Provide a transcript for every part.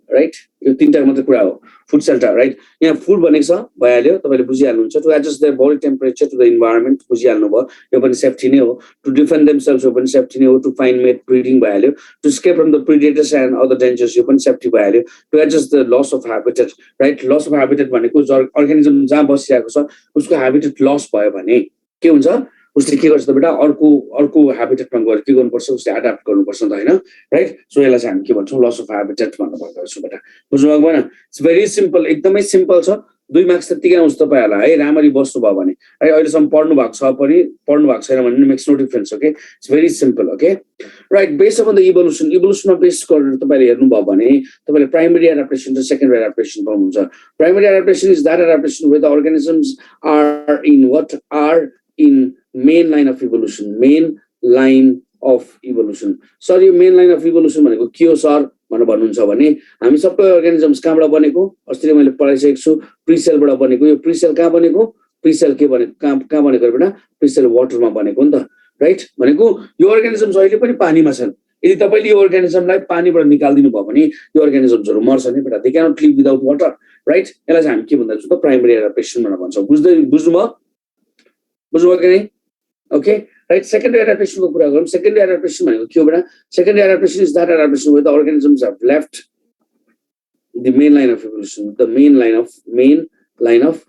Right यो तीनटा मात्र कुरा हो फुड सेल्टर राइट यहाँ फुड भनेको छ भइहाल्यो तपाईले बुझिहाल्नुहुन्छ to adjust their body temperature to the environment बुझिहाल्नु भयो यो पनि सेफ्टी नै हो टु डिफेन्ड देमसेल्भ्स यो पनि सेफ्टी नै हो टु फाइन्ड मेट ब्रिडिङ भइहाल्यो to escape from the predators and other dangers यो पनि सेफ्टी भइहाल्यो to adjust the loss of habitat right loss of habitat भनेको अर्गानिजम जहाँ बसिरहेको छ उसको ह्याबिटेट लस भयो भने के हुन्छ उसले के गर्छ त बेटा अर्को ह्याबिटेटमा गएर के गर्नुपर्छ उसले एडाप्ट गर्नुपर्छ त होइन राइट सो यसलाई चाहिँ हामी के भन्छौँ लस अफ ह्याबिटेट भन्नु पर्छ बेटा बुझ्नुभएको भएन इट्स भेरी सिम्पल एकदमै सिम्पल छ 2 मार्क्स त्यतिकै आउँछ तपाईँहरूलाई है राम्ररी बस्नुभयो भने है अहिलेसम्म पढ्नु भएको छ पनि पढ्नु भएको छैन भने makes no difference okay it's very simple okay right based on the इभोल्युसनमा बेस गरेर तपाईँले हेर्नुभयो भने तपाईँले प्राइमरी एडाप्टेसन र सेकेन्डरी एडाप्टेसन पाउनुहुन्छ primary adaptation is that adaptation where the organisms are in main line of evolution sir यो main line of evolution भनेको के हो सर भनेर भन्नुहुन्छ भने हामी सबै अर्गानिजम्स कहाँबाट बनेको अस्ति मैले पढाइसकेको छु प्रिसेलबाट बनेको यो प्रिसेल कहाँ बनेको प्रिसेल के भनेको कहाँ बनेको बेटा प्रिसेल वाटरमा बनेको नि त राइट भनेको यो अर्गानिजम्स अहिले पनि पानीमा छन् यदि तपाईँले यो अर्गानिजमलाई पानीबाट निकालिदिनु भयो भने यो अर्गानिजम्सहरू मर्छ नि बेटा they cannot live without water right यसलाई चाहिँ हामी के भन्छौँ त प्राइमरी एडाप्टेसन भनेर भन्छौँ बुझ्नुभयो कि नै ओके राइट सेकेन्डरी एडाप्टेसनको कुरा गरौँ सेकेन्डरी एडाप्टेसन भनेको के हो बेटा secondary adaptation is that adaptation where the organisms have left the main line of evolution main line of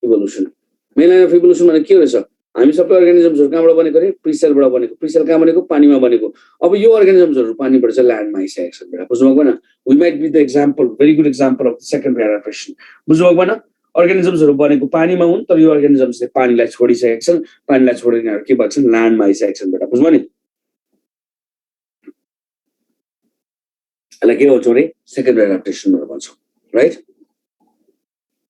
evolution भने के रहेछ हामी सबै अर्गानिजम्सहरू कहाँबाट बनेको अरे प्रिसेलबाट बनेको प्रिसेल कहाँ बनेको पानीमा बनेको अब यो अर्गानिजम्सहरू पानीबाट चाहिँ ल्यान्डमा आइसकेको छ बेटा बुझ्नुभएको भएन we might be the example very good example of the secondary adaptation बुझ्नुभएको भएन अर्गानिजम्सहरू बनेको पानीमा हुन् तर यो अर्गानिजम्सले पानीलाई छोडिसकेका छन् पानीलाई छोडेर यिनीहरू के भएको छन् ल्यान्डमा आइसकेका छन् बेटा बुझ्नुभयो नि यसलाई के भन्छौँ अरे सेकेन्डरी एडाप्टेसन भनेर भन्छौँ राइट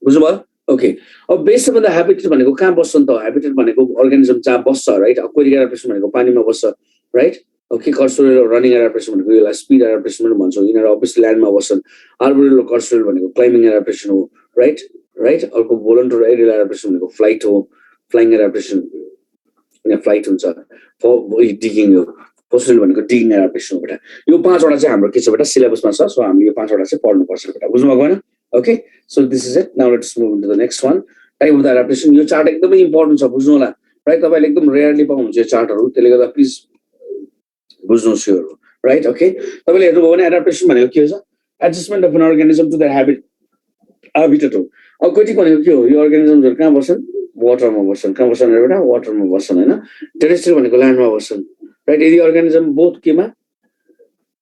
बुझ्नुभयो ओके अब बेस्ड अन द ह्याबिटेट भनेको कहाँ बस्छ नि त ह्याबिटेट भनेको अर्गानिजम जहाँ बस्छ राइट एक्वाटिक एडाप्टेसन भनेको पानीमा बस्छ राइट ओके कर्सोरल रनिङ एडाप्टेसन भनेको यसलाई स्पिड एडाप्टेसन पनि भन्छौँ यिनीहरू अभियसली ल्यान्डमा बस्छन् आर्बोरियल कर्सोरल भनेको क्लाइम्बिङ एडाप्टेसन हो राइट अर्को भोलन्टरी एरियल एडाप्टेसन भनेको फ्लाइट हो फ्लाइङ एडाप्टेसन यहाँ फ्लाइट हुन्छ डिगिङ हो पोस्टल भनेको डिगिङ एडाप्टेसन हो बेटा यो 5वटा चाहिँ हाम्रो के छ बेटा सिलेबसमा छ सो हामीले यो 5वटा चाहिँ पढ्नुपर्छ बेटा बुझ्नुभएको भएन okay so this is it now let's move into the next one type of the adaptation यो चार्ट एकदमै इम्पोर्टेन्ट छ बुझ्नु होला राइट तपाईँले एकदम रेयरली पाउनुहुन्छ यो चार्टहरू त्यसले गर्दा प्लिज बुझ्नुहोस् यो राइट ओके तपाईँले हेर्नुभयो भने एडाप्टेसन भनेको के हो adjustment of an organism to the habitat हो एक्वाटिक भनेको के हो यो अर्गानिजम्सहरू कहाँ बस्छन् वाटरमा बस्छन् कहाँ बस्छन् बेटा वाटरमा बस्छन् होइन टेरेस्ट्रियल भनेको ल्यान्डमा बस्छन् राइट यदि अर्गानिजम बोथ केमा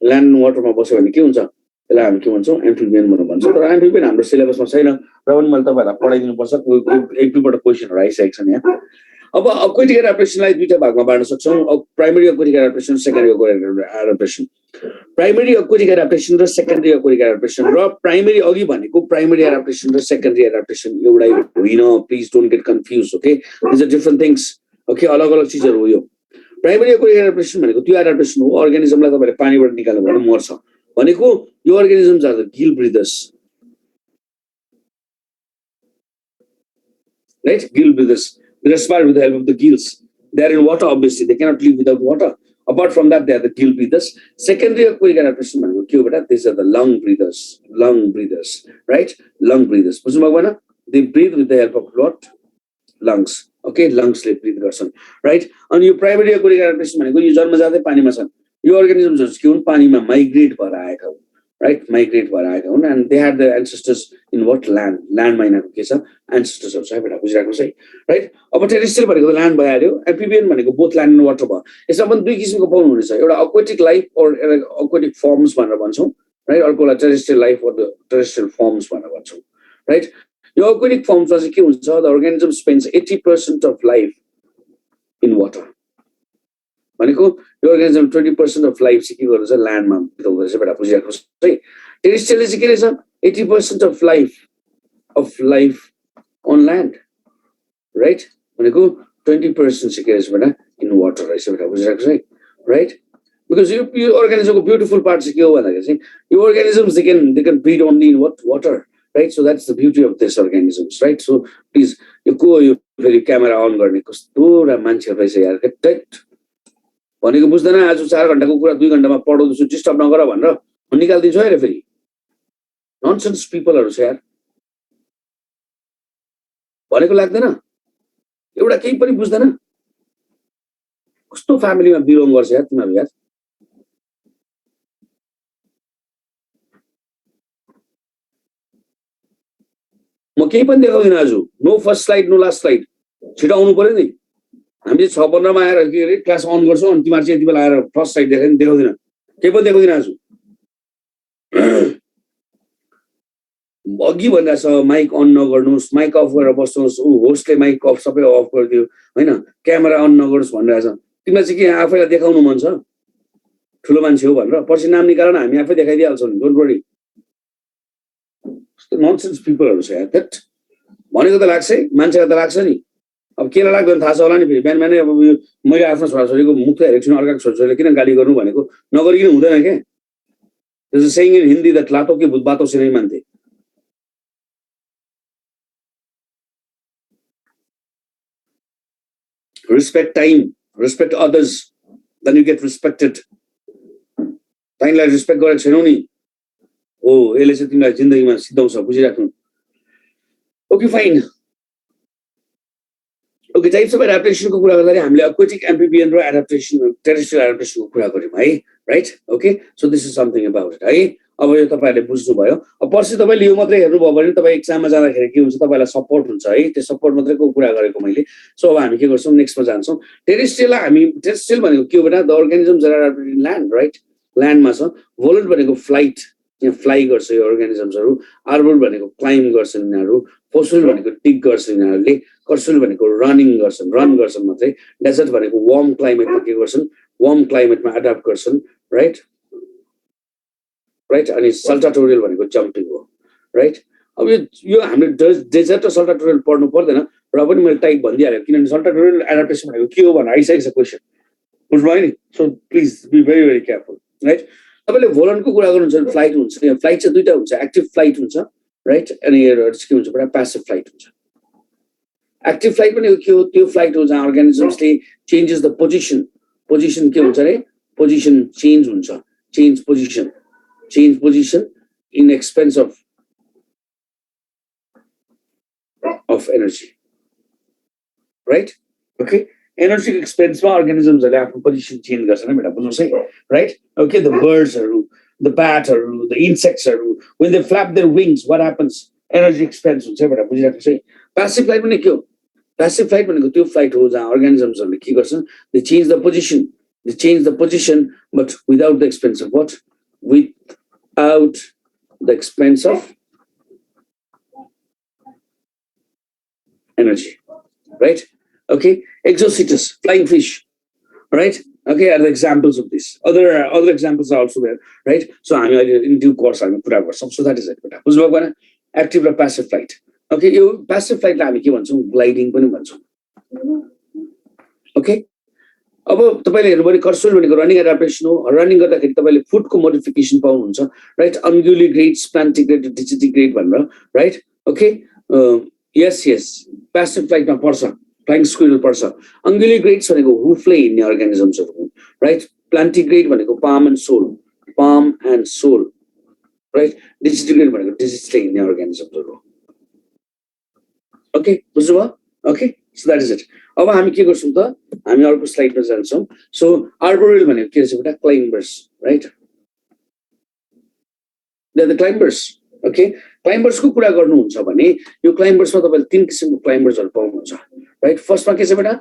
ल्यान्ड वाटरमा बस्यो भने के हुन्छ त्यसलाई हामी के भन्छौँ एम्फिबियन भनेर भन्छौँ तर एम्फिबियन हाम्रो सिलेबसमा छैन र पनि मैले तपाईँहरूलाई पढाइदिनुपर्छ एक दुईवटा क्वेसनहरू आइसकेको छन् यहाँ अब एक्वाटिक एडाप्टेसनलाई दुईटा भागमा बाँड्न सक्छौँ primary aquatic adaptation secondary aquatic adaptation primary aquatic adaptation र सेकेन्डरी एक्वाटिक एडाप्टेसन र प्राइमरी अघि भनेको प्राइमरी एडाप्टेसन र सेकेन्डरी एडाप्टेसन एउटै होइन please don't get confuse okay these are different things okay अलग अलग चिजहरू हो यो प्राइमरी एक्वाटिक एडाप्टेसन भनेको त्यो एडाप्टेसन हो अर्गानिजमलाई तपाईँले पानीबाट निकाल्नु भने मर्छ भनेको यो organisms are the gill breathers right gill breathers they respire with the help of the gills. They are in water, obviously. They cannot live without water. Apart from that, they are the gill breathers. Secondary aquatic adaptation, these are the lung breathers. Right? Lung breathers. They breathe with the help of what? Lungs. Okay? Lungs they breathe. Right? And your primary aquatic adaptation, you organisms migrate right? Migrate and they had their ancestors in what land? Landmine ancestors also right? About terrestrial land by amphibian both land and water. It's a aquatic life or aquatic forms right? Or terrestrial life or the terrestrial forms right? Your aquatic forms was the organism spends 80% of life in water. भनेको यो organism 20% of life चाहिँ के गर्छ ल्यान्डमा बिताउँदो रहेछ बेटा बुझिराख्नु है terrestrial चाहिँ के रहेछ 80% of life on land right भनेको 20% चाहिँ के रहेछ बेटा इन वाटर रहेछ बेटा बुझिराख्नु है राइट बिकज यो अर्गानिजमको ब्युटिफुल पार्ट चाहिँ के हो भन्दाखेरि चाहिँ यो organisms they can breed only in water right? So that's the beauty of this organisms, right? So please यो फेरि क्यामेरा अन गर्ने कस्तो र मान्छेहरु रहेछ यार भनेको बुझ्दैन आज 4 घण्टाको कुरा 2 घण्टामा पढाउँछु डिस्टर्ब नगर भनेर निकालिदिन्छु है फेरि ननसेन्स पिपलहरु छ यार भनेको लाग्दैन एउटा केही पनि बुझ्दैन कस्तो फ्यामिलीमा बिलोङ गर्छ यार तिमीहरु यार म केही पनि देखाउँदिन आज no first slide no last slide छिटो आउनु पर्यो नि हामीले 6:15 मा आएर के रे क्लास अन गर्छौं अनि तिमीहरु चाहिँ यति बेला आएर फर्स्ट स्लाइड देखाउँदिन केही पनि देखाउँदिन आज अघि भन्दैछ माइक अन नगर्नुस् माइक अफ गरेर बस्नुस् होस्टले माइक अफ सबै अफ गरिदियो हैन क्यामेरा अन नगर्नुस् भनेर छ तिमीलाई चाहिँ के आफैलाई देखाउनु मन छ ठुलो मान्छे हो भनेर पछि नाम निकालेर हामी आफै देखाइदिहाल्छौँ नि डोन्ट वरी ननसेन्स पिपलहरु छ यार दैट भनेको त लाग्छ है मान्छेलाई त लाग्छ नि अब केलाई लाग्दैन थाहा छ होला नि फेरि बिहान बिहानै अब मैले आफ्नो छोराछोरीको मुख त हेरेको छु अर्काको छोराछोरीले किन गाली गर्नु भनेको नगरिकन हुँदैन के There's a saying in Hindi that लातों की बातों से नहीं मानते respect time respect others then you get respected टाइमलाई रेस्पेक्ट गरेको छैनौ नि ओ यसले चाहिँ तिमीलाई जिन्दगीमा सिद्धाउँछ बुझिराख्नु okay fine okay types of एडाप्टेसनको कुरा गर्दाखेरि हामीले एक्वाटिक एम्फिबियन र एडाप्टेसन टेरेस्ट्रियल एडाप्टेसनको कुरा गर्यौं है right okay so this is something about it है अब यो तपाईहरुले बुझ्नुभयो अब पछि तपाईले यो मात्रै हेर्नु भयो भने तपाई एक्जाममा जाँदाखेरि के हुन्छ तपाईलाई सपोर्ट हुन्छ है त्यो सपोर्ट मात्रैको कुरा गरेको मैले सो अब हामी के गर्छौं नेक्स्टमा जान्छौं टेरेस्ट्रियल हामी टेरेस्ट्रियल भनेको के हो भने the organisms are adapted in land right ल्यान्डमा छ भोलट भनेको फ्लाइट यहाँ फ्लाइ गर्छ यो अर्गानिजम्सहरु आर्बर भनेको क्लाइम्ब गर्छन् यिनीहरु फोसिल भनेको डिग गर्छन् यिनीहरुले कर्सुल भनेको रनिङ गर्छन् रन गर्छन् मात्रै डेजर्ट भनेको वार्म क्लाइमेटमा के गर्छन् वार्म क्लाइमेटमा एडाप्ट गर्छन् राइट राइट अनि सल्टाटोरियल भनेको जम्पिङ हो राइट अब यो हामीले डेजर्ट र सल्टाटोरियल पढ्नु पर्दैन र पनि मैले टाइप भनिदिइहालेँ किनभने सल्टाटोरियल एडाप्टेसन भनेको के हो भनेर आइसकेको छ क्वेसन बुझ्नुभयो नि so please be very very careful right तपाईले भोलनको कुरा गर्नुहुन्छ भने फ्लाइट हुन्छ यहाँ फ्लाइट चाहिँ दुईटा हुन्छ एक्टिभ फ्लाइट हुन्छ राइट अनि के हुन्छ भने प्यासिभ फ्लाइट हुन्छ एक्टिभ फ्लाइट पनि के हो त्यो फ्लाइट हो जहाँ अर्गानिजम्सले चेन्जेस द पोजिसन पोजिसन के हुन्छ रे पोजिसन चेन्ज हुन्छ change position in expense of energy right okay energy expense ma organisms are आफ्नो position change गर्छ नि बेटा बुझ्नुस् है right okay the birds the bat the insects when they flap their wings what happens energy expense हुन्छ बेटा बुझिराख्नुस् है passive flight पनि के हो passive flight भनेको त्यो फ्लाइट हो जहाँ organisms हरुले के गर्छन् they change the position but without the expense of what without the expense of energy right okay exocetus flying fish right okay are the examples of this other examples are also there right so I'm in due course I'm put out so that is it but बुझ्नुभयो भने active र passive flight okay यो passive flight लाई हामी के भन्छौं gliding पनि भन्छौं okay अब तपाईले हेर्नु भने कर्सुल भनेको रनिङ एडाप्टेसन हो रनिङ गर्दाखेरि तपाईले फुटको मोडिफिकेसन पाउनुहुन्छ राइट अनग्युलिग्रेट्स प्लान्टिग्रेट डिजिटिग्रेट भनेर right okay yes passive flight मा पर्छ flying squirrel पर्छ unguligrates भनेको हुफले हिँड्ने अर्गानिजम्सहरु राइट प्लान्टिग्रेट भनेको palm and sole राइट डिजिटिग्रेट भनेको डिजिटले हिँड्ने अर्गानिजम्सहरु ओके बुझ्नुभयो okay so that is it अब हामी के गर्छौं त हामी अर्को स्लाइडमा जान्छौं सो आर्बोरियल भनेको के छ बेटा climbers right they the climbers okay climbers को कुरा गर्नुहुन्छ भने यो क्लाइम्बर्समा तपाईले तीन किसिमको क्लाइम्बर्सहरु पाउनुहुन्छ राइट फर्स्टमा के छ बेटा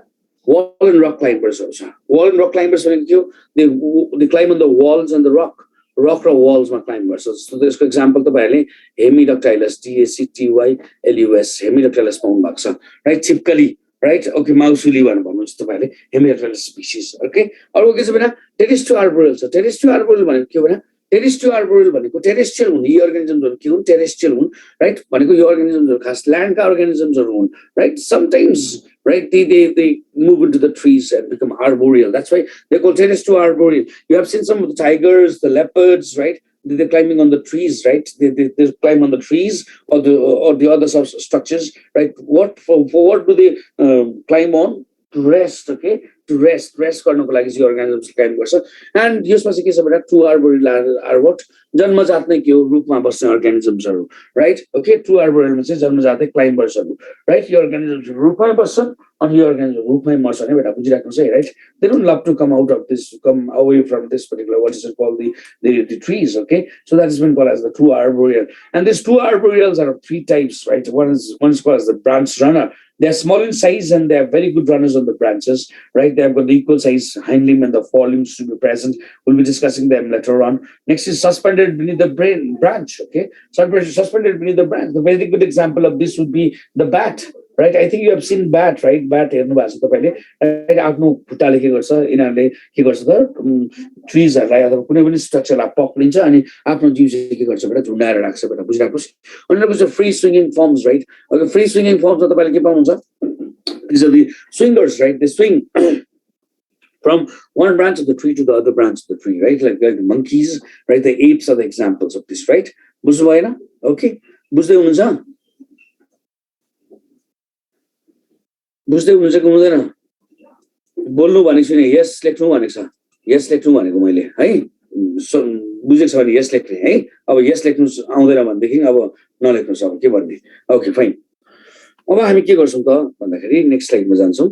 वल एन्ड रक क्लाइम्बर्सहरु छ वल एन्ड रक क्लाइम्बर्स भनेको के हो they climb on the walls and the rock र वल्समा क्लाइम्ब गर्छ जस्तो त्यसको एक्जाम्पल तपाईहरुले हेमिडक्टाइलस DACTYLUS हेमिडक्टाइलस पाउनु भएको छ राइट छिपकली राइट ओके माउसुली भन्नुहुन्छ तपाईहरुले हेमिडक्टाइलस स्पिसिस ओके अर्को के छ बेटा टेरेस्ट्रियल आर्बोरियल छ टेरेस्ट्रियल आर्बोरियल भनेको के हो बेटा टेरेस्ट्रियल आर्बोरियल भनेको टेरेस्ट्रियल हुने यी अर्गानिजम्सहरु के हुन् टेरेस्ट्रियल हुन् राइट भनेको यो अर्गानिजम्सहरु खास ल्यान्डका अर्गानिजम्सहरु हुन् right sometimes right they move into the trees and become arboreal that's why they're called terrestrial arboreal you have seen some of the tigers the leopards right they're climbing on the trees right they climb on the trees or the other sort of structures right what for what do they climb on to rest, okay, to rest गर्नको लागि चाहिँ organisms काम गर्छ and यसमा चाहिँ के छ भने ट्रु आर्बोरियल आर व्हाट जन्मजात नै के हो रुखमा बस्ने अर्गानिजम्सहरू राइट ओके ट्रु आर्बोरियलमा चाहिँ जन्मजातै क्लाइम्बर्सहरू राइट यो अर्गानिजम्स रुखमै बस्छन् अनि यो अर्गानिजम रुखमै मर्छ नि बेटा बुझिराख्नुहोस् है right they don't love to come out of this come away from this particular what is it called the trees okay so that has been called as the true arboreal and these true arboreals are of three types right one is called as the branch runner. They are small in size and they are very good runners on the branches, right? They have got the equal size hind limb and the forelimbs to be present. We'll be discussing them later on. Next is suspended beneath the branch, okay? Suspended beneath the branch. The very good example of this would be the bat, right? I think you have seen bat, right? Bat हेर्नु भएको छ तपाईले right आफ्नो खुट्टाले के गर्छ यिनीहरुले के गर्छ त ट्रीजहरुलाई अथवा कुनै पनि स्ट्रक्चरलाई पक्रिन्छ अनि आफ्नो जिउ चाहिँ के गर्छ बेटा झुन्डाएर राख्छ बेटा बुझिराख्नुस् अनि चाहिँ free swinging forms right okay free swinging forms तपाईले के पाउनुहुन्छ these are the swingers right they swing from one branch of the tree to the other branch of the tree right like the monkeys right the apes are the examples of this right बुझ्नु भएन okay बुझ्दै हुनुहुन्छ बुझ्दै हुनुहुन्छ कि हुँदैन बोल्नु भनेको छैन यस लेख्नु भनेको छ यस लेख्नु भनेको मैले है बुझेको छ भने यस लेख्ने है अब यस लेख्नु आउँदैन भनेदेखि अब नलेख्नुहोस् अब के भन्ने ओके फाइन अब हामी के गर्छौँ त भन्दाखेरि नेक्स्ट स्लाइडमा जान्छौँ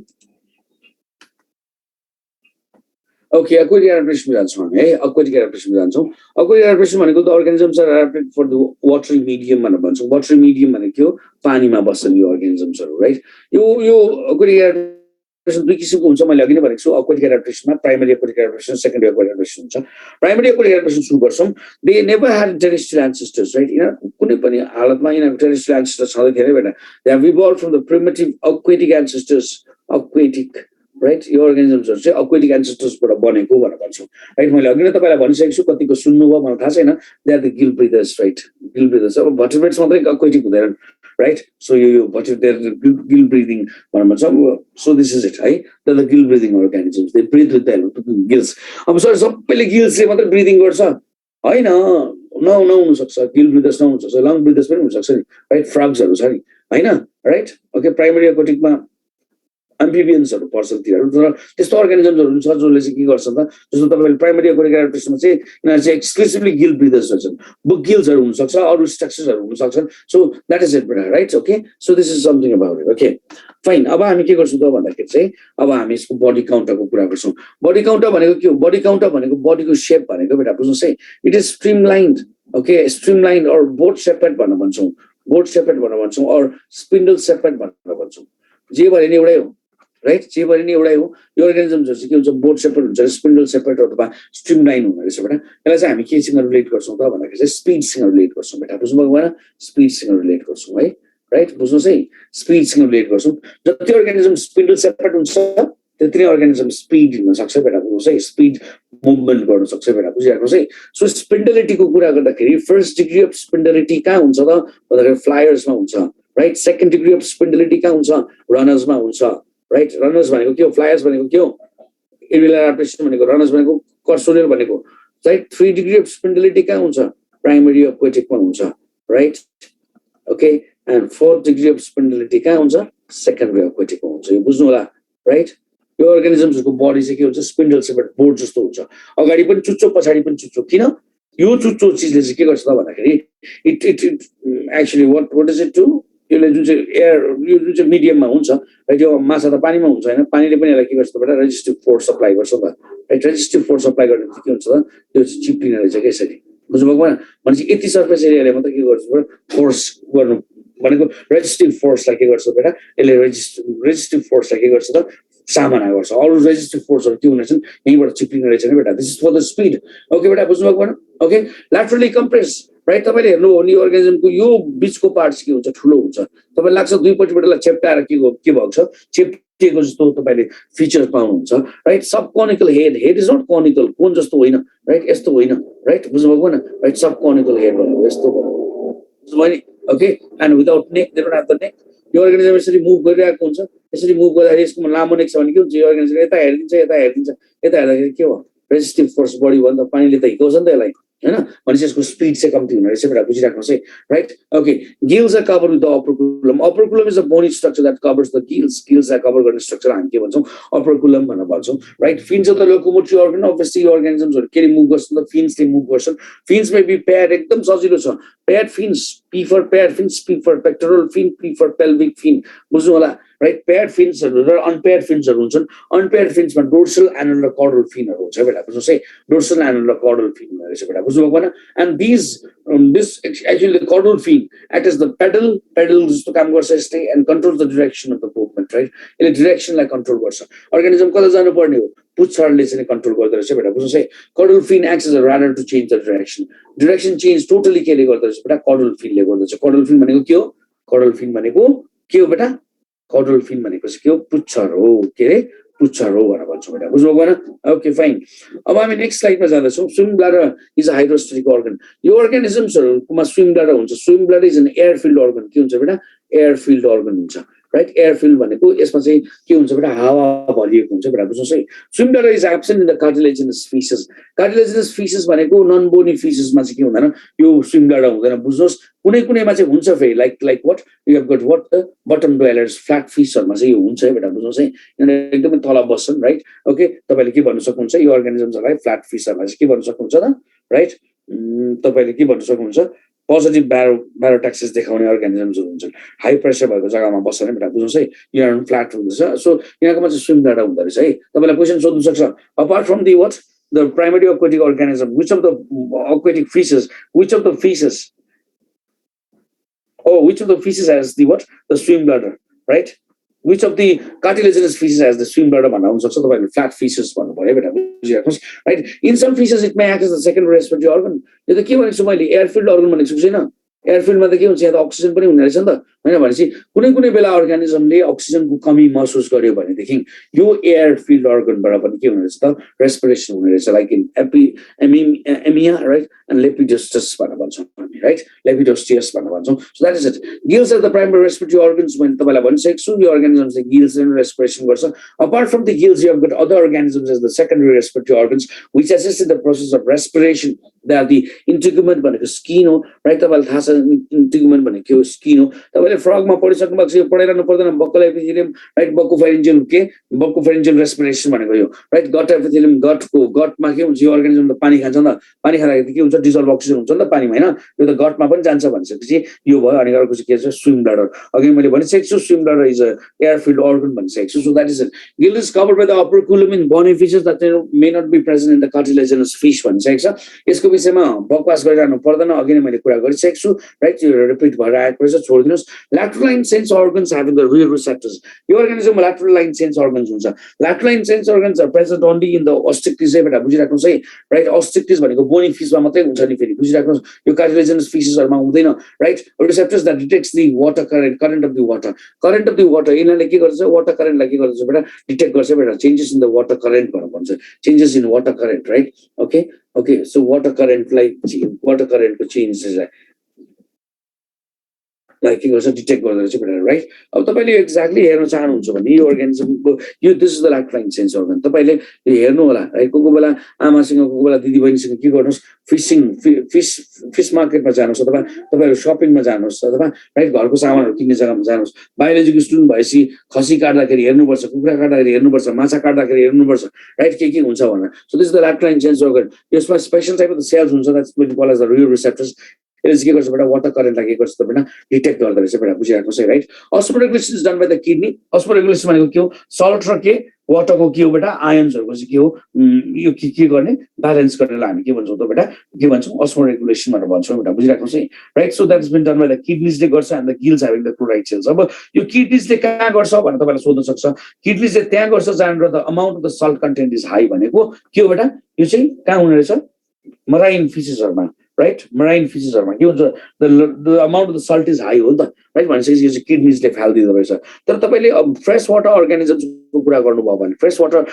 ओके aquatic adaptation जान्छौँ हामी है aquatic adaptation जान्छौँ aquatic adaptation भनेको the organisms are adapted for the watery medium भनेर भन्छौँ watery medium भनेको के हो पानीमा बस्छन् यो organismsहरु राइट यो aquatic adaptation दुई किसिमको हुन्छ मैले अघि नै भनेको छु aquatic adaptationमा primary aquatic adaptation secondary aquatic adaptation हुन्छ primary aquatic adaptation सुरु गर्छौँ they never had terrestrial ancestors right यिनीहरु कुनै पनि हालतमा यिनीहरु terrestrial ancestors छँदै थिएन बेटा they have evolved from the primitive aquatic ancestors aquatic right यो organismsहरु चाहिँ aquatic ancestors-बाट बनेको भनेर भन्छौँ राइट मैले अघि नै तपाईलाई भनिसकेको छु कतिको सुन्नुभयो मलाई थाहा छैन they are the gill breathers right gill breathers अब vertebrates मात्रै aquatic हुँदैनन् right so यो vertebrates gill breathing भनेर भन्छौँ so this is it है they're the gill breathing organisms they breathe with their gills अब सर सबैले gills ले मात्रै breathing गर्छ हैन नहुन सक्छ gill breathers नहुन सक्छ lung breathers पनि हुन सक्छ नि राइट frogsहरु छ नि हैन राइट ओके प्राइमरी aquaticमा amphibiansहरु पर्छ तिनीहरु तर त्यस्तो अर्गानिजम्सहरु हुन्छ जसले चाहिँ के गर्छ त जस्तो तपाईले प्राइमरी aquatic adaptationमा चाहिँ यिनीहरु चाहिँ एक्सक्लुसिभली गिल ब्रिदर्स हुन्छन् बुक गिल्सहरु हुन सक्छ अरु स्ट्रक्चर्सहरु हुन सक्छन् so that is it brother right okay so this is something about it okay fine अब हामी के गर्छौं त भन्दाखेरि चाहिँ अब हामी यसको बडी काउन्टरको कुरा गर्छौं बडी काउन्टर भनेको के हो बडी काउन्टर भनेको बडीको शेप भनेको बेटा बुझ्नुस् है it is streamlined okay streamlined or boat shaped भनेर भन्छौं बोट शेपेड भनेर भन्छौं अर स्पिन्डल शेपेड भनेर भन्छौं जे भने नि एउटै हो राइट जे भने नि एउटै हो यो अर्गानिजम्सहरु चाहिँ के हुन्छ बोट शेपेड हुन्छ स्पिन्डल शेपेड अथवा स्ट्रीमलाइन हुने रहेछ बेटा यसलाई चाहिँ हामी केसँग रिलेट गर्छौं त भन्दाखेरि चाहिँ स्पिडसँग रिलेट गर्छौं बेटा बुझ्नुभयो भएन स्पिडसँग रिलेट गर्छौं है राइट बुझ्नुस् है स्पिडसँग रिलेट गर्छौं जति अर्गानिजम स्पिन्डल शेपेड हुन्छ त्यति अर्गानिजम स्पिड हुन सक्छ बेटा बुझ्नुस् है स्पिड मुभमेन्ट गर्न सक्छ बेटा बुझिराख्नुस् है सो स्पिन्डलिटीको कुरा गर्दाखेरि फर्स्ट डिग्री अफ स्पिन्डलिटी कहाँ हुन्छ त भन्दाखेरि फ्लायर्समा हुन्छ right second degree of spindlity कहाँ हुन्छ रनर्समा हुन्छ राइट रनर्स भनेको के हो फ्लायर्स भनेको के हो इरेगुलर एडाप्टेसन भनेको रनर्स भनेको कर्सोनियल भनेको राइट 3 डिग्री अफ स्पिन्डलिटी कहाँ हुन्छ प्राइमरी एक्वाटिकमा हुन्छ right okay and 4 degree of spindlity कहाँ हुन्छ सेकेन्डरी एक्वाटिकमा हुन्छ यो बुझ्नु होला राइट यो अर्गानिजम्सहरुको बडी चाहिँ के हुन्छ स्पिन्डल शेपेड बोर्ड जस्तो हुन्छ अगाडि पनि चुच्चो पछाडि पनि चुच्चो किन यो चुच्चो चीजले चाहिँ के गर्छ त भन्दाखेरि it actually what is it to यसले जुन चाहिँ एयर यो जुन चाहिँ मिडियममा हुन्छ राइट यो माछा त पानीमा हुन्छ हैन पानीले पनि यसलाई के गर्छ त बेटा रेजिस्टिभ फोर्स सप्लाई गर्छ त राइट रेजिस्टिभ फोर्स सप्लाई गर्ने के हुन्छ त त्यो चाहिँ चिप्लिने रहेछ के यसरी बुझ्नुभयो हैन भनेपछि यति सर्फेस एरियाले मात्र के गर्छ फोर्स गर्नु भनेको रेजिस्टिभ फोर्सलाई के गर्छ बेटा यसले रेजिस्टिभ फोर्सलाई के गर्छ त सामना गर्छ अरु रेजिस्टिभ फोर्सहरु के हुनेछन् यहीबाट चिप्लिने रहेछ नि बेटा this is for the speed okay बेटा बुझ्नुभयो भएन ओके ल्याटरली कम्प्रेस राइट तपाईले हेर्नु हो नि अर्गानिजमको यो बीचको पार्ट्स के हुन्छ ठुलो हुन्छ तपाईलाई लाग्छ दुईपट्टिबाटलाई चेप्टाएर के भएको छ चेप्टिएको जस्तो तपाईले फिचर पाउनुहुन्छ राइट सब conical head is not conical cone जस्तो होइन राइट यस्तो होइन राइट बुझ्नुभयो भएन राइट सब कोनिकल हेड भनेको यस्तो बुझ्नुभयो नि okay and without neck they don't have the neck यो अर्गानिजम यसरी मुभ गरिरहेको हुन्छ यसरी मुभ गर्दाखेरि यसको लामो नेक छ भने के हुन्छ यो अर्गानिजम यता हेर्दिन्छ यता हेर्दाखेरि के हो रेजिस्टिभ फोर्स बढी भयो नि त पानीले त हिकाउँछ नि त यसलाई हैन भनेपछि यसको स्पिड चाहिँ कम्ती हुने रहेछ भनेर बुझिराख्नुहोस् है right okay gills are cover with the upper is a bony structure that covers the गिल्सलाई कभर गर्ने स्ट्रक्चर हामी के भन्छौँ अपर कुलम भनेर भन्छौँ right fins of the locomotory organ obviously अर्गानिजम्सहरू के मुभ गर्छन् त फिन्सले मुभ गर्छन् फिन्स मे बी पेयर एकदम सजिलो छ pair fins P for pair fins, P for pectoral fin, P for pelvic fin. बुझ्नु होला राइट पेयर्ड फिन्सहरू र अनपेयर्ड फिन्सहरू हुन्छन् अनपेयर्ड फिन्समा डोर्सल एनल र कॉर्डल फिनहरू हुन्छ बेटा बुझ्नुहोस् है डोर्सल एनल र कॉर्डल फिन रहेछ बेटा बुझ्नु भएको भएन and this actually the caudal fin act as the pedal जस्तो काम गर्छ यसले and control the direction of the movement right यसले डिरेक्सनलाई कन्ट्रोल गर्छ अर्गानिजम कता जानुपर्ने हो पुच्छरले चाहिँ कन्ट्रोल गर्दो रहेछ बेटा बुझ्नुहोस् है caudal fin acts as a rudder to change the direction change totally केले गर्दो रहेछ बेटा कॉर्डल फिनले गर्दछ कॉर्डल फिन भनेको के हो कॉर्डल फिन भनेको के हो बेटा कॉर्डल फिन भनेको चाहिँ के हो पुच्छर हो के रे पुच्छर हो भनेर भन्छौँ बेटा बुझ्नु भएन ओके फाइन अब हामी नेक्स्ट स्लाइडमा जाँदैछौँ swim bladder is a hydrostatic organ यो अर्गानिजम्सहरूमा स्विम ब्लाडर हुन्छ swim bladder is an air filled organ के हुन्छ बेटा एयर फिल्ड अर्गन हुन्छ राइट एयर फिल्ड भनेको यसमा चाहिँ के हुन्छ बेटा हावा भरिएको हुन्छ बेटा बुझ्नुहोस् है swim bladder is absent in the cartilaginous faeces भनेको नन बोनी फिसेसमा चाहिँ के हुँदैन यो स्विम ब्लाडर हुँदैन बुझ्नुहोस् कुनैमा चाहिँ हुन्छ फेरि like what you have got what the bottom dwellers flat फिसहरूमा चाहिँ यो हुन्छ है बेटा बुझ्नुहोस् है यिनीहरू एकदमै तल बस्छन् राइट ओके तपाईँले के भन्नु सक्नुहुन्छ यो अर्गानिजम्सहरूलाई फ्ल्याट फिसहरूलाई चाहिँ के भन्नु सक्नुहुन्छ त राइट तपाईँले के भन्नु सक्नुहुन्छ पोजिटिभ ब्यारोट्याक्सिस देखाउने अर्गानिजम्सहरू हुन्छन् हाई प्रेसर भएको जग्गामा बस्छ नि बेटा बुझ्नुहोस् है यिनीहरू फ्ल्याट हुँदैछ सो यिनीहरूकोमा चाहिँ स्विम ब्लाडर हुँदो रहेछ है तपाईँलाई क्वेसन सोध्नु सक्छ apart from the what the primary aquatic organism which of the aquatic fishes which of the fishes has the what the swim bladder right which of the cartilaginous fishes has the swim bladder भन्नु सक्छ तपाईहरुले flat faeces भन्नु पर्यो बेटा बुझिराख्नुस् right in some fishes it may act as the secondary respiratory organ यो त के भनेको छु मैले एयरफिल्ड अर्गन भनेको छु हैन एयरफिल्डमा त के हुन्छ यहाँ त अक्सिजन पनि हुने रहेछ नि त हैन भनेपछि कुनै बेला अर्गानिजमले अक्सिजनको कमी महसुस गर्यो भनेदेखि यो एयरफिल्ड अर्गनबाट पनि के हुने रहेछ त रेस्पिरेसन हुने रहेछ like in Amia right and Lepidosteus भनेर भन्छौँ हामी राइट लेपिडोस्टियस भनेर भन्छौँ so that is it gills are the primary respiratory organs मैले तपाईँलाई भनिसकेको छु यो अर्गानिजम्सले गिल्सले रेस्पिरेसन गर्छ apart from the gills you have got other organisms as the secondary respiratory organs which assist in the process of respiration that the integument भनेको skin हो राइट तपाईँलाई थाहा छ इन्टिगुमेन्ट भनेको के हो स्किन हो तपाईँले फ्रगमा पढिसक्नु भएको छ यो पढाइरहनु पर्दैन बक्कल एपिथेलियम राइट बक्कोफेरिन्जियल रेस्पिरेसन भनेको यो राइट गट एपिथेलियम गटमा के हुन्छ यो अर्गानिजमले पानी खान्छ नि त पानी खाँदाखेरि के हुन्छ डिजल्भ अक्सिजन हुन्छ नि त पानीमा हैन यो त गटमा पनि जान्छ भनिसकेपछि यो भयो अनि अर्को चाहिँ के छ स्विम ब्लाडर अघि मैले भनिसकेको छु swim bladder is a air filled organ भनिसकेको छु so that is it gill is covered by the operculum in bony fishes that may not be present in the cartilaginous fish भनिसकेको छ यसको विषयमा बकवास गरिरहनु पर्दैन अघि नै मैले कुरा गरिसकेको छु राइट यो रिपिट भएर आएको रहेछ छोडिदिनुहोस् lateral line sense organs having the rheoreceptors यो अर्गानिजममा ल्याक्टोलाइन सेन्स अर्गन्स हुन्छ lateral line sense organs are present only in the Osteichthyes है बेटा बुझिराख्नुहोस् है राइट ऑस्टिक्टिस भनेको बोनी फिशमा मात्रै हुन्छ नि फेरि बुझिराख्नुहोस् यो कार्टिलेजिनस फिशेसहरुमा हुँदैन right receptors that detects the water current of the water यिनीहरूले के गर्छ वाटर करेन्टलाई के गर्छ बेटा डिटेक्ट गर्छ बेटा changes in the water current भनेर भन्छ changes in water current right okay so water करेन्टको चेन्जेसलाई के गर्छ डिटेक्ट गर्दो रहेछ बेटा राइट अब तपाईँले एक्ज्याक्टली हेर्न चाहनुहुन्छ भने यो अर्गानिजमको यो this is the lateral line sense organ तपाईँले यो हेर्नु होला राइट कोही बेला आमासँग कोही बेला दिदीबहिनीसँग के गर्नुहोस् फिस मार्केटमा जानुहोस् अथवा तपाईँहरू सपिङमा जानुहोस् अथवा राइट घरको सामानहरू किन्ने जग्गामा जानुहोस् बायोलोजीको स्टुडेन्ट भएपछि खसी काट्दाखेरि हेर्नुपर्छ कुखुरा काट्दाखेरि हेर्नुपर्छ माछा काट्दाखेरि हेर्नुपर्छ राइट के हुन्छ भनेर so this is the lateral line sense organ यसमा स्पेसल टाइप अफ सेल्स हुन्छ that's called as the rheoreceptors यसले के गर्छ बेटा वाटर करेन्टलाई के गर्छ त बेटा डिटेक्ट गर्दो रहेछ बेटा बुझिराख्नुहोस् है right osmoregulation is done by the kidney osmoregulation भनेको के हो सल्ट र के वाटरको के हो बेटा आयन्सहरूको चाहिँ के हो यो के गर्ने ब्यालेन्स गर्नेलाई हामी के भन्छौँ त बेटा के भन्छौँ अस्मोरेगुलेसन भनेर भन्छौँ बेटा बुझिराख्नुहोस् है right so that is been done by the किडनीजले गर्छ and the gills having the chloride cells अब यो किडनीजले कहाँ गर्छ भनेर तपाईँलाई सोध्न सक्छ किडनीजले त्यहाँ गर्छ जहाँनिर the amount of the salt content is high भनेको के हो बेटा यो चाहिँ कहाँ हुने रहेछ मराइन फिसेसहरूमा राइट मराइन फिसेसहरूमा के हुन्छ the amount of the salt is high हो नि त राइट भनेपछि यो चाहिँ किडनीजले फालिदिँदो रहेछ तर तपाईँले फ्रेस वाटर अर्गानिजम्सको कुरा गर्नुभयो भने फ्रेस वाटर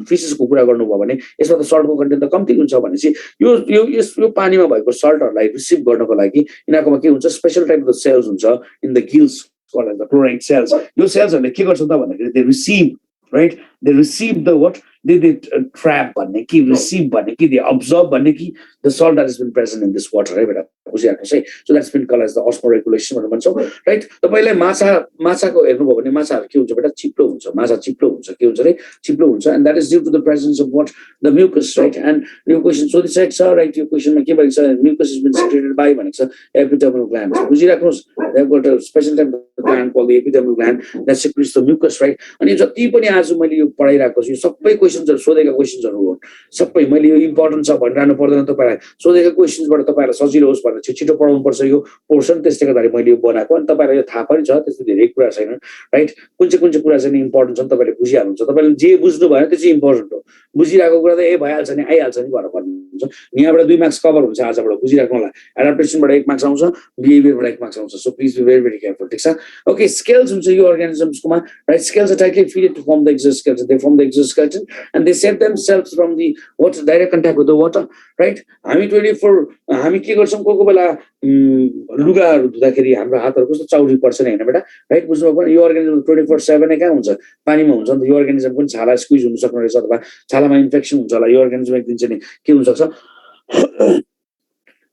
फिसेसको कुरा गर्नुभयो भने यसमा त सल्टको कन्टेन्ट त कम्ती हुन्छ भनेपछि यो पानीमा भएको सल्टहरूलाई रिसिभ गर्नको लागि यिनीहरूकोमा के हुन्छ स्पेसल टाइप अफ सेल्स हुन्छ in the gills chloride cells यो सेल्सहरूले के गर्छ त भन्दाखेरि they receive right? They receive the what? They trap भन्ने कि receive भन्ने कि they absorb भन्ने कि the salt that has been present in this water, right? बुझिहाल्नुहोस् है. So that's been called as the osmoregulation भनेर भन्छौँ, right? तपाईँलाई माछाको हेर्नुभयो भने माछाहरू के हुन्छ बेटा? चिप्लो हुन्छ. माछा चिप्लो हुन्छ. के हुन्छ रे? चिप्लो हुन्छ. And that is due to the presence of what? The mucus, right? And your question सोधिसकेको छ, right? Your questionमा के भनेको छ? Mucus has been secreted by भनेको छ epidermal glands. बुझिराख्नुहोस्. They've got a special type of gland called the epidermal gland that secretes the mucus, right? अनि जति पनि आज मैले यो पढाइरहेको छु, यो सबै क्वेशन्सहरू सोधेका क्वेशन्सहरू हो. सबै मैले यो इम्पोर्टेन्ट छ भनिरहनु पर्दैन. तपाईँलाई सोधेका क्वेशन्सबाट तपाईँलाई सजिलो होस् भनेर छिटो पढाउनु पर्छ यो पोर्सन. त्यसले गर्दाखेरि मैले यो बनाएको. अनि तपाईँलाई यो थाहा पनि छ, त्यस्तो धेरै कुरा छैन, राइट? कुन चाहिँ कुरा चाहिँ इम्पोर्टेन्ट छ तपाईँले बुझिहाल्नुहुन्छ. तपाईँले जे बुझ्नु भयो त्यो चाहिँ इम्पोर्टेन्ट हो. बुझिरहेको कुरा त भइहाल्छ नि, आइहाल्छ नि भनेर भन्नुहुन्छ. यहाँबाट 2 मार्क्स कभर हुन्छ आजबाट. बुझिराख्नु होला. एडाप्टेसनबाट 1 मार्क्स आउँछ, बिहेभियरबाट 1 मार्क्स आउँछ. So please be very very careful. ठिक छ? ओके, स्केल्स हुन्छ यो अर्गानिजम्सकोमा, right? Scales are tightly fitted to form the exoskeleton. They form the exoskeleton and they save themselves from the water, direct contact with the water, right? हामी 24 हामी के गर्छौँ कोही बेला लुगाहरू धुँदाखेरि हाम्रो हातहरू कस्तो चाउरी पर्छ नि हैन बेटा, राइट? बुझ्नु भयो? यो अर्गानिजम 24/7 नै कहाँ हुन्छ? पानीमा हुन्छ नि त. यो अर्गानिजम पनि छाला स्क्विज हुन सक्ने रहेछ अथवा छालामा इन्फेक्सन हुन्छ होला. यो अर्गानिजम एक दिन चाहिँ के हुन सक्छ?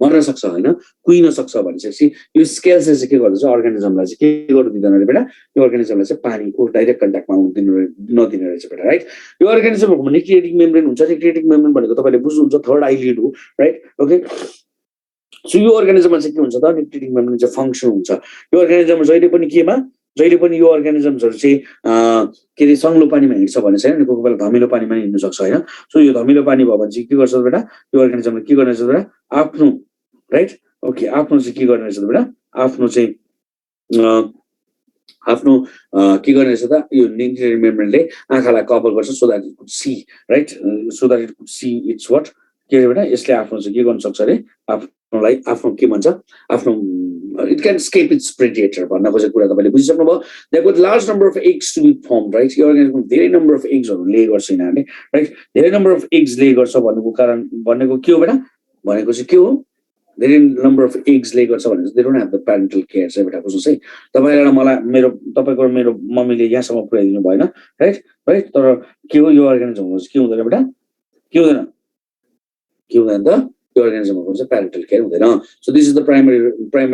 मर्न सक्छ हैन, कुहिन सक्छ भनेपछि यो स्केल्सले चाहिँ के गर्दछ? अर्गानिजमलाई चाहिँ के गर्नु दिँदैन रे बेटा? यो अर्गानिजमलाई चाहिँ पानीको डाइरेक्ट कन्ट्याक्टमा आउनु नदिने रहेछ बेटा, राइट? यो अर्गानिजमहरुको निक्लिएटिङ मेम्ब्रेन हुन्छ. निक्लिएटिङ मेम्ब्रेन भनेको तपाईले बुझ्नुहुन्छ थर्ड आइलिड हो, राइट? ओके, सो यो अर्गानिजममा चाहिँ के हुन्छ त? निक्लिएटिङ मेम्ब्रेन चाहिँ फङ्क्सन हुन्छ. यो अर्गानिजम जहिले पनि यो अर्गानिजम्सहरु चाहिँ के रे सङ्लो पानीमा हिँड्छ भने चाहिँ नि कोही बेला धमिलो पानीमा हिँड्न सक्छ हैन. सो यो धमिलो पानी भयो भने चाहिँ के गर्छ बेटा? यो अर्गानिजमले के गर्ने रहेछ बेटा? आफ्नो, राइट? ओके, आफ्नो चाहिँ के गर्ने रहेछ बेटा? आफ्नो चाहिँ आफ्नो के गर्ने रहेछ त? यो निक्लिएटिङ मेम्ब्रेनले आँखालाई कभर गर्छ so that it could see, right? So that it could see it's what? के रे बेटा? यसले आफ्नो चाहिँ के गर्न सक्छ रे? आफ्नोलाई आफ्नो के भन्छ? आफ्नो it can escape its predator भन्न खोजेको कुरा तपाईले बुझिसक्नु भयो. There got large number of eggs to be formed, right? यो अर्गानिजम धेरै नम्बर अफ एग्सहरु ले गर्छ यिनीहरुले, राइट? धेरै नम्बर अफ एग्स ले गर्छ भन्नुको कारण भनेको के हो बेटा? भनेको चाहिँ के हो? धेरै नम्बर अफ एग्स ले गर्छ भनेको they don't have the parental care चाहिँ बेटा. बुझ्नुस् है. तपाईलाई र मलाई मेरो मम्मीले यहाँसम्म पुर्याइदिनु भएन, राइट? राइट? तर के हो यो अर्गानिजम हो? के हुँदैन बेटा? के हुँदैन? के हुँदैन त? यो अर्गानिजमहरुको चाहिँ प्यारेन्टल केयर हुँदैन. So this is the primary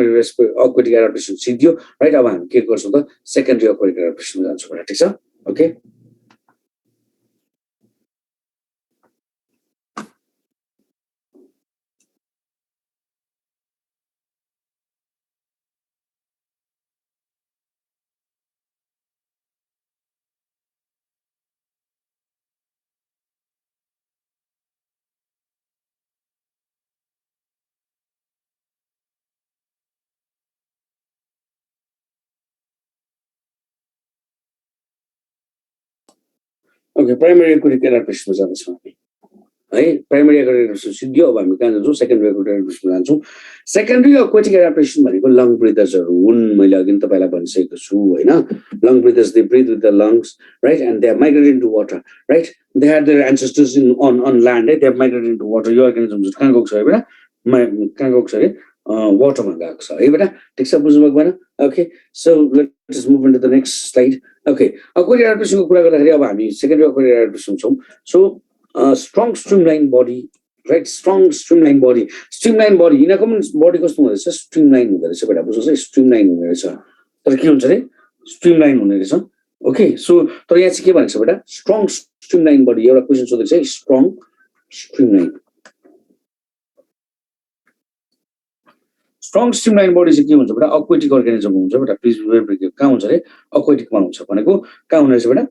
aquatic adaptation सिद्धियो, राइट? अब हामी के गर्छौँ त? सेकेन्डरी एक्वाटिक एडाप्टेसनमा जान्छौँ बेटा. ठिक छ? ओके, ओके, प्राइमरी एक्वाटिक एडाप्टेसनमा जान्छौँ हामी है. प्राइमरी एक्वाटिक एडाप्टेसन सिद्धियो. अब हामी कहाँ जान्छौँ? सेकेन्डरी एक्वाटिक एडाप्टेसनमा जान्छौँ. सेकेन्डरी एक्वाटिक एडाप्टेसन भनेको लङ ब्रिदर्सहरु हुन्. मैले अघि तपाईलाई भनिसकेको छु हैन. Lung breathers, they breathe with the lungs, right? And they have migrated into water, right? They had their ancestors on land, right? They have migrated into water. यो अर्गानिजम कहाँ गएको छ है बेटा? कहाँ गएको छ अरे? वाटरमा गएको छ है बेटा. ठिक छ? बुझ्नुभएको भएन? Okay, so let's move into the next slide. Okay, aquatic एडाप्टेसनको कुरा गर्दाखेरि अब हामी सेकेन्डरी एक्वाटिक एडाप्टेसन छौँ. So strong streamline body, right? Strong streamline body. Streamline body यिनीहरूको पनि बडी कस्तो हुँदो रहेछ? स्ट्रिमलाइन हुँदो रहेछ बेटा. बुझ्नुहोस् है, स्ट्रिमलाइन हुँदो रहेछ. तर के हुन्छ रे? स्ट्रिमलाइन हुने रहेछ. ओके, सो तर यहाँ चाहिँ के भनेको छ बेटा? Strong streamline body. एउटा क्वेसन सोधेको छ है, strong streamline. Strong streamline body चाहिँ के हुन्छ बेटा? एक्वाटिक अर्गानिजम हुन्छ बेटा. प्लिज कहाँ हुन्छ रे? एक्वाटिकमा हुन्छ भनेको कहाँ हुने रहेछ बेटा?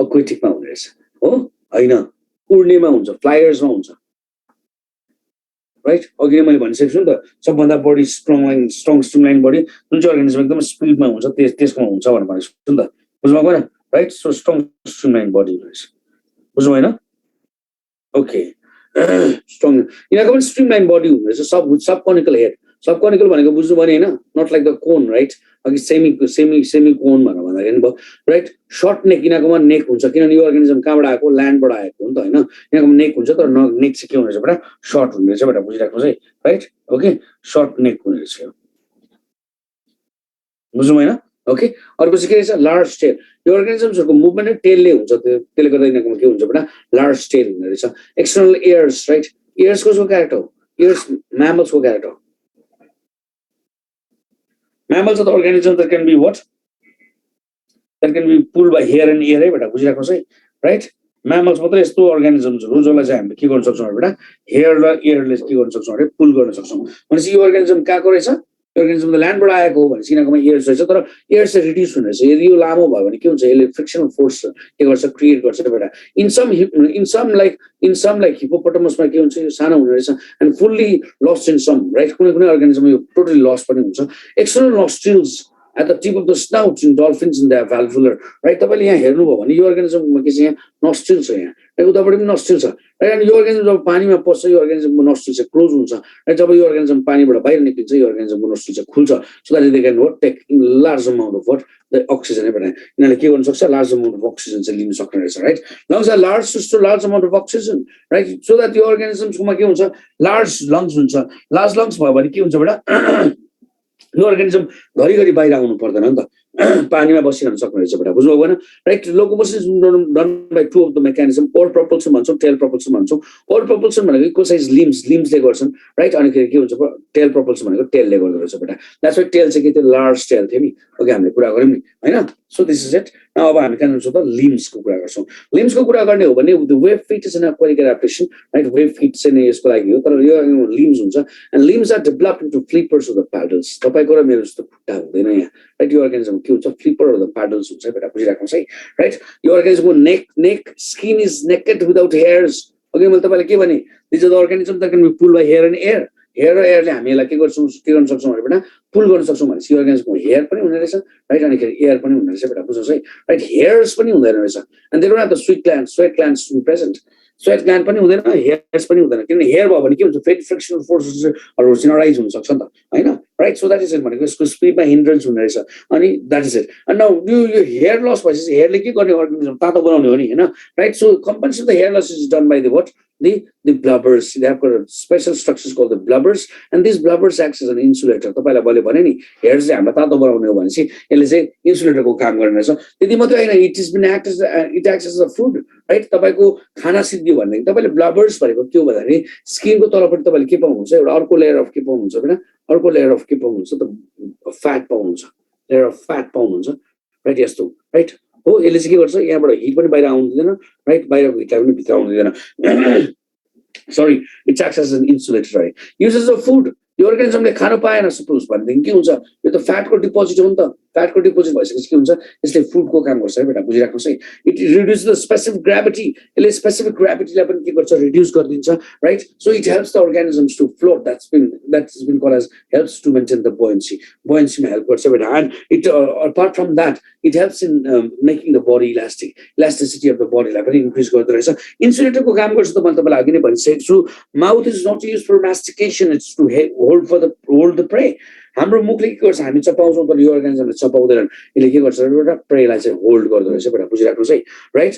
एक्वाटिकमा हुने रहेछ हो हैन? उड्नेमा हुन्छ, फ्लायर्समा हुन्छ, राइट? अघि मैले भनिसकेको छु नि त, सबभन्दा बढी स्ट्रङ स्ट्रिमलाइन बडी जुन चाहिँ अर्गानिजम एकदम स्पिडमा हुन्छ त्यसमा हुन्छ भनेर भनेको छु नि त. बुझ्नु भएन? Right? So strong streamline body रहेछ. बुझ्नु भएन? ओके, स्ट्रङ यिनीहरूको पनि स्ट्रिमलाइन बडी हुने रहेछ. Sub conical head. Sub conical भनेको बुझ्नु भने हैन, not like the cone, right? अघि सेमी कोन भनेर भन्दाखेरि भयो, राइट? सर्ट नेक. यिनीहरूकोमा नेक हुन्छ किनभने यो अर्गानिजम कहाँबाट आएको? ल्यान्डबाट आएको हो नि त हैन? यिनीहरूकोमा नेक हुन्छ तर नेक चाहिँ के हुने रहेछ बेटा? सर्ट हुने रहेछ बेटा. बुझिराख्नुहोस् है, राइट? ओके, सर्ट नेक हुने रहेछ. बुझ्नु भएन? ओके अर्को चाहिँ के रहेछ लार्ज टेल यो अर्गानिजम्सहरुको मुभमेन्ट टेलले हुन्छ त्यसले गर्दा यिनीहरुको के हुन्छ भने लार्ज टेल हुने रहेछ एक्सटर्नल इयर्स राइट इयर्स को क्यारेक्टर हो इयर्स mammals को क्यारेक्टर हो mammals are the organisms that can be what that can be pulled by hair and ear है बेटा बुझिराख्नु है राइट mammals मात्र यस्तो organisms हो जसलाई चाहिँ हामीले के गर्न सक्छौं बेटा hair र ear ले के गर्न सक्छौं अरे पुल गर्न सक्छौं भनेपछि यो organism कहाँको रहेछ organism त ल्यान्डबाट आएको हो भनेपछि यिनीहरुकोमा ears रहेछ तर ears चाहिँ रिड्युस हुने रहेछ यदि यो लामो भयो भने के हुन्छ यसले फ्रिक्सनल फोर्स के गर्छ क्रिएट गर्छ बेटा इन सम लाइक हिप्पोपोटामस मा के हुन्छ यो सानो हुने रहेछ and fully lost in some right कुनै कुनै अर्गानिजम यो टोटली लस्ट पनि हुन्छ external nostrils at the tip of the snout in dolphins in their valvular right तपाईले यहाँ हेर्नुभयो भने यो अर्गानिजममा के छ यहाँ नोस्ट्रिल छ यहाँ उताबाट पनि नोस्ट्रिल छ राइट अनि यो अर्गानिजम जब पानीमा पस्छ यो अर्गानिजमको नोस्ट्रिल चाहिँ क्लोज हुन्छ राइट जब यो अर्गानिजम पानीबाट बाहिर निक्लिन्छ यो अर्गानिजमको नोस्ट्रिल चाहिँ खुल्छ so that they can what take large amount of what the oxygen है यिनीहरुले के गर्न सक्छ लार्ज अमाउन्ट अफ अक्सिजन चाहिँ लिन सक्ने रहेछ right lungs are large amount of oxygen right so that यो अर्गानिजम्सकोमा के हुन्छ लार्ज लंग्स हुन्छ लार्ज लंग्स भयो भने के हुन्छ बेटा यो अर्गानिजम घरिघरि बाहिर आउनु पर्दैन नि त पानीमा बसिरहन सक्ने रहेछ बेटा बुझ्नुभयो भएन right locomotion is done by two of the mechanism or propulsion भन्छौँ टेल प्रपल्सन भन्छौँ ओर प्रपल्सन भनेको इक्वल साइज लिम्सले गर्छन् राइट अनि के हुन्छ टेल प्रपल्सन भनेको टेलले गर्दो रहेछ बेटा द्याट्स वाइ टेल चाहिँ के थियो लार्ज टेल थियो नि अघि हामीले कुरा गऱ्यौँ नि हैन सो दिस इज इट अब हामी के गर्छौँ त लिम्सको कुरा गर्छौँ लिम्सको कुरा गर्ने हो भने the web feet is an aquatic adaptation right web feet चाहिँ यसको लागि हो तर यो लिम्स हुन्छ and limbs are developed into flippers of the paddles तपाईको र मेरो जस्तो खुट्टा हुँदैन यहाँ राइट यो अर्गानिजम के हुन्छ फ्लिपर अफ द प्याडल्स हुन्छ बेटा बुझिराख्नुहोस् है राइट यो अर्गानिजमको neck skin is naked without hairs अघि मैले तपाईलाई के भने this is the organism that can be pulled by hair and air hair र एयरले हामी यसलाई के गर्न सक्छौँ भने बेटा पुल गर्न सक्छौँ भनेपछि यो अर्गानिजमको हेयर पनि हुने रहेछ राइट अनि एयर पनि हुने रहेछ बेटा बुझ्नुहोस् है राइट हेयर्स पनि हुँदैन रहेछ and they don't have the sweat glands to be present sweat gland पनि हुँदैन हेयर्स पनि हुँदैन किनभने हेयर भयो भने के हुन्छ फेरि फ्रिक्सनल फोर्सेसहरु चाहिँ राइज हुन सक्छ नि त हैन right so that is it भनेको यसको स्पिडमा हिन्ड्रेन्स हुने रहेछ अनि द्याट इज इट अनि नाउ यो हेयर लस भएपछि हेयरले के गर्ने अर्गानिजम तातो बनाउने हो नि हैन right so compensation the hair loss is done by the what the blubbers they have got a special structures called the blubbers and these blubbers acts as an insulator तपाईलाई मैले भने नि हेयर चाहिँ हामीलाई तातो बनाउने हो भनेपछि यसले चाहिँ इन्सुलेटरको काम गर्ने रहेछ त्यति मात्रै हैन it acts as a food right तपाईको खाना सिद्धियो भने तपाईले ब्लबर्स भनेको के हो भन्दाखेरि स्किनको तलपट्टि तपाईले के पाउनुहुन्छ एउटा अर्को लेयर अफ के पाउनुहुन्छ हैन अर्को लेयर अफ के पाउनुहुन्छ त फ्याट पाउनुहुन्छ लेयर अफ फ्याट पाउनुहुन्छ राइट यस्तो राइट हो यसले चाहिँ के गर्छ यहाँबाट हिट पनि बाहिर आउनु दिँदैन राइट बाहिरको हिटलाई पनि भित्र आउनु दिँदैन sorry it acts as an insulator right uses of food यो अर्गानिजमले खान पाएन सपोज भनेदेखि के हुन्छ यो त फ्याटको डिपोजिट हो नि त फ्याटको डिपोजिट भइसकेपछि के हुन्छ यसले फुडको काम गर्छ है बेटा बुझिराख्नुहोस् है it reduce the specific gravity यसले स्पेसिफिक ग्राभिटीलाई पनि के गर्छ रिड्युस गरिदिन्छ right so it helps the organisms to float that's been called as helps to maintain the बोयन्सीमा हेल्प गर्छ बेटा and it apart from that it helps in making the body elasticity of the बडीलाई पनि increase गर्दो रहेछ इन्सुलेटरको काम गर्छ त मैले तपाईँलाई अघि नै भनिसकेको छु mouth is not use for mastication it's to hold the prey हाम्रो मुखले के गर्छ हामी चपाउँछौँ तर यो अर्गानिजमले चपाउँदैन यसले के गर्छ एउटा प्रेलाई चाहिँ होल्ड गर्दो रहेछ बेटा बुझिराख्नुहोस् है राइट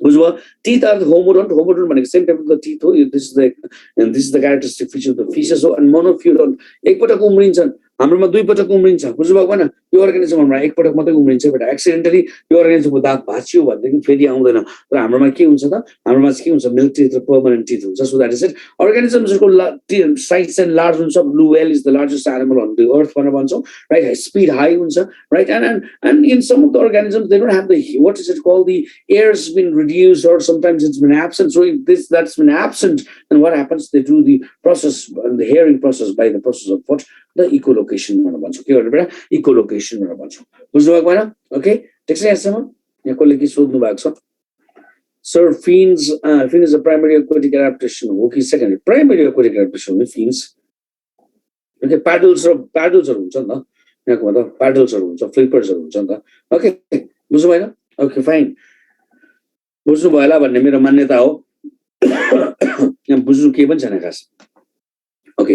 बुझ्नुभयो टीथ आर द होमोडोन्ट भनेको same type of the teeth हो this is the characteristic feature of the fishes हो अनि मोनोफ्युरोन्ट एकपटक उम्रिन्छन् हाम्रोमा दुईपटक उम्रिन्छ बुझ्नुभयो भएन यो अर्गानिजमहरुमा एकपटक मात्रै उम्रिन्छ बेटा एक्सिडेन्टली यो अर्गानिजमको दाँत भाँचियो भनेदेखि फेरि आउँदैन तर हाम्रोमा के हुन्छ त हाम्रोमा चाहिँ के हुन्छ मिल्क टीथ र पर्मानेन्ट टीथ हुन्छ सो द्याट इज इट अर्गानिजम्सहरुको साइज चाहिँ लार्ज हुन्छ blue whale is the largest animal on the earth भनेर भन्छौँ राइट स्पिड हाई हुन्छ right and in some of the organisms they don't have the what is it called the ears been reduced or sometimes it's been absent so if that's been absent then what happens they do the process the hearing process by the process of what the echolocation भनेर भन्छौँ के गर्नु बेटा इकोलोकेसन भनेर भन्छौँ बुझ्नुभएको भएन okay text यहाँसम्म यहाँ कसले के सोध्नु भएको छ sir fins is a primary aquatic adaptation हो कि सेकेन्डरी प्राइमरी एक्वाटिक एडाप्टेसन हो नि फिन्स ओके प्याडल्सहरु हुन्छ नि त यहाँको मतलब प्याडल्सहरु हुन्छ फ्लिपर्सहरु हुन्छ नि त ओके बुझ्नु भएन ओके फाइन बुझ्नु भयो होला भन्ने मेरो मान्यता हो यहाँ बुझ्नु के पनि छैन खास ओके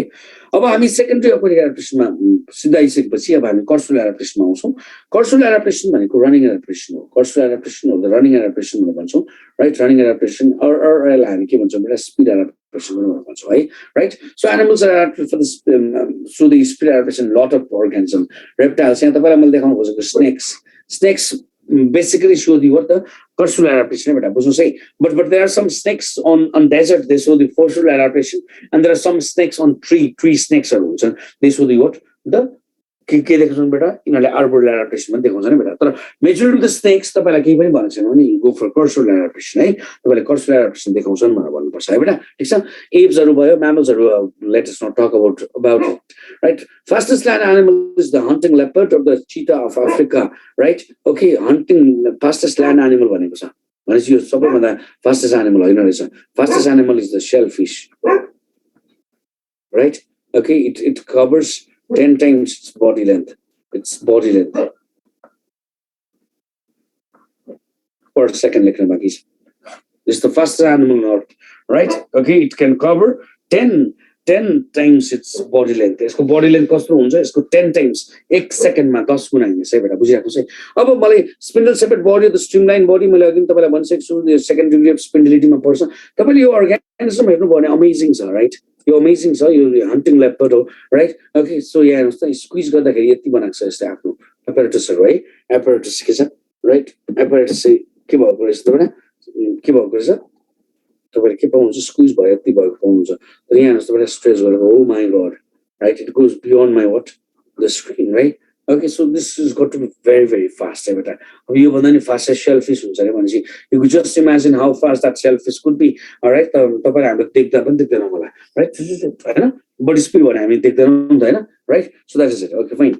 अब हामी सेकेन्डरी एक्वाटिक एडाप्टेसनमा सिधा आइसकेपछि अब हामी कर्सुल एडाप्टेसनमा आउँछौँ कर्सुल एडाप्टेसन भनेको रनिङ एडाप्टेसन हो कर्सुल एडाप्टेसन हो द रनिङ एडाप्टेसन भनेर भन्छौँ राइट रनिङ एडाप्टेसन यसलाई हामी के भन्छौँ बेटा स्पिड adaptation भन्छौँ है right so animals are adapted for this through the speed adaptation lot of organism reptiles यहाँ तपाईँलाई मैले देखाउन खोजेको snakes basically show the what the cursular adaptation but there are some snakes on desert they show the forceful adaptation and there are some snakes on tree snakes they show the what the के देखाउँछन् बेटा यिनीहरूले आर्बोरल adaptation पनि देखाउँछ नि बेटा तर majority of the snakes तपाईँलाई केही पनि भनेको छैन भने गो फर कर्सुलर एडाप्टेसन है तपाईँले कर्सुलर एडाप्टेसन देखाउँछन् भनेर भन्नुपर्छ है बेटा ठिक छ एप्सहरू भयो म्यामल्सहरू let us not talk about right fastest land animal is the hunting leopard of the cheetah of Africa right okay hunting fastest land animal भनेको छ भनेपछि यो सबैभन्दा फास्टेस्ट एनिमल होइन रहेछ fastest animal is the sailfish right okay it covers 10 times its body length. Its body length per second. This is the fastest animal on earth, right? Okay, it can cover 10 times its body length. Its body length कस्तो हुन्छ यसको 10 times 1 second मा 10 गुणा हिँड्छ है बेटा बुझिराख्नु चाहिँ अब मलाई spindle shaped body the streamline body मैले अघि तपाईलाई भनिसकेको छु यो सेकेन्ड डिग्री अफ स्पिन्डिलिटी मा पर्छ तपाईले यो अर्गानिजम हेर्नु भयो भने अमेजिङ छ राइट यो अमेजिङ छ यो हन्टिङ लेपर्ड हो राइट ओके सो यहाँ हेर्नुहोस् त स्क्विज गर्दाखेरि यति बनाएको छ यसले आफ्नो एपरेटसहरू है एपरेटस के छ राइट एपरेटस चाहिँ के भएको रहेछ त बेटा के भएको रहेछ तपाईले के पाउनुहुन्छ स्क्विज भयो यति भएको पाउनुहुन्छ तर यहाँ हेर्नुहोस् तपाईले स्ट्रेच गरेको oh my god right it goes beyond my what the screen right okay so this is got to be very fast right अब यो भन्दा नि फास्टेस्ट शेलफिश हुन्छ नि भनेपछि you could just imagine how fast that shellfish could be all right तपाईले हामीले देख्दा पनि देख्दैन होला राइट हैन बडी स्पिड भने हामी देख्दैनौँ नि त हैन right so that is it okay fine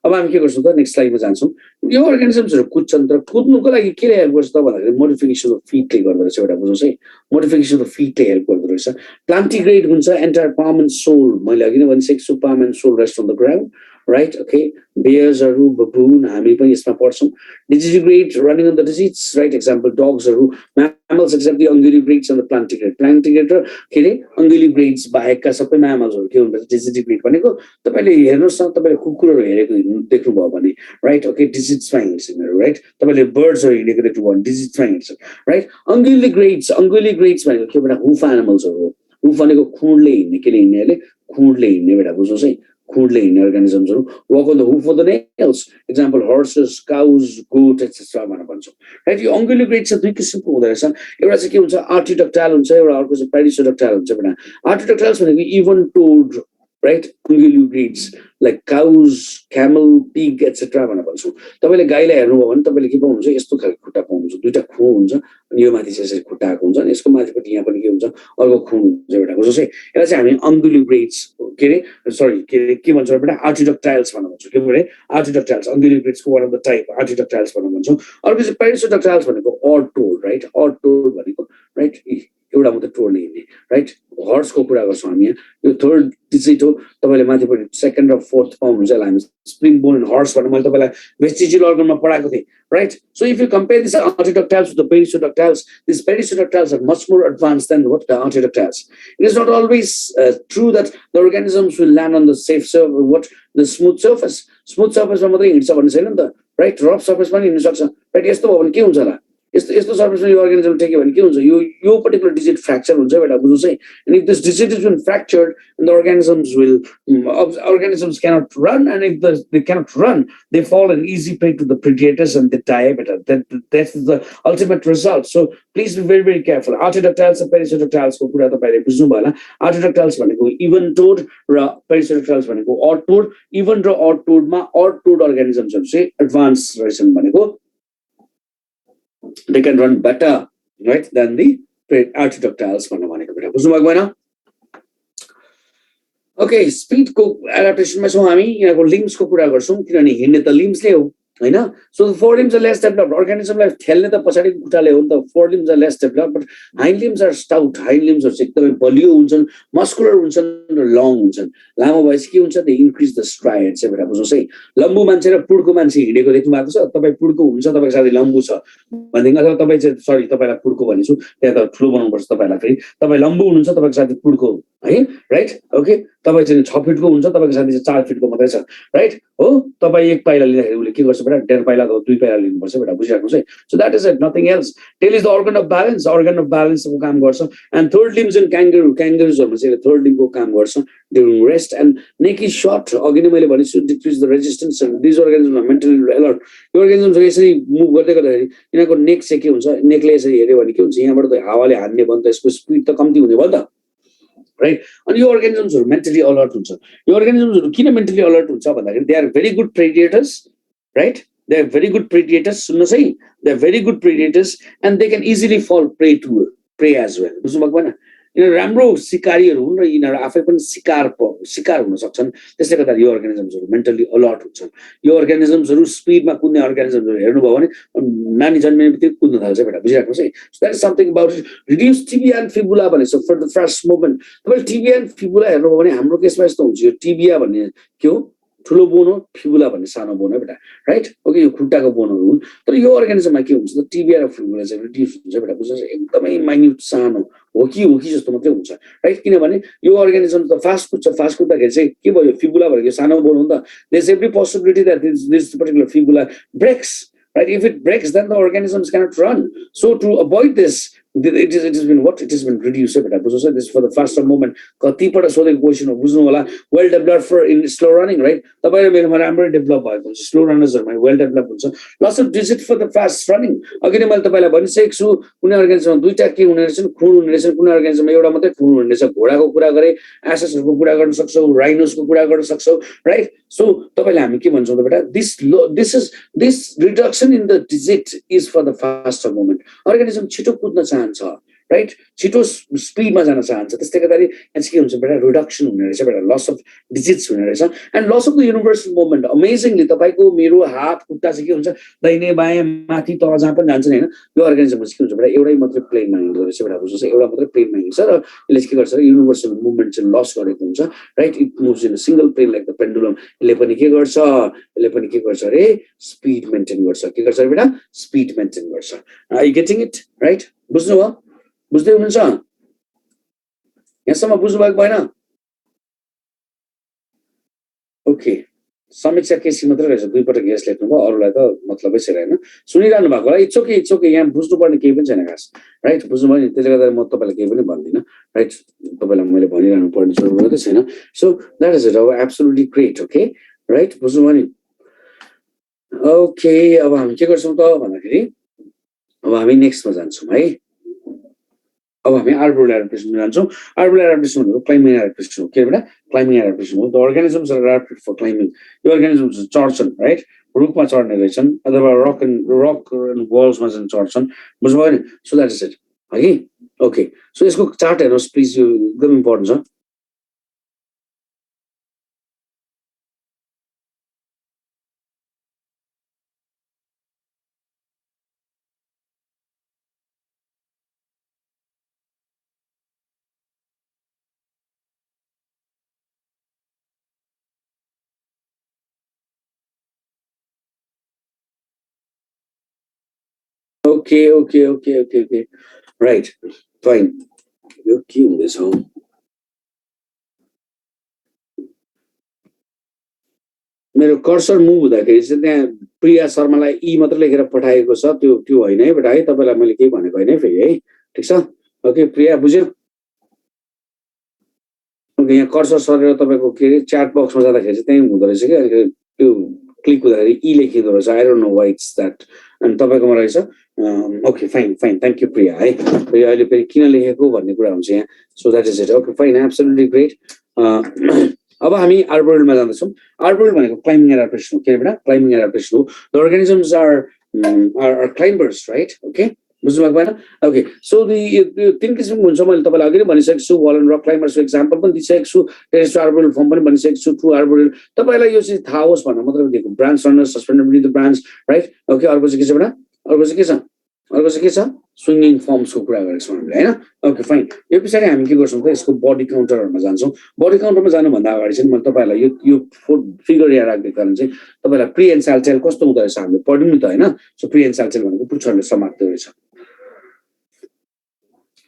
अब हामी के गर्छौं त नेक्स्ट स्लाइडमा जान्छौं यो अर्गानिजम्सहरु कुद्छन् तर कुद्नुको लागि के हेल्प गर्छ त भन्दाखेरि मोडिफिकेसन अफ फीटले गर्दो रहेछ एउटा बुझ्नुस् है मोडिफिकेसन अफ फीटले हेल्प गर्दो रहेछ प्लान्टिग्रेड हुन्छ एन्टायर पाम एन्ड सोल मैले अघि नै भनिसकेको छु palm and sole rest on the ground right okay bears are baboon हामी पनि यसमा पढ्छौं digitigrade running on the digits right example dogs are mammals except the unguligrades and the plantigrade के रे unguligrades बाहेकका सबै mammals हरु के हुन्छ digitigrade भनेको तपाईले हेर्नुस् न तपाईले कुकुरहरु हेरेको देख्नु भयो भने right okay digits मा हिँड्छ right तपाईले birds हरु हिँडेको देख्नु भयो भने digits मा हिँड्छ right unguligrades भनेको के भने hoof animals हरु hoof भनेको खुँडले हिँड्ने केले हिँड्नेले खुँडले हिँड्ने बेटा बुझ्नुस् है खुँडले हिँड्ने अर्गानिजम्सहरु walk on the hoof of the nails example horses cows goat etc भनेर भन्छौं राइट यो unguligrades चाहिँ दुई किसिमको हुँदै रहेछ एउटा चाहिँ के हुन्छ artiodactyl हुन्छ एउटा अर्को चाहिँ perissodactyl हुन्छ बेटा artiodactyls भनेको even toed right unguligrades like cows camel pig etc भनेर भन्छौं तपाईले गाईलाई हेर्नुभयो भने तपाईले के पाउनुहुन्छ यस्तो खालको खुट्टा पाउनुहुन्छ दुईटा खुँ हुन्छ अनि यो माथि चाहिँ यसरी खुट्टाको हुन्छ अनि यसको माथिपट्टि यहाँ पनि के हुन्छ अर्को खुँ हुन्छ बेटा बुझ्नुस् है यसलाई चाहिँ हामी unguligrades के रे सरी के भन्छौं बेटा artiodactyls भनेर भन्छौं के भने artiodactyls unguligrades को one of the type artiodactyls भनेर भन्छौं अर्को चाहिँ perissodactyls भनेको odd toed right odd toed भनेको राइट एउटा मात्र टोडले हिँड्ने राइट हर्सको कुरा गर्छौं हामी यो थर्ड डिजिट हो तपाईले माथिपट्टि सेकेन्ड र फोर्थ पाउनुहुन्छ यसलाई हामी स्प्रिङ बोन हर्स भनेर मैले तपाईलाई भेस्टिजियल अर्गनमा पढाएको थिएँ right so if you compare these artiodactyls with the perissodactyls these perissodactyls are much more advanced than what the artiodactyls it is not always true that the organisms will land on the safe surface what the smooth surface मा मात्रै हिँड्छ भन्ने छैन नि त right rough सर्फेसमा नि हिँड्न सक्छ राइट यस्तो भयो भने के हुन्छ होला यस्तो सर्फेसमा यो अर्गानिजम टेक्यो भने के हुन्छ यो पर्टिकुलर डिजिट फ्र्याक्चर हुन्छ बेटा बुझ्नुस् है and if this digit has been fractured and the organisms cannot run and if they cannot run they fall an easy prey to the predators and they die better that is the ultimate result so please be very careful artiodactyls and perissodactyls को कुरा तपाईले बुझ्नु भयो होला artiodactyls भनेको even toed र perissodactyls भनेको odd toed even र odd toed मा odd toed organisms हरु चाहिँ एडभान्स रहेछन् भनेको they can run better right than the artiodactyls भनेको बेटा बुझ्नु भएको भएन ओके स्पिड को एडाप्टेसनमा छौं हामी यहाँको लिम्स को कुरा गर्छौं किनभने हिँड्ने त लिम्सले हो हैन so the four limbs are less developed अर्गानिजमलाई ठेल्ने त पछाडीको खुट्टाले हो नि त four limbs are less developed but hind limbs are stout hind limbs हरु चाहिँ एकदमै बलियो हुन्छन् मस्कुलर हुन्छन् र लङ हुन्छन् लामो भएपछि के हुन्छ दे इन्क्रिज द स्ट्राइड चाहिँ बेटा बुझ्नुस् है लम्बु मान्छे र पुड्को मान्छे हिँडेको देख्नु भएको छ तपाई पुड्को हुन्छ तपाईको साथै लम्बु छ भन्दिङ अथवा तपाई चाहिँ सरी तपाईलाई पुड्को भनेछु त्यहाँ त ठुलो बनाउनु पर्छ तपाईलाई फेरि तपाई लम्बु हुनुहुन्छ तपाईको साथै पुड्को है राइट ओके तपाईँ चाहिँ 6 फिटको हुन्छ तपाईँको साथी चाहिँ 4 फिटको मात्रै छ राइट हो तपाईँ एक पाइला लिँदाखेरि उसले के गर्छ बेटा 1.5 पाइला अथवा 2 पाइला लिनुपर्छ बेटा बुझिराख्नुहोस् है so that is it nothing else tail is the organ of ब्यालेन्सको काम गर्छ एन्ड थर्ड लिम्स इन क्याङ्गरुजहरूमा चाहिँ थर्ड लिम्बको काम गर्छ during rest and neck is short अघि नै मैले भनेको छु decrease the resistance these organism mentally alert यो अर्गानिजम यसरी मुभ गर्दै गर्दाखेरि यिनीहरूको नेक चाहिँ के हुन्छ नेकले यसरी हेऱ्यो भने के हुन्छ यहाँबाट त हावाले हान्ने भयो नि त यसको स्पिड त कम्ती हुने भयो नि त राइट अनि यो अर्गानिजम्सहरू मेन्टली अलर्ट हुन्छ यो अर्गानिजम्सहरू किन मेन्टली अलर्ट हुन्छ भन्दाखेरि they are very good predators right they are very good predators सुन्नुहोस् है they are very good predators and they can easily fall prey as well बुझ्नुभएको भएन यिनीहरू राम्रो सिकारीहरू हुन् र यिनीहरू आफै पनि शिकार हुन सक्छन् त्यसले गर्दा यो अर्गानिजम्सहरू मेन्टली अलर्ट हुन्छन् यो अर्गानिजम्सहरू स्पिडमा कुद्ने अर्गानिजम्सहरू हेर्नुभयो भने नानी जन्मिने बित्तिकै कुद्न थाल्छ बेटा बुझिराख्नुहोस् है so that is something about it reduce tibia and fibula भने so for the first moment तपाईँले टिबिया एन्ड फिबुला हेर्नुभयो भने हाम्रो केसमा यस्तो हुन्छ यो टिबिया भन्ने के हो ठुलो बोन हो फिबुला भन्ने सानो बोन हो बेटा राइट ओके यो खुट्टाको बोनहरू हुन् तर यो अर्गानिजममा के हुन्छ त टिबिया र फिबुला चाहिँ रिड्युस हुन्छ बेटा बुझ्नुहोस् एकदमै माइन्युट सानो हो कि जस्तो मात्रै हुन्छ राइट किनभने यो अर्गानिजम त फास्ट कुद्दाखेरि चाहिँ के भयो फिबुला भनेको सानो बोन हो नि त there is every possibility that this particular fibula breaks right if it breaks then the organisms cannot run so to avoid this it has been reduced beta बुझ्नुहोस् this for the first moment कतिपल्ट सोधेको question हो बुझ्नु होला well developed for in slow running right तपाईले मेरोमा राम्ररी develop भएको हुन्छ स्लो रनर्सहरुमा well developed हुन्छ loss of digit for the fast running अघि नै मैले तपाईलाई भनिसकेको छु कुनै अर्गानिजममा दुईटा के हुने रहेछन् खुन हुने रहेछन् कुनै अर्गानिजममा एउटा मात्रै खुन हुने रहेछ घोडाको कुरा गरे एसेसहरुको कुरा गर्न सक्छौ राइनोसको कुरा गर्न सक्छौ राइट सो तपाईले हामी के भन्छौं त बेटा this reduction in the digit is for the faster movement organism छिटो कुद्न चाहन्छ राइट छिटो स्पिडमा जान चाहन्छ त्यसले गर्दाखेरि यहाँ के हुन्छ बेटा रिडक्सन हुने रहेछ बेटा लस अफ डिजिट्स हुने रहेछ and loss of the universal movement amazingly तपाईको मेरो हात खुट्टा चाहिँ के हुन्छ दाहिने बायाँ माथि तल जहाँ पनि जान्छ हैन यो अर्गानिजममा चाहिँ के हुन्छ बेटा एउटै मात्रै प्लेनमा हिँड्दो रहेछ बेटा बुझ्नुहोस् एउटा मात्रै प्लेनमा हिँड्छ र यसले के गर्छ युनिभर्सल मुभमेन्ट चाहिँ लस गरेको हुन्छ right it moves in a single plane like the pendulum यसले पनि के गर्छ अरे स्पिड मेन्टेन गर्छ के गर्छ बेटा स्पिड मेन्टेन गर्छ are you getting it right बुझ्नु भयो बुझ्दै हुनुहुन्छ यहाँसम्म बुझ्नुभएको भएन ओके समीक्षा केसी मात्रै रहेछ दुई पटक यस लेख्नुभयो अरूलाई त मतलबै छैन हैन सुनिरहनु भएको होला इट्स ओके यहाँ बुझ्नुपर्ने केही पनि छैन खास राइट बुझ्नुभयो नि त्यसले गर्दा म तपाईलाई केही पनि भन्दिनँ राइट तपाईलाई मैले भनिरहनु पर्ने जरुरत छैन सो द्याट इज इट अब एब्सोल्युटली ग्रेट ओके राइट बुझ्नुभयो नि ओके अब हामी के गर्छौं त भन्दाखेरि अब हामी नेक्स्टमा जान्छौं है अब हामी आर्बोरल एडाप्टेसन जान्छौं आर्बोरल एडाप्टेसन भनेको क्लाइम्बिङ एडाप्टेसन हो के बेटा क्लाइम्बिङ एडाप्टेसन हो the organisms are adapted for climbing यो अर्गानिजम्स चढ्छन् राइट रुखमा चढ्ने रहेछन् अथवा रक एन्ड वल्समा चाहिँ चढ्छन् बुझ्नुभयो नि सो द्याट इज इट है ओके सो यसको चार्ट हेर्नुहोस् प्लिज यो एकदम इम्पोर्टेन्ट छ Okay. Right. Fine. यो के हुँदैछ मेरो कर्सर मुभ हुँदाखेरि चाहिँ त्यहाँ प्रिया शर्मालाई ई मात्र लेखेर पठाएको छ त्यो हैन है बेटा है तपाईलाई मैले के भनेको हैन फेरि है ठीक छ ओके प्रिया बुझ्यो ओके यहाँ कर्सर सरेर तपाईको के च्याट बक्समा जाँदाखेरि चाहिँ त्यही हुँदो रहेछ के त्यो क्लिक हुँदाखेरि ई लेखिँदो रहेछ I don't know why it's that अनि तपाईकोमा रहेछ ओके फाइन थ्यांक यू प्रिया है अहिले फेरि किन लेखेको भन्ने कुरा हुन्छ यहाँ so that is it okay fine absolutely great अब हामी आर्बोरलमा जाँदैछौँ आर्बोरल भनेको क्लाइम्बिङ एडाप्टेसन हो के बेटा क्लाइम्बिङ एडाप्टेसन हो the organisms are climbers right okay बुझ्नुभएको भएन ओके सो तीन किसिमको हुन्छ मैले तपाईँलाई अघि नै भनिसकेको छु वल एन्ड रक क्लाइम्बर्सको एक्जाम्पल पनि दिइसकेको छु टेरेस्ट्रियल आर्बोरल फर्म पनि भनिसकेको छु ट्रु आर्बोरल तपाईँलाई यो चाहिँ थाहा होस् भनेर मात्रै दिएको branch runner suspended with the branch right okay अर्को चाहिँ के छ बेटा अर्को चाहिँ के छ स्विङ्गिङ फर्म्सको कुरा गरेको छौँ हामीले होइन ओके फाइन यो पछाडि हामी के गर्छौँ त यसको बडी काउन्टरहरूमा जान्छौँ बडी काउन्टरमा जानुभन्दा अगाडि चाहिँ मैले तपाईँहरूलाई यो फिगर यहाँ राख्ने कारण चाहिँ तपाईँलाई प्री एन्ड साल्टेल कस्तो हुँदो रहेछ हामीले पढ्यौँ नि त होइन सो प्री एन्ड साल्टेल भनेको पुच्छरले समात्दो रहेछ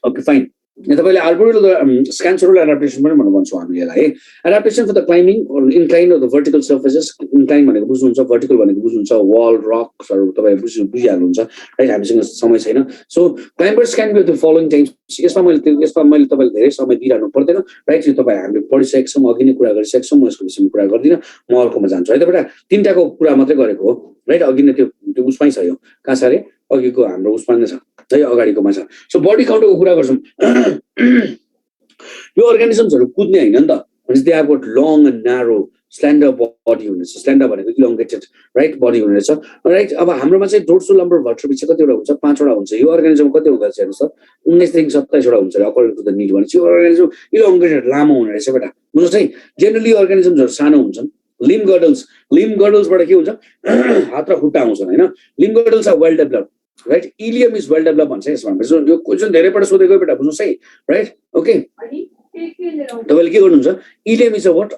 ओके फाइन तपाईँले arboreal scancellal adaptation पनि भन्छौँ हामी यसलाई है adaptation for the climbing or incline of the vertical surfaces incline भनेको बुझ्नुहुन्छ vertical भनेको बुझ्नुहुन्छ wall rocksहरू तपाईले बुझिहाल्नुहुन्छ राइट हामीसँग समय छैन so climbers can be of the following types यसमा मैले तपाईले धेरै समय दिइराख्नु पर्दैन राइट यो तपाईँ हामीले पढिसकेका छौँ अघि नै कुरा गरिसकेका छौँ म यसको विषयमा कुरा गर्दिनँ म अर्कोमा जान्छु है त बेटा तीनटाको कुरा मात्रै गरेको हो राइट अघि नै त्यो उसमै छ यो कहाँ छ अरे अघिको हाम्रो उसमा नै छ है अगाडिकोमा छ सो बडी काउन्टको कुरा गर्छौँ यो अर्गानिजम्सहरू कुद्ने हैन नि त भनेपछि they have got long and narrow slender body हुनेछ स्ल्यान्डर भनेको इलोंगेटेड राइट बडी हुनेछ राइट अब हाम्रोमा चाहिँ डोर्सल लम्बर भर्टेब्रेट कतिवटा हुन्छ 5 वटा हुन्छ यो अर्गानिजम कति हुँदो रहेछ हेर्नुस् त 19 देखि 27 वटा हुन्छ अकर्डिङ टु द नीड भनेपछि यो अर्गानिजम इलोंगेटेड लामो हुने रहेछ बेटा बुझ्नुस् है जेनरली अर्गानिजम्सहरू सानो हुन्छन् लिम गर्डल्सबाट के हुन्छ हात र खुट्टा आउँछन् हैन limb girdles are well developed right ilium is well developed भन्छ यसमा यो क्वेशन धेरैपल्ट सोधेको बेटा बुझ्नुस् है राइट ओके तपाईँले के गर्नुहुन्छ ilium is a what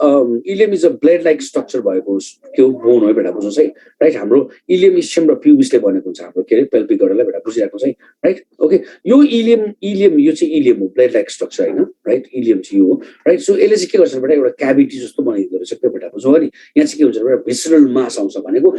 ilium is a blade like structure भएको के हो बोन हो बेटा बुझ्नुस् है राइट हाम्रो इलियम इस्चियम र प्युबिसले बनेको हुन्छ हाम्रो के अरे पेल्पिक गर्डरलाई बेटा बुझिराख्नुहोस् है राइट ओके यो इलियम यो चाहिँ इलियम हो ब्लेड लाइक स्ट्रक्चर हैन राइट इलियम चाहिँ यो हो राइट सो यसले चाहिँ के गर्छ बेटा एउटा क्याभिटी जस्तो बनाइदिँदो रहेछ त्यो बेटा बुझ्नु नि यहाँ चाहिँ के हुन्छ बेटा भिसरल मास आउँछ भनेको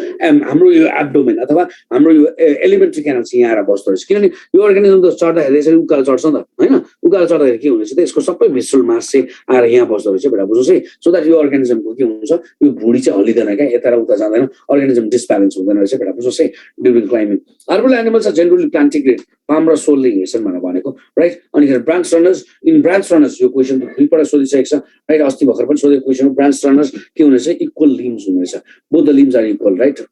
हाम्रो यो एब्डोमेन अथवा हाम्रो यो एलिमेन्ट्री क्यानल चाहिँ यहाँ आएर बस्दो रहेछ किनभने यो अर्गानिजम त चढ्दाखेरि यसरी उकालो चढ्छ नि त हैन उकालो चढ्दाखेरि के हुनेछ त यसको सबै भिसरल मास चाहिँ आएर यहाँ बस्दो रहेछ बेटा बुझ्नुहोस् है सो द्याट यो अर्गानिजमको के हुन्छ यो भुँडी चाहिँ हल्लिँदैन क्या यता र उता जाँदैन अर्गानिजम डिसब्यालेन्स हुँदैन रहेछ बेटा बुझ्नुहोस् है during climbing arboreal animals are generally plantigrade palm र सोलले हिँड्छन् भनेर भनेको राइट अनि ब्रान्च रनर्स यो क्वेसन दुईपल्ट सोधिसकेको छ राइट अस्ति भर्खर पनि सोधेको क्वेसन ब्रान्च रनर्स के हुनेछ इक्वल लिम्स हुनेछ both the limbs are equal right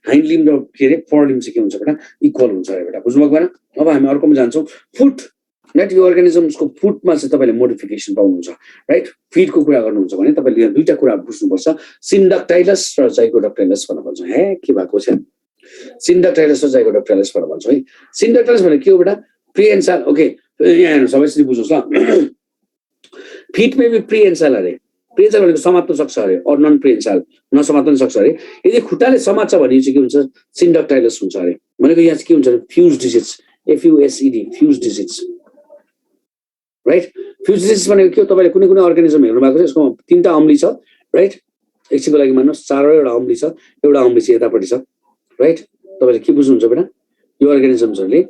hind limb र के अरे फोर लिम चाहिँ के हुन्छ बेटा इक्वल हुन्छ अरे बेटा बुझ्नुभएको भएन अब हामी अर्कोमा जान्छौँ फुट राइट यो अर्गानिजम्सको फुटमा चाहिँ तपाईँले मोडिफिकेसन पाउनुहुन्छ राइट फिटको कुरा गर्नुहुन्छ भने तपाईँले यहाँ दुईटा कुरा बुझ्नुपर्छ सिन्डक्टाइलस र जाइगोडक्टाइलस भनेर भन्छ हे के भएको छ सिन्डक्टाइलस र जाइगोडक्टाइलस भनेर भन्छ है सिन्डक्टाइलस भने के हो बेटा प्रिएन्साल ओके यहाँ हेर्नु सबैले बुझ्नुहोस् ल फिट मे बी प्रिएन्साल अरे प्रिएन्साल भनेको समात्न सक्छ अरे अर नन प्रिएन्साल नसमात्न सक्छ अरे यदि खुट्टाले समात्छ भने चाहिँ के हुन्छ सिन्डक्टाइलस हुन्छ अरे भनेको यहाँ चाहिँ के हुन्छ fused digits F U S E D fused digits right fused digits भनेको के हो तपाईँले कुनै कुनै अर्गानिजम हेर्नु भएको छ यसको तीनटा अम्ली छ राइट एकछिनको लागि मान्नुहोस् चारवटा अम्ली छ एउटा अम्ली चाहिँ यतापट्टि छ राइट तपाईँले के बुझ्नुहुन्छ बेटा यो अर्गानिजम्सहरूले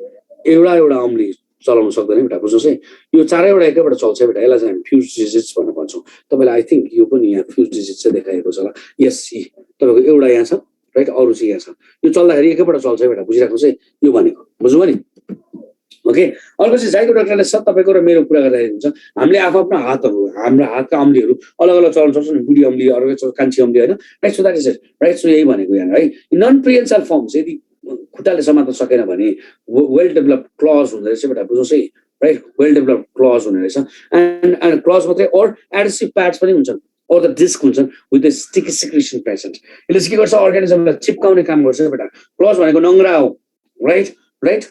एउटा अम्ली चलाउन सक्दैन बेटा बुझ्नुहोस् है यो चारैवटा एकैबाट चल्छ बेटा यसलाई चाहिँ हामी फ्युज डिजिट्स भनेर भन्छौँ तपाईँलाई आई थिङ्क यो पनि यहाँ फ्युज डिजिट्स चाहिँ देखाएको छ ल यस तपाईँको एउटा यहाँ छ राइट अरू चाहिँ यहाँ छ यो चल्दाखेरि एकैबाट चल्छ बेटा बुझिराख्नुहोस् है यो भनेको बुझ्नुभयो नि ओके अर्को चाहिँ जाइगोडक्टाइलस छ तपाईँको र मेरो कुरा गर्दाखेरि हुन्छ हामीले आफ्नो हातहरू हाम्रो हातका अम्लीहरू अलग अलग चलाउन सक्छौँ नि बुढी अम्ली अर्को कान्छी अम्ली होइन right so that is it right so यही भनेको यहाँ है नन प्रिएन्साल फर्म्स यदि खुट्टाले समात्न सकेन भने वेल डेभलप क्लज हुँदो रहेछ बेटा बुझ्नुहोस् है राइट वेल डेभलप क्लज हुने रहेछ एन्ड क्लज मात्रै अर एडेसिभ प्याड्स पनि हुन्छन् अर द डिस्क हुन्छन् with the sticky secretion present यसले चाहिँ के गर्छ अर्गानिजमलाई चिप्काउने काम गर्छ बेटा क्लज भनेको नङ्ग्रा हो राइट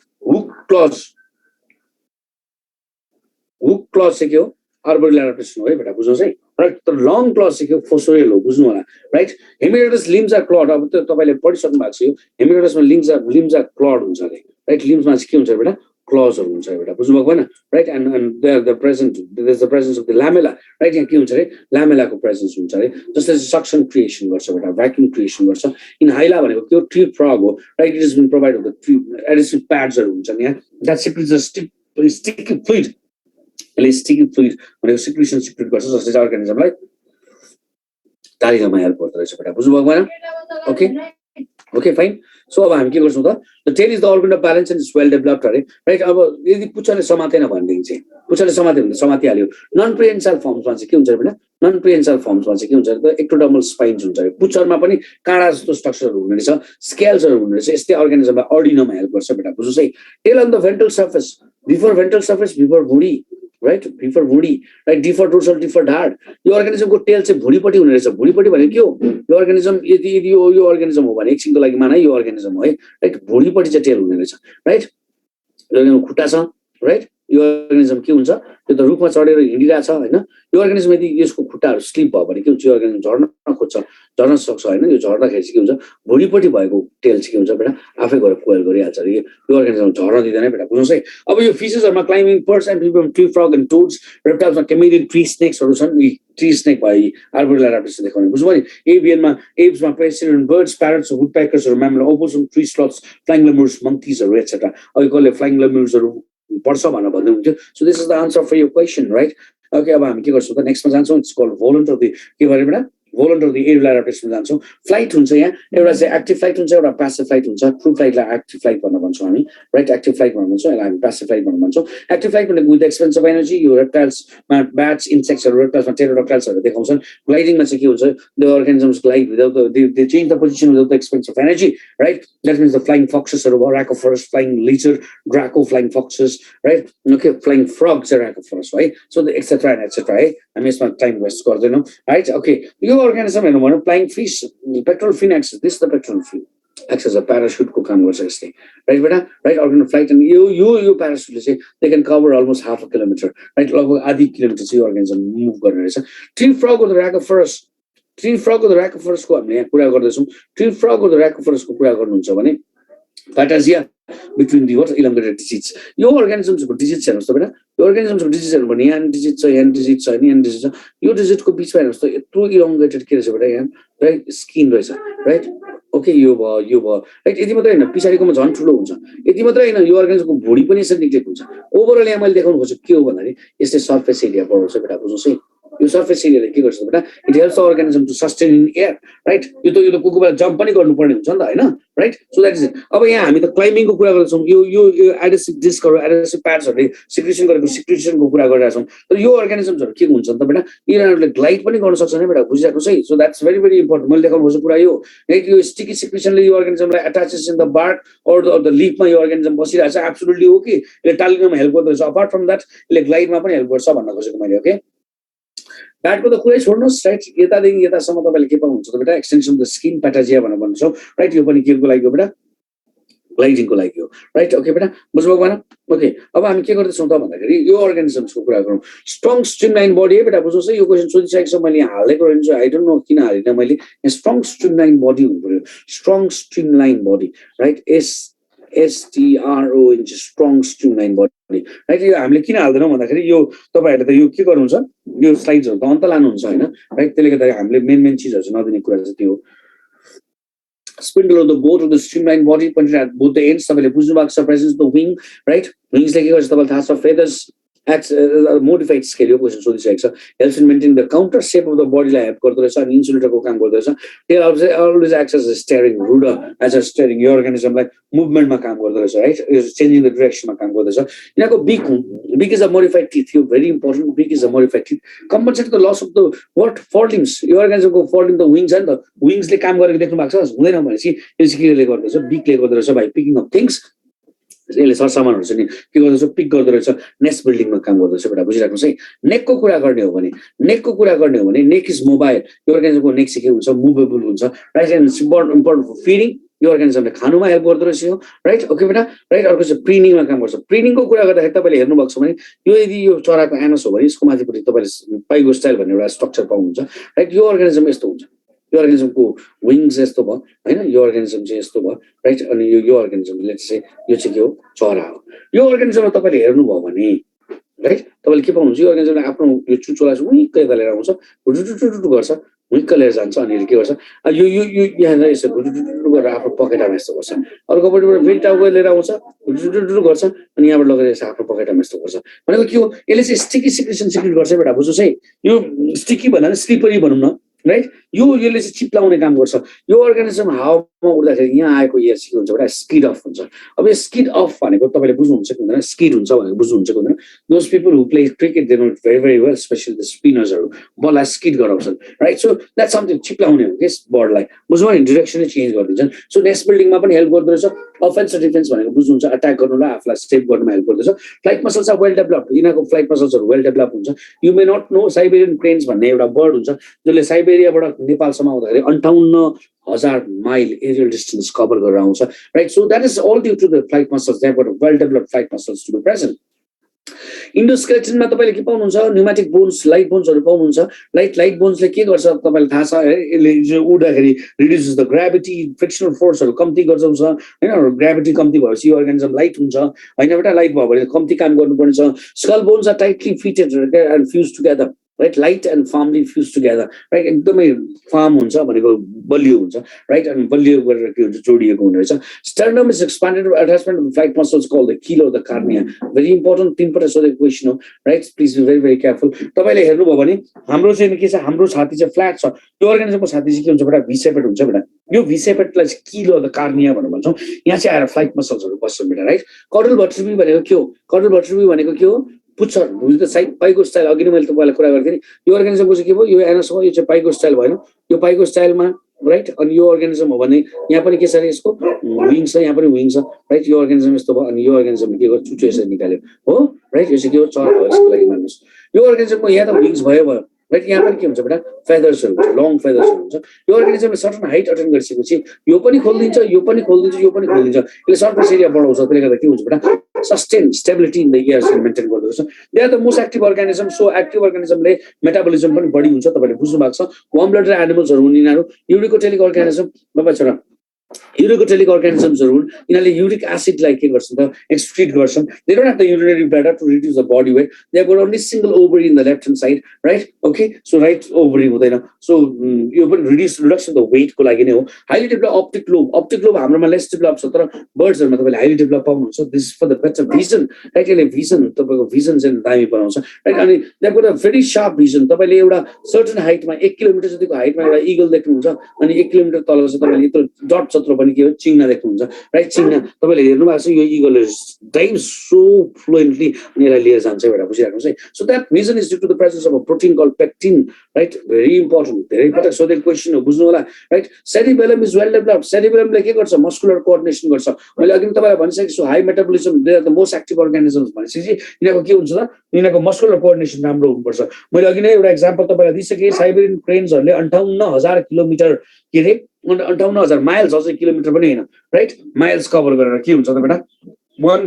हुक क्लज चाहिँ के हो अर्बोरियल एडाप्टेसन हो है बेटा बुझ्नुहोस् है राइट तर लङ क्लज चाहिँ के हो फोसोरियल हो बुझ्नु होला राइट हेमियोडस लिम्स आर क्लड अब त्यो तपाईँले पढिसक्नु भएको छ यो हेमियोडसमा लिम्स आर क्लड हुन्छ अरे राइट लिम्समा चाहिँ के हुन्छ बेटा क्लजहरू हुन्छ बेटा बुझ्नुभएको भएन right and the presence of the lamella right यहाँ के हुन्छ अरे ल्यामेलाको प्रेजेन्स हुन्छ अरे जसले सक्सन क्रिएसन गर्छ बेटा भ्याक्युम क्रिएसन गर्छ इन हाइला भनेको के हो ट्री फ्रग हो right it is been provide with adhesive प्याड्सहरू हुन्छन् यहाँ द्याट सिक्रेट्स स्टिकी फ्लुइड यसले स्टिकी फ्लुइड भनेको सिक्रेसन सिक्रेट गर्छ जसले चाहिँ अर्गानिजमलाई तालिनमा हेल्प गर्दो रहेछ बेटा बुझ्नुभएको भएन ओके ओके फाइन सो अब हामी के गर्छौँ त the tail is the organ of balance and is well developed अरे राइट अब यदि पुच्छरले समातेन भनेदेखि चाहिँ पुच्छरले समात्यो भने समातिहाल्यो नन प्रिएन्साल फर्म्समा चाहिँ के हुन्छ बेटा नन प्रिएन्साल फर्म्समा चाहिँ के हुन्छ त एक्टोडर्मल स्पाइन्स हुन्छ अरे पुच्छरमा पनि काँडा जस्तो स्ट्रक्चरहरू हुने रहेछ स्केल्सहरू हुने रहेछ यस्तै अर्गानिजमलाई अर्डिनोमा हेल्प गर्छ बेटा बुझ्नुहोस् है tail on the ventral surface B for भुँडी राइट बिफोर भुँडी राइट डिफर डोर्सल डिफर ढाड यो अर्गानिजमको टेल चाहिँ भुँडीपट्टि हुने रहेछ भुँडीपट्टि भनेको के हो यो अर्गानिजम यदि यो अर्गानिजम हो भने एकछिनको लागि मान यो अर्गानिजम हो है राइट भुँडीपट्टि चाहिँ टेल हुने रहेछ राइट खुट्टा छ राइट यो अर्गानिजम के हुन्छ त्यो त रुखमा चढेर हिँडिरहेछ हैन यो अर्गानिजम यदि यसको खुट्टाहरू स्लिप भयो भने के हुन्छ यो अर्गानिजम झर्न खोज्छ झर्न सक्छ हैन यो झर्दाखेरि चाहिँ के हुन्छ भुँडीपट्टि भएको टेल चाहिँ के हुन्छ बेटा आफै गएर कोइल गरिहाल्छ रे यो अर्गानिजम झर्न दिँदैन है बेटा बुझ्नुहोस् है अब यो फिसेसहरुमा climbing birds and people tree frog and toads रेप्टाइल्समा केमेलियन ट्री स्नेक्सहरु छन् यी ट्री स्नेक भयो आर्बोरेला र्याप्टर्स देखाउने बुझ्नुभयो नि एभियनमा एप्समा पेसिरन बर्ड्स प्यारट्स वुडपेकर्सहरु mammal opossum tree sloths flying lemurs मंकीजहरु एटसेट्रा अहिले कसले फ्लाइङ लेमुर्सहरु पढ्छ भनेर भन्दै हुन्थ्यो so this is the answer for your question right okay अब हामी के गर्छौँ त नेक्स्टमा जान्छौँ it's called volant of the के भरे बेटा भोलन्ट अफ द एरियल एडाप्टेसनमा जान्छौँ फ्लाइट हुन्छ यहाँ एउटा चाहिँ एक्टिभ फ्लाइट हुन्छ एउटा प्यासिभ फ्लाइट हुन्छ ट्रु फ्लाइटलाई एक्टिभ फ्लाइट भनेर भन्छौँ हामी राइट एक्टिभ फ्लाइट भनेर भन्छौँ यसलाई हामी प्यासिभ फ्लाइट भनेर भन्छौँ एक्टिभ फ्लाइट भनेको विथ एक्सपेन्स अफ एनर्जी यो रेप्टाइल्समा ब्याट्स इन्सेक्ट्सहरू रेप्टाइल्समा टेरोडक्टाइल्सहरू देखाउँछन् ग्लाइडिङमा चाहिँ के हुन्छ the organisms glide without they change the position without the expense of energy right that means the flying फक्सेसहरू भयो Rhacophorus flying lizard Draco flying foxes right okay flying frog चाहिँ Rhacophorus है so the etcetera and etcetera है हामी यसमा time waste गर्दैनौँ right okay यो अर्गानिजम हेर्नु भने flying fish pectoral fin acts as this the pectoral fin acts as of प्यारासुटको काम गर्छ यसले राइट बेटा राइट अर्गानो फ्लाइट अनि यो प्यारासुटले चाहिँ they can cover almost half a kilometre right लगभग आधी किलोमिटर चाहिँ यो अर्गानिजम मुभ गर्ने रहेछ tree frog of the rhacophorus tree frog of the र्याकोफरसको हामीले यहाँ कुरा गर्दैछौँ ट्री फ्रग अफ द र्याकोफरसको कुरा गर्नुहुन्छ भने Patasia between the what elongated digits. Your organisms could digits and so your organisms of digits and yan digits and digits and yan digits. Your digit could be so two elongated cases right skin razor, right? Okay, you were right. Edimatrain, Pisari comes on to loans. Edimatrain, your organism body penis and digits. Overall, ML they was a Q is the surface area for say. यो surface एरियाले के गर्छ बेटा it helps the organism to sustain in air right यो त कुकुरलाई jump पनि गर्नुपर्ने हुन्छ नि त हैन right so that is it अब यहाँ हामी त क्लाइम्बिङको कुरा गर्छौँ यो एडेसिभ डिस्कहरु एडेसिभ प्याड्सहरुले सिक्रेसन गरेको सिक्रेसनको कुरा गरिरहेछौँ तर यो अर्गानिजम्सहरु के हुन्छ नि त बेटा यिनीहरुले ग्लाइड पनि गर्न सक्छ नि बेटा बुझिराख्नुस् है so that's very very important मैले देखाउनु खोजेको कुरा यो लाइक यो स्टिकी सिक्रेसनले यो अर्गानिजमलाई attaches in the bark or the लीफमा यो अर्गानिजम बसिरहेछ एब्सोल्युटली हो कि यसले टालिनमा हेल्प गर्दछ अपार्ट फ्रम द्याट यसले ग्लाइडमा पनि हेल्प गर्छ भन्न खोजेको मैले ओके प्याडको त कुरै छोड्नुहोस् राइट यतादेखि यतासम्म तपाईँले के पाउनुहुन्छ त बेटा एक्सटेन्सन अफ द स्किन प्याटाजिया भनेर भन्छौँ राइट यो पनि केको लागि हो बेटा ग्लाइडिङको लागि हो राइट ओके बेटा बुझ्नुभएको भएन ओके अब हामी के गर्दैछौँ त भन्दाखेरि यो अर्गानिजम्सको कुरा गरौँ स्ट्रङ स्ट्रिमलाइन बडी है बेटा बुझ्नुहोस् है यो क्वेसन सोधिसकेको छ मैले यहाँ हालेको रहन्छु आई डोन्ट नो किन हालिनँ मैले यहाँ स्ट्रङ स्ट्रिमलाइन बडी हुनु पर्यो strong streamline body right STRO strong streamline body right यो हामीले किन हाल्दैनौँ भन्दाखेरि यो तपाईँहरूले त यो के गर्नुहुन्छ यो स्लाइड्सहरू त अन्त लानुहुन्छ होइन राइट त्यसले गर्दाखेरि हामीले मेन चिजहरू चाहिँ नदिने कुरा चाहिँ त्यो spindle of the boat of the streamlined body pointed at both the ends तपाईँले बुझ्नु भएको छ presence of the wing right wingsले के गर्छ तपाईँलाई थाहा छ feathers at modified scale यो क्वेसन सोधिसकेको छ helps in maintaining the counter shape of the body लाई हेल्प गर्दो रहेछ अनि इन्सुलेटरको काम गर्दो रहेछ tail always acts as a steering rudder as a steering यो अर्गानिजमलाई मुभमेन्टमा काम गर्दो रहेछ राइट चेन्जिङ द डाइरेक्सनमा काम गर्दछ यिनीहरुको beak is a modified teeth यो very important beak is a modified teeth compensate the loss of the what forelimbs यो अर्गानिजमको फरलिम द विङ्स हैन त विङ्सले काम गरेको देख्नु भएको छ हुँदैन भनेपछि यो चाहिँ केले गर्दछ बिगले गर्दो रहेछ भाइ पिकिङ अफ थिङ्स यसले सरसामानहरु चाहिँ के गर्दछ पिक गर्दो रहेछ नेस्ट बिल्डिङमा काम गर्दछ बेटा बुझिराख्नुस् है नेकको कुरा गर्ने हो भने नेक इज मोबाइल यो अर्गानिजमको नेक चाहिँ के हुन्छ मुभेबल हुन्छ right and important for feeding यो अर्गानिजमले खानुमा हेल्प गर्दो रहेछ यो राइट ओके बेटा राइट अर्को चाहिँ प्रिनिङमा काम गर्छ प्रिनिङको कुरा गर्दाखेरि तपाईँले हेर्नु भएको छ भने यो यदि यो चराको एनस हो भने यसको माथिपट्टि तपाईँले पाइगो स्टाइल भन्ने एउटा स्ट्रक्चर पाउनुहुन्छ राइट यो अर्गानिजम यस्तो हुन्छ यो अर्गानिजमको विङ्स यस्तो भयो हैन यो अर्गानिजम चाहिँ यस्तो भयो राइट अनि यो अर्गानिजमले चाहिँ यो चाहिँ के हो चरा हो यो अर्गानिजममा तपाईँले हेर्नुभयो भने राइट तपाईँले के पाउनुहुन्छ यो अर्गानिजमले आफ्नो यो चुचोलाई उइक्क यता लिएर आउँछ टुटुटुटु गर्छ उइक्क लिएर जान्छ अनि के गर्छ यो यहाँ यसो टुटुटुटु गरेर आफ्नो पकेटामा यस्तो गर्छ अर्कोपट्टिबाट फेरि टाउको लिएर आउँछ टुटुटुटु गर्छ अनि यहाँबाट लगेर यसो आफ्नो पकेटामा यस्तो गर्छ भनेको के हो यसले चाहिँ स्टिकी सिक्रेसन सिक्रेट गर्छ बेटा बुझ्नुहोस् है यो स्टिकी भन्दा स्लिपरी भनौँ न राइट यसले चाहिँ चिप्लाउने काम गर्छ यो अर्गानिजम हावामा उड्दाखेरि यहाँ आएको एयर के हुन्छ एउटा स्किड अफ हुन्छ अब यो स्किड अफ भनेको तपाईँले बुझ्नुहुन्छ कि हुँदैन स्किड हुन्छ भनेको बुझ्नुहुन्छ कि हुँदैन those people who play cricket they know it very very well especially the स्पिनर्सहरू बललाई स्किड गराउँछन् राइट सो द्याट समथिङ चिप्लाउने हो कि बर्डलाई बुझ्नु भने डिरेक्सनै चेन्ज गरिदिन्छन् सो नेस्ट बिल्डिङमा पनि हेल्प गर्दो रहेछ अफेन्स र डिफेन्स भनेको बुझ्नुहुन्छ अट्याक गर्नुलाई आफूलाई सेभ गर्नुमा हेल्प गर्दछ flight muscles are well develop यिनीहरूको फ्लाइट मसल्सहरू वेल डेभलप हुन्छ you may not know Siberian cranes भन्ने एउटा बर्ड हुन्छ जसले साइबेरियाबाट नेपालसम्म आउँदाखेरि 58,000 माइल एरियल डिस्टेन्स कभर गरेर आउँछ right so that is all due to the flight muscles they have got well developed flight muscles to be present इन्डोस्केलेटनमा तपाईँले के पाउनुहुन्छ न्युमेटिक बोन्स लाइट बोन्सहरू पाउनुहुन्छ लाइट बोन्सले के गर्छ तपाईँलाई थाहा छ है यसले उड्दाखेरि रिड्युसेस द ग्राभिटी फ्रिक्सनल फोर्सहरू कम्ती गर्छ हैन ग्राभिटी कम्ती भएपछि यो अर्गानिजम लाइट हुन्छ हैन बेटा लाइट भयो भने कम्ती काम गर्नुपर्ने छ skull bones are tightly fitted and fuse together right light and firmly fuse together right एकदमै फार्म हुन्छ भनेको बलियो हुन्छ राइट अनि बलियो गरेर के हुन्छ जोडिएको हुने रहेछ sternum is expanded attachment of flight muscles called the keel of the carina very important तीनपल्ट सोधेको क्वेसन हो right please be very very careful तपाईँले हेर्नुभयो भने हाम्रो चाहिँ के छ हाम्रो छाती चाहिँ फ्ल्याट छ त्यो अर्गानिजमको छाती चाहिँ के हुन्छ बेटा भिसेपेट हुन्छ बेटा यो भिसेपेटलाई चाहिँ किल अफ द कार्निया भनेर भन्छौँ यहाँ चाहिँ आएर फ्लाइट मसल्सहरू बस्छन् बेटा राइट कडल भट्रिबी भनेको के हो कडल भट्रिबी भनेको के हो पुच्छर हुन्छ त साइड पाइको स्टाइल अघि नै मैले तपाईँलाई कुरा गरेको थिएँ यो अर्गानिजमको चाहिँ के भयो यो एनस हो यो चाहिँ पाइको स्टाइल भएन यो पाइको स्टाइलमा राइट अनि यो अर्गानिजम हो भने यहाँ पनि के छ अरे यसको विङ छ यहाँ पनि विङ छ राइट यो अर्गानिजम यस्तो भयो अनि यो अर्गानिजमले के गर्छ चुचो यसरी निकाल्यो हो राइट यो चाहिँ के हो चरा हो यसको लागि मान्नुहोस् यो अर्गानिजमको यहाँ त विङ्स भयो राइट यहाँ पनि के हुन्छ बेटा फेदर्सहरू हुन्छ लङ फेदर्सहरू हुन्छ यो अर्गानिजमले सर्टन हाइट अटेन गरिसकेपछि यो पनि खोलिदिन्छ यो पनि खोलिदिन्छ यो पनि खोलिदिन्छ यसले सर्फेस एरिया बढाउँछ त्यसले गर्दा के हुन्छ बेटा sustain stability in the air maintain गर्दो रहेछ they are the most active organism so active अर्गानिजमले मेटाबोलिजम पनि बढी हुन्छ तपाईँले बुझ्नु भएको छ वार्म ब्लडेड एनिमल्सहरू हुन् यिनीहरू युरिकोटेलिक अर्गानिजम बाबा युरिकोटेलिक अर्गानिजम्सहरू हुन् यिनीहरूले युरिक एसिडलाई के गर्छन् त एक्सक्रिट गर्छन् they don't have the urinary bladder to reduce the body weight they have got only single ovary in the left hand side right okay so right ovary हुँदैन सो यो पनि रिडक्सन द वेटको लागि नै हो highly develop optic lobe हाम्रोमा less develop छ तर बर्ड्सहरूमा तपाईँले हाइली डेभलप पाउनुहुन्छ this for the better vision right यसले भिजन तपाईँको भिजन चाहिँ दामी बनाउँछ राइट अनि they have got a very sharp vision तपाईँले एउटा सर्टन हाइटमा 1 किलोमिटर जतिको हाइटमा एउटा इगल देख्नुहुन्छ अनि 1 किलोमिटर तल चाहिँ तपाईँले यत्रो डट जत्रो पनि के हो चिङ्ना देख्नुहुन्छ राइट चिङ्ना तपाईँले हेर्नु भएको छ यो इगलले डाइभ सो फ्लुएन्टली अनि यसलाई लिएर जान्छ एउटा बुझिराख्नुहोस् है so that vision is due to the presence of a protein call pectin right very important धेरै पटक सोधेको क्वेसन हो बुझ्नु होला right cerebellum is well developed सेरिबेलमले के गर्छ मस्कुलर कोअर्डिनेसन गर्छ मैले अघि तपाईँलाई भनिसकेको छु high metabolism they are the most active organisms भनेपछि यिनीहरूको के हुन्छ त यिनीहरूको मस्कुलर कोअर्डिनेसन राम्रो हुनुपर्छ मैले अघि नै एउटा एक्जाम्पल तपाईँलाई दिइसकेँ साइबेरियन क्रेन्सहरूले 58,000 किलोमिटर के अरे 58,000 माइल्स अझै किलोमिटर पनि होइन राइट माइल्स कभर गरेर के हुन्छ त बेटा 1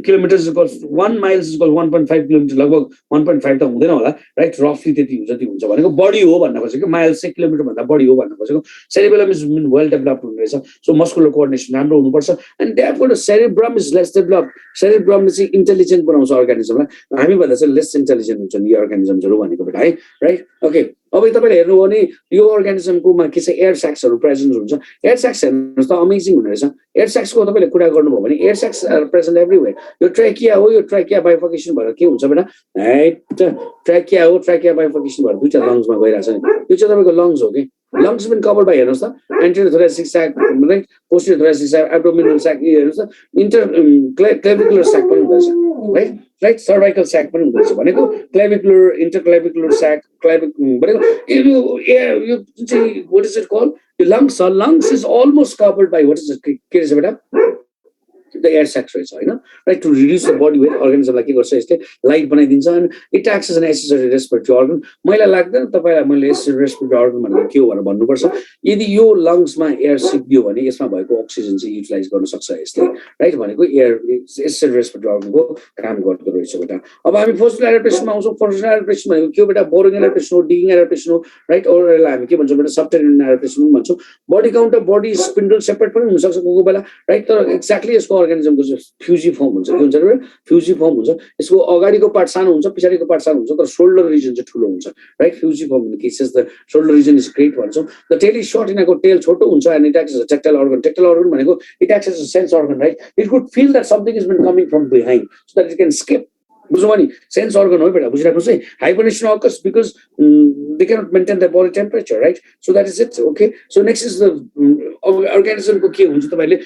kilometre equals 1 miles equals 1.5 kilometre लगभग 1.5 त हुँदैन होला राइट रफली त्यति हुन्छ भनेको बढी हो भन्न खोजेको माइल्स चाहिँ किलोमिटर भन्दा बढी हो भन्न खोजेको सेरिबेलम इज वेल डेभलप्ड हुने रहेछ सो मस्कुलर कोअर्डिनेसन राम्रो हुनुपर्छ and they have got cerebrum is less developed सेरिब्रमले चाहिँ इन्टेलिजेन्ट बनाउँछ अर्गानिजमलाई हामी भन्दा चाहिँ लेस इन्टेलिजेन्ट हुन्छ नि अर्गानिजम्सहरू भनेको बेटा है राइट ओके अब तपाईँले हेर्नुभयो भने यो अर्गानिजमकोमा के छ एयर स्याक्सहरू प्रेजेन्ट हुन्छ एयर स्याक्स हेर्नुहोस् त अमेजिङ हुने रहेछ एयर स्याक्सको तपाईँले कुरा गर्नुभयो भने एयर स्याक्स प्रेजेन्ट एभ्रिवेयर यो ट्र्याकिया हो यो ट्र्याकिया बाइफर्केसन भएर के हुन्छ बेटा है ट्र्याकिया हो ट्र्याकिया बाइफर्केसन भएर दुईटा लङ्समा गइरहेछ नि यो चाहिँ तपाईँको लङ्स हो कि लङ्स पनि कभर बाई हेर्नुहोस् त anterior thoracic sac right posterior thoracic sac abdominal sac हेर्नुहोस् त इन्टर क्लेभिकुलर स्याक पनि हुँदछ राइट राइट सर्भाइकल स्याक पनि हुँदछ भनेको क्लेभिकुलर इन्टरक्लेभिकुलर स्याक भनेको यो चाहिँ वाट इज इट कल यो lungs is almost covered by what is it के रहेछ बेटा द एयर स्याक्स रहेछ होइन right to reduce the body weight अर्गानिजमलाई के गर्छ यसले लाइट बनाइदिन्छ अनि it acts as an accessory respiratory organ मलाई लाग्दैन तपाईँलाई मैले एसेसरी रेस्पिरेटरी अर्गन भनेर के हो भनेर भन्नुपर्छ यदि यो लङ्समा एयर सिक्दियो भने यसमा भएको अक्सिजन चाहिँ युटिलाइज गर्न सक्छ यसले राइट भनेको एयर एसेसरी रेस्पिरेटरी अर्गनको काम गर्दो रहेछ बेटा अब हामी फोर्सफुल एडाप्टेसनमा आउँछौँ फोर्सफुल एडाप्टेसन भनेको के हो बेटा बोरिङ एडाप्टेसन हो डिगिङ एडाप्टेसन हो राइट अरू यसलाई हामी के भन्छौँ बेटा सबटेरियन एडाप्टेसन पनि भन्छौँ बडी काउन्ट र बडी स्पिन्डल सेपरेट पनि हुनसक्छ कोही बेला राइट तर एक्ज्याक्टली यसको अर्गानिजमको चाहिँ फ्युजी फर्म हुन्छ के हुन्छ रे फ्युजी फर्म हुन्छ यसको अगाडिको पार्ट सानो हुन्छ पछाडिको पार्ट सानो हुन्छ तर शोल्डर रिजन चाहिँ ठुलो हुन्छ right fusiform in cases the shoulder region is great भन्छौँ द टेल इज सर्ट यिनीहरूको टेल छोटो हुन्छ and it acts as a tactile organ भनेको it acts as a sense organ right it could feel that something is been coming from behind so that it can skip बुझ्नुभयो नि sense organ हो बेटा बुझिराख्नुहोस् है hibernation occurs because they cannot maintain the body temperature right so that is it okay so next is the अर्गानिजमको के हुन्छ तपाईँले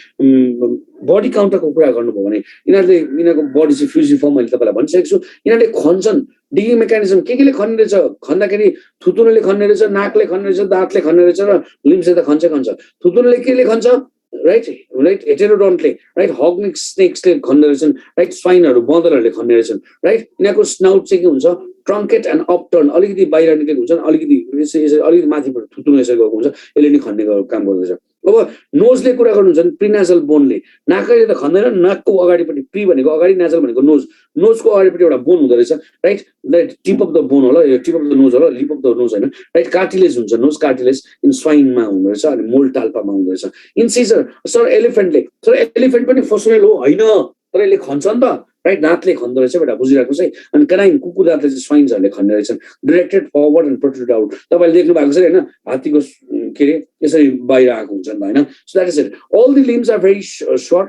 बडी काउन्टरको कुरा गर्नुभयो भने यिनीहरूको बडी चाहिँ फ्युजी फर्म मैले तपाईँलाई भनिसकेको छु यिनीहरूले खन्छन् डिगिङ मेकानिजम के खन्ने रहेछ खन्दाखेरि थुतुनले खन्ने रहेछ नाकले खन्ने रहेछ दाँतले खन्ने रहेछ र लिम्सले त खन्छ थुतुनले केले खन्छ राइट हेटेरोडन्टले राइट हग्निक स्नेक्सले खन्ने रहेछन् राइट स्वाइनहरू बँदरहरूले खन्ने रहेछन् राइट यिनीहरूको स्नाउट चाहिँ के हुन्छ ट्रङ्केट एन्ड अपटर्न अलिकति बाहिर निक्लेको हुन्छ अलिकति माथिबाट थुतुन यसरी गएको हुन्छ यसले नि खन्ने काम गर्दछ अब नोजले कुरा गर्नुहुन्छ भने प्रिनाजल बोनले नाकैले त खन्दैन नाकको अगाडिपट्टि प्री भनेको अगाडि नाजल भनेको नोजको अगाडिपट्टि एउटा बोन हुँदो रहेछ right right tip of the bone होला यो टिप अफ द नोज होला लिप अफ द नोज होइन राइट कार्टिलेज हुन्छ नोज कार्टिलेज इन स्वाइनमा हुँदो रहेछ अनि मोल टाल्पामा हुँदो रहेछ इन सिजर सर एलिफेन्ट पनि फोसोरेल हो होइन तर यसले खन्छ नि त राइट दाँतले खन्दो रहेछ बेटा बुझिराख्नुहोस् है अनि कनाइन कुकुर दाँतले चाहिँ स्वाइन्सहरूले खन्ने रहेछन् डिरेक्टेड फरवर्ड एन्ड प्रोट्रुड आउट तपाईँले देख्नु भएको छ होइन हात्तीको के अरे यसरी बाहिर आएको हुन्छ नि त होइन so that is it all the limbs are very short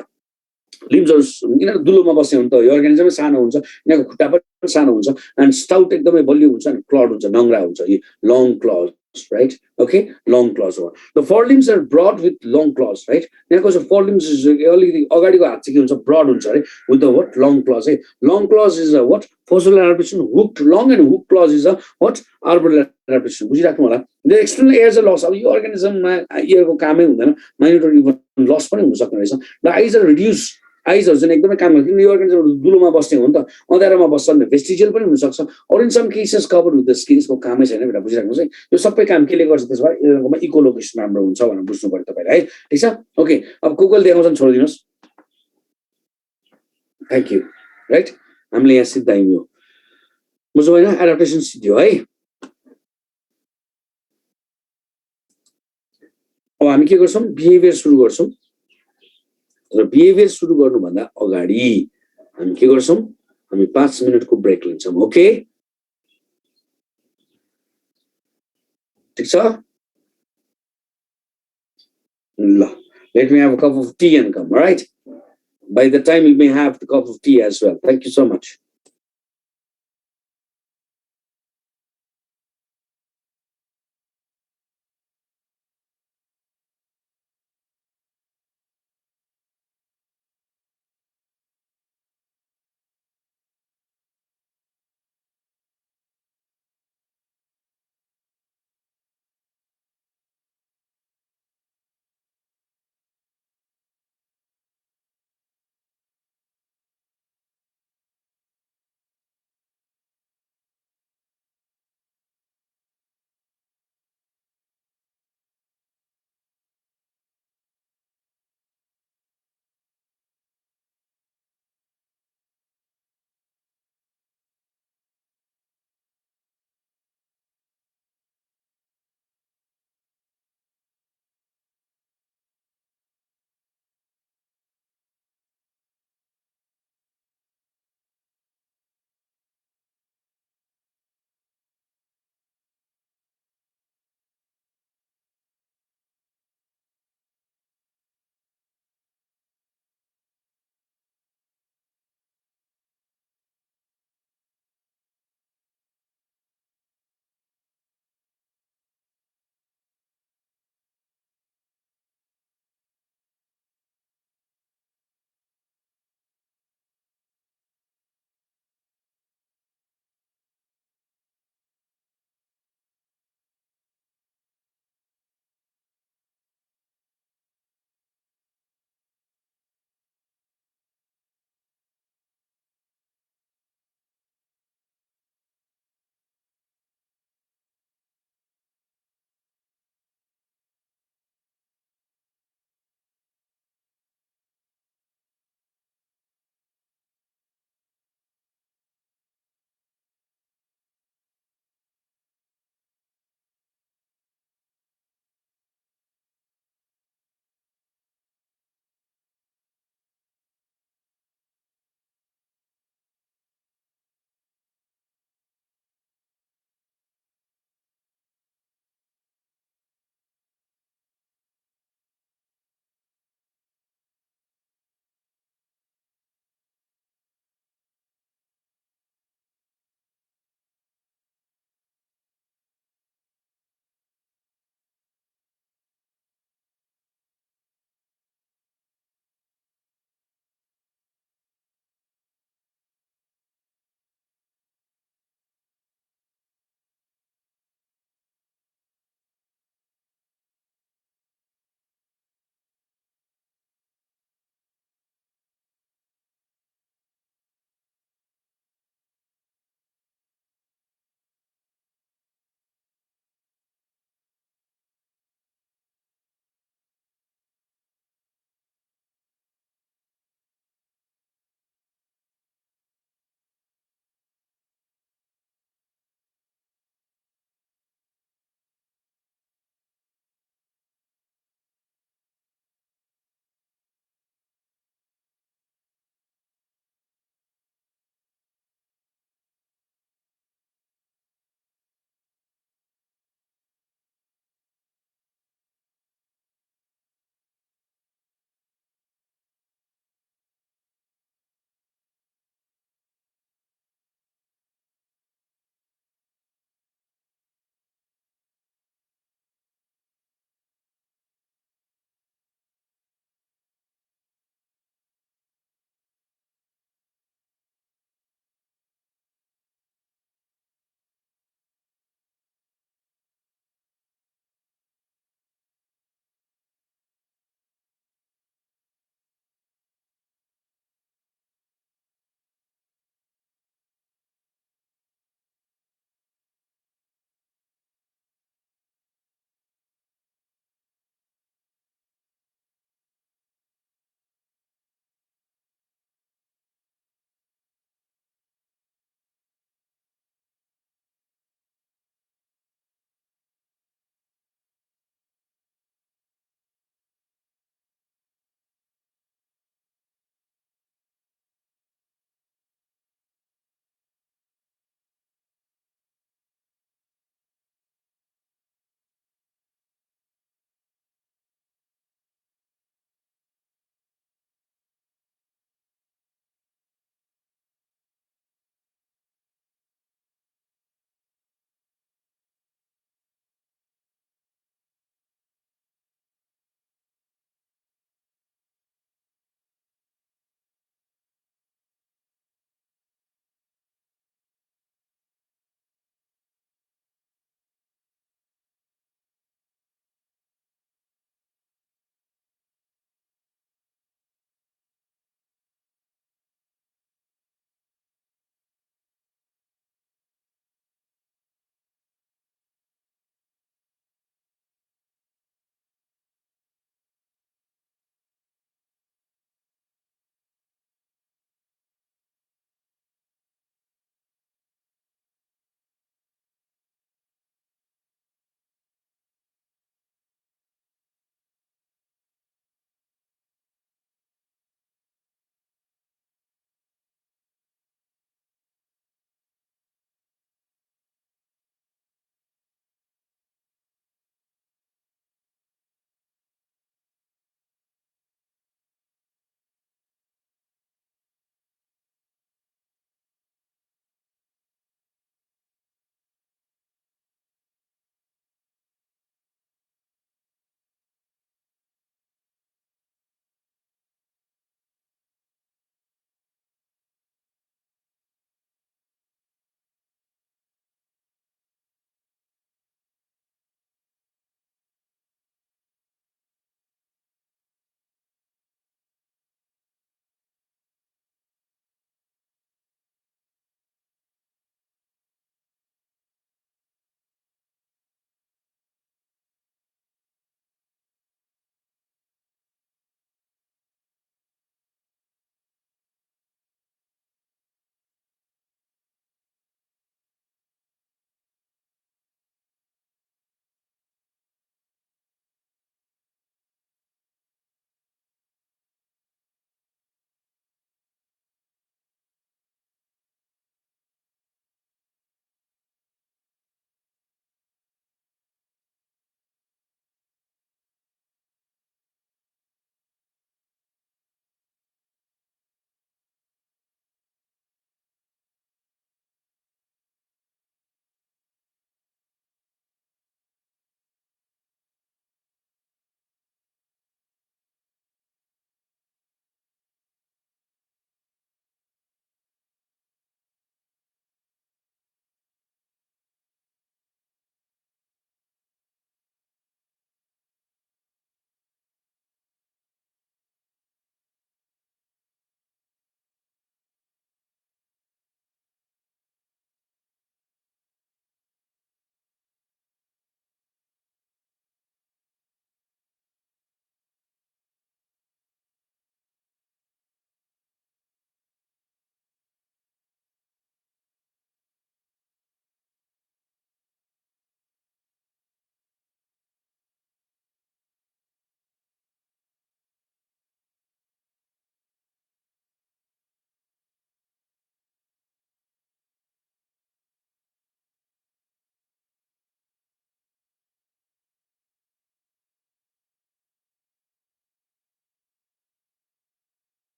लिम्सहरू यिनीहरू दुलोमा बस्ने हुन्छ यो अर्गानिजमै सानो हुन्छ यिनीहरूको खुट्टा पनि सानो हुन्छ एन्ड स्टाउट एकदमै बलियो हुन्छ अनि क्लड हुन्छ नङ्ग्रा हुन्छ यी long claws right? Okay, long claws. The forelimbs are broad with long claws, right? Because the forelimbs is already broad with the what long claws. Long claws is a what fossil adaptation. Hooked long and hooked claws is a what arbor adaptation. The external airs are lost. The organism minute loss. The eyes are reduced. आइजहरू चाहिँ एकदमै काम गर्छ यो अर्गानिजमहरु दुलोमा बस्ने हो नि त अँध्यारोमा बस्छ नि भेस्टिजियल पनि हुन सक्छ or in some cases cover with the स्किन्सको कामै छैन बेटा बुझिराख्नुस् है यो सबै काम केले गर्छ त्यसो भए यिनीहरुकोमा इकोलोकेसन राम्रो हुन्छ भनेर बुझ्नु पर्यो तपाईले है ठीक छ ओके अब गुगल देखाउँछन् छोडिदिनुस् थ्यांक यू राइट हामीले यहाँ सिद्धायौं यो बुझ्नु भएन एडाप्टेसन सिद्धियो है अब हामी के गर्छौं बिहेभियर सुरु गर्छौं र बिहेभियर सुरु गर्नुभन्दा अगाडि हामी के गर्छौं हामी 5 मिनेटको ब्रेक लिन्छौं ओके ठीक छ ल let me have a cup of tea and come all right by the time you may have the cup of tea as well thank you so much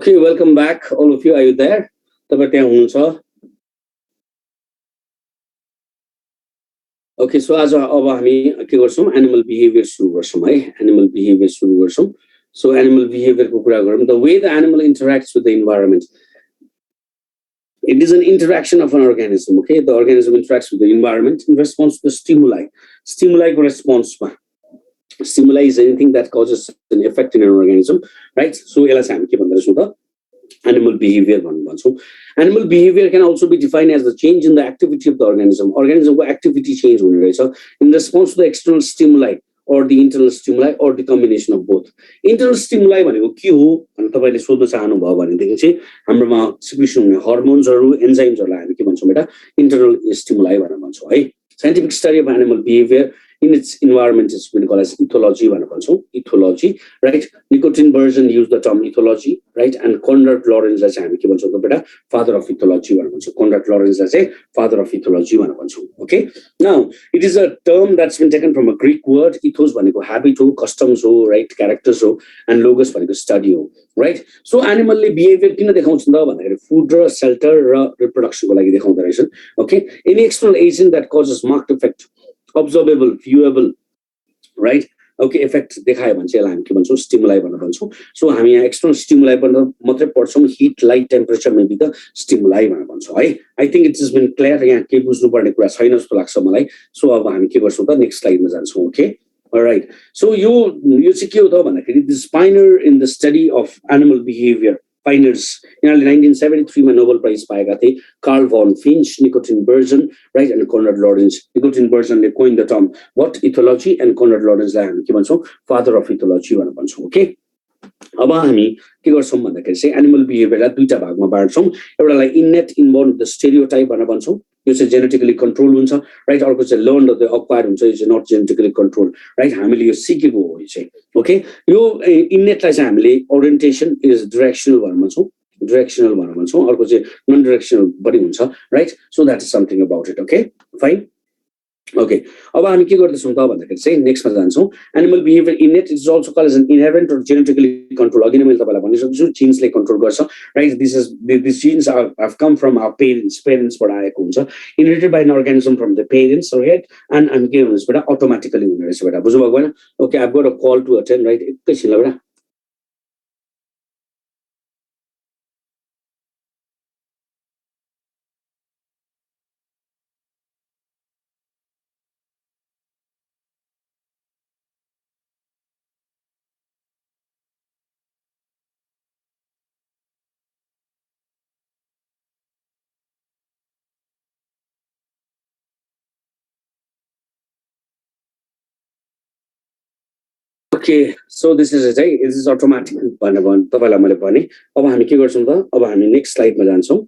Okay, welcome back, all of you. Are you there? Okay, so as अब हामी के गर्छौं animal behaviour सुरु गर्छौं है animal behaviour सुरु गर्छौं so animal बिहेभियरको कुरा गरौँ the way the animal interacts with the environment it is an interaction of an organism. Okay, the organism interacts with the environment in response to the stimuli response. Stimuli is anything that causes an effect in an organism, right? So यसलाई चाहिँ हामी के भन्दछौँ त animal behavior भन्छौँ. Animal behavior can also be defined as the change in the activity of the organism. Organism को activity change हुने रहेछ in response to the external stimuli or the internal stimuli or the combination of both. Internal stimuli भनेको के हो भने तपाईले सोध्न चाहनुभयो भनेदेखि चाहिँ हाम्रोमा सिक्रेसन हुने हर्मोन्सहरु एन्जाइम्सहरुलाई हामी के भन्छौँ बेटा internal stimuli भनेर भन्छौँ है. Scientific study of animal behavior in its environment is called as ethology, ethology, right? Nicotine Bergen used the term ethology, right? And Konrad Lorenz as father of ethology. Konrad Lorenz as a father of ethology. Okay. Now it is a term that's been taken from a Greek word, ethos, habit, customs, right? Characters, and logos, study, right? So animal behavior, food, shelter, reproduction. Okay. Any external agent that causes marked effect. Observable, viewable, right? Okay, effect देखायो भने चाहिँ हामी के भन्छौँ stimuli भनेर भन्छौँ. So हामी यहाँ external stimuli भनेर मात्रै पढ्छौँ heat, light, temperature maybe the stimuli भनेर भन्छौँ है. I think it has been clear. यहाँ के बुझ्नुपर्ने कुरा छैन जस्तो लाग्छ मलाई. So अब हामी के गर्छौँ त next slide मा जान्छौँ. Okay, all right. So यो चाहिँ के हो त भन्दाखेरि this pioneer in the study of animal behavior. Pioneers in 1973 मा Nobel Prize पाएका थिए Carl von Finch, Nicotine Bergen, right, and Konrad Lorenz. Nicotine Bergen coined the term what ethology and Konrad Lorenz लाई हामी के भन्छौँ father of ethology भनेर भन्छौँ. Okay, अब हामी के गर्छौँ भन्दाखेरि चाहिँ एनिमल बिहेभियरलाई दुईटा भागमा बाँड्छौँ. एउटालाई इननेट इनबोर्न द स्टेरियोटाइप भनेर भन्छौँ. यो चाहिँ जेनेटिकली कन्ट्रोल हुन्छ, राइट. अर्को चाहिँ लर्न द अक्वायर हुन्छ, यो चाहिँ नट जेनेटिकली कन्ट्रोल, राइट. हामीले यो सिकेको हो यो चाहिँ. ओके, यो इननेटलाई चाहिँ हामीले ओरिएन्टेसन इज डिरेक्सनल भनेर भन्छौँ, डिरेक्सनल भनेर भन्छौँ. अर्को चाहिँ नन डिरेक्सनल पनि हुन्छ, right. So that is something about it. Okay, fine. Okay, अब हामी के गर्दैछौँ त भन्दाखेरि चाहिँ नेक्स्टमा जान्छौँ. Animal behaviour innate is also called as an inherent or genetically control. अघि नै मैले तपाईँलाई भनिसक्छु जिन्सले कन्ट्रोल गर्छ, right. This genes have come from our पेरेन्ट्सबाट आएको हुन्छ, inherited by an organism from the parents, right. And के हुनुहुन्छ बेटा अटोमेटिकली हुने रहेछ बेटा. बुझ्नुभएको होइन? Okay, I have got a call to attend, right. एकैछिन ल बेटा. Okay, so this is it. This is automatic भनेर तपाईलाई मैले भने. अब हामी के गर्छौँ त? अब हामी नेक्स्ट स्लाइडमा जान्छौँ.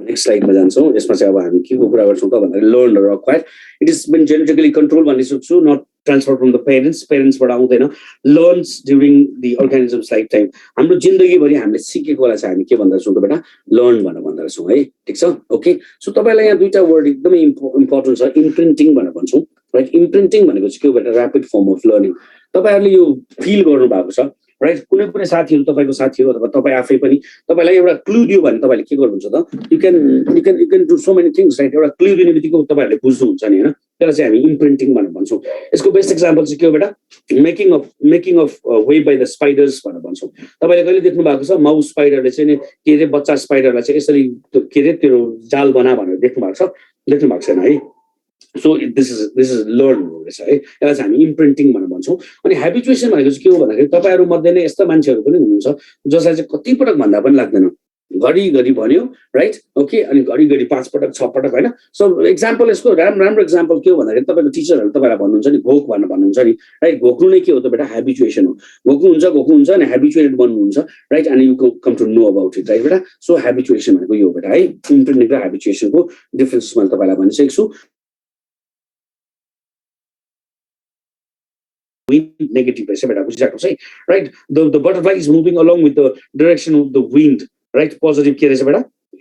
नेक्स्ट स्लाइडमा जान्छौँ. यसमा चाहिँ अब हामी के को कुरा गर्छौँ त भन्दाखेरि लर्न र acquire. It is been genetically control भनिसक्छु, नट ट्रान्सफर फ्रम द पेरेन्ट्सबाट आउँदैन. Learns during the organism's life time. हाम्रो जिन्दगीभरि हामीले सिकेकोलाई चाहिँ हामी के भन्दछौँ त बेटा लर्न भनेर भन्दछौँ है. ठिक छ? ओके, सो तपाईँलाई यहाँ दुईटा वर्ड एकदमै इम्पोर्टेन्ट छ. इम्प्रिन्टिङ भनेर भन्छौँ, राइट. इम्प्रिन्टिङ भनेको चाहिँ के हो बेटा ऱ्यापिड फर्म अफ लर्निङ. तपाईँहरूले यो फिल गर्नु भएको छ, राइट. कुनै कुनै साथीहरू तपाईँको साथीहरू अथवा तपाईँ आफै पनि तपाईँलाई एउटा क्लु दियो भने तपाईँले के गर्नुहुन्छ त you can do so many things, right. एउटा क्लु दिने बित्तिकै तपाईँहरूले बुझ्नुहुन्छ नि होइन. त्यसलाई चाहिँ हामी इम्प्रिन्टिङ भनेर भन्छौँ. यसको बेस्ट एक्जाम्पल चाहिँ के हो बेटा making of way by the spiders भनेर भन्छौँ. तपाईँले कहिले देख्नु भएको छ माउस स्पाइडरले चाहिँ के अरे बच्चा स्पाइडरलाई चाहिँ यसरी के अरे त्यो जाल बना भनेर देख्नु भएको छैन है. सो दिस इज लर्न रहेछ है. यसलाई चाहिँ हामी इम्प्रिन्टिङ भनेर भन्छौँ. अनि हेबिचुएसन भनेको चाहिँ के हो भन्दाखेरि तपाईँहरू मध्ये नै यस्ता मान्छेहरू पनि हुनुहुन्छ जसलाई चाहिँ कतिपटक भन्दा पनि लाग्दैन. घरिघरि भन्यो, राइट. ओके, अनि घरिघरि 5 पटक 6 पटक होइन. सो एक्जाम्पल यसको राम्रो एक्जाम्पल के हो भन्दाखेरि तपाईँको टिचरहरू तपाईँलाई भन्नुहुन्छ नि घोक भनेर भन्नुहुन्छ नि, राइट. घोक्नु नै के हो त बेटा हेबिचुएसन हो. घोक्नु हुन्छ अनि हेबिचुएटेड बन्नुहुन्छ, right. And you come to know about it, right बेटा. सो हेबिचुएसन भनेको यो बेटा है. इम्प्रिन्टिङ र हेबिचुएसनको डिफरेन्स मैले तपाईँलाई भनिसकेको छु. Wind negative right. The butterfly is moving along with the direction of the wind, right. Positive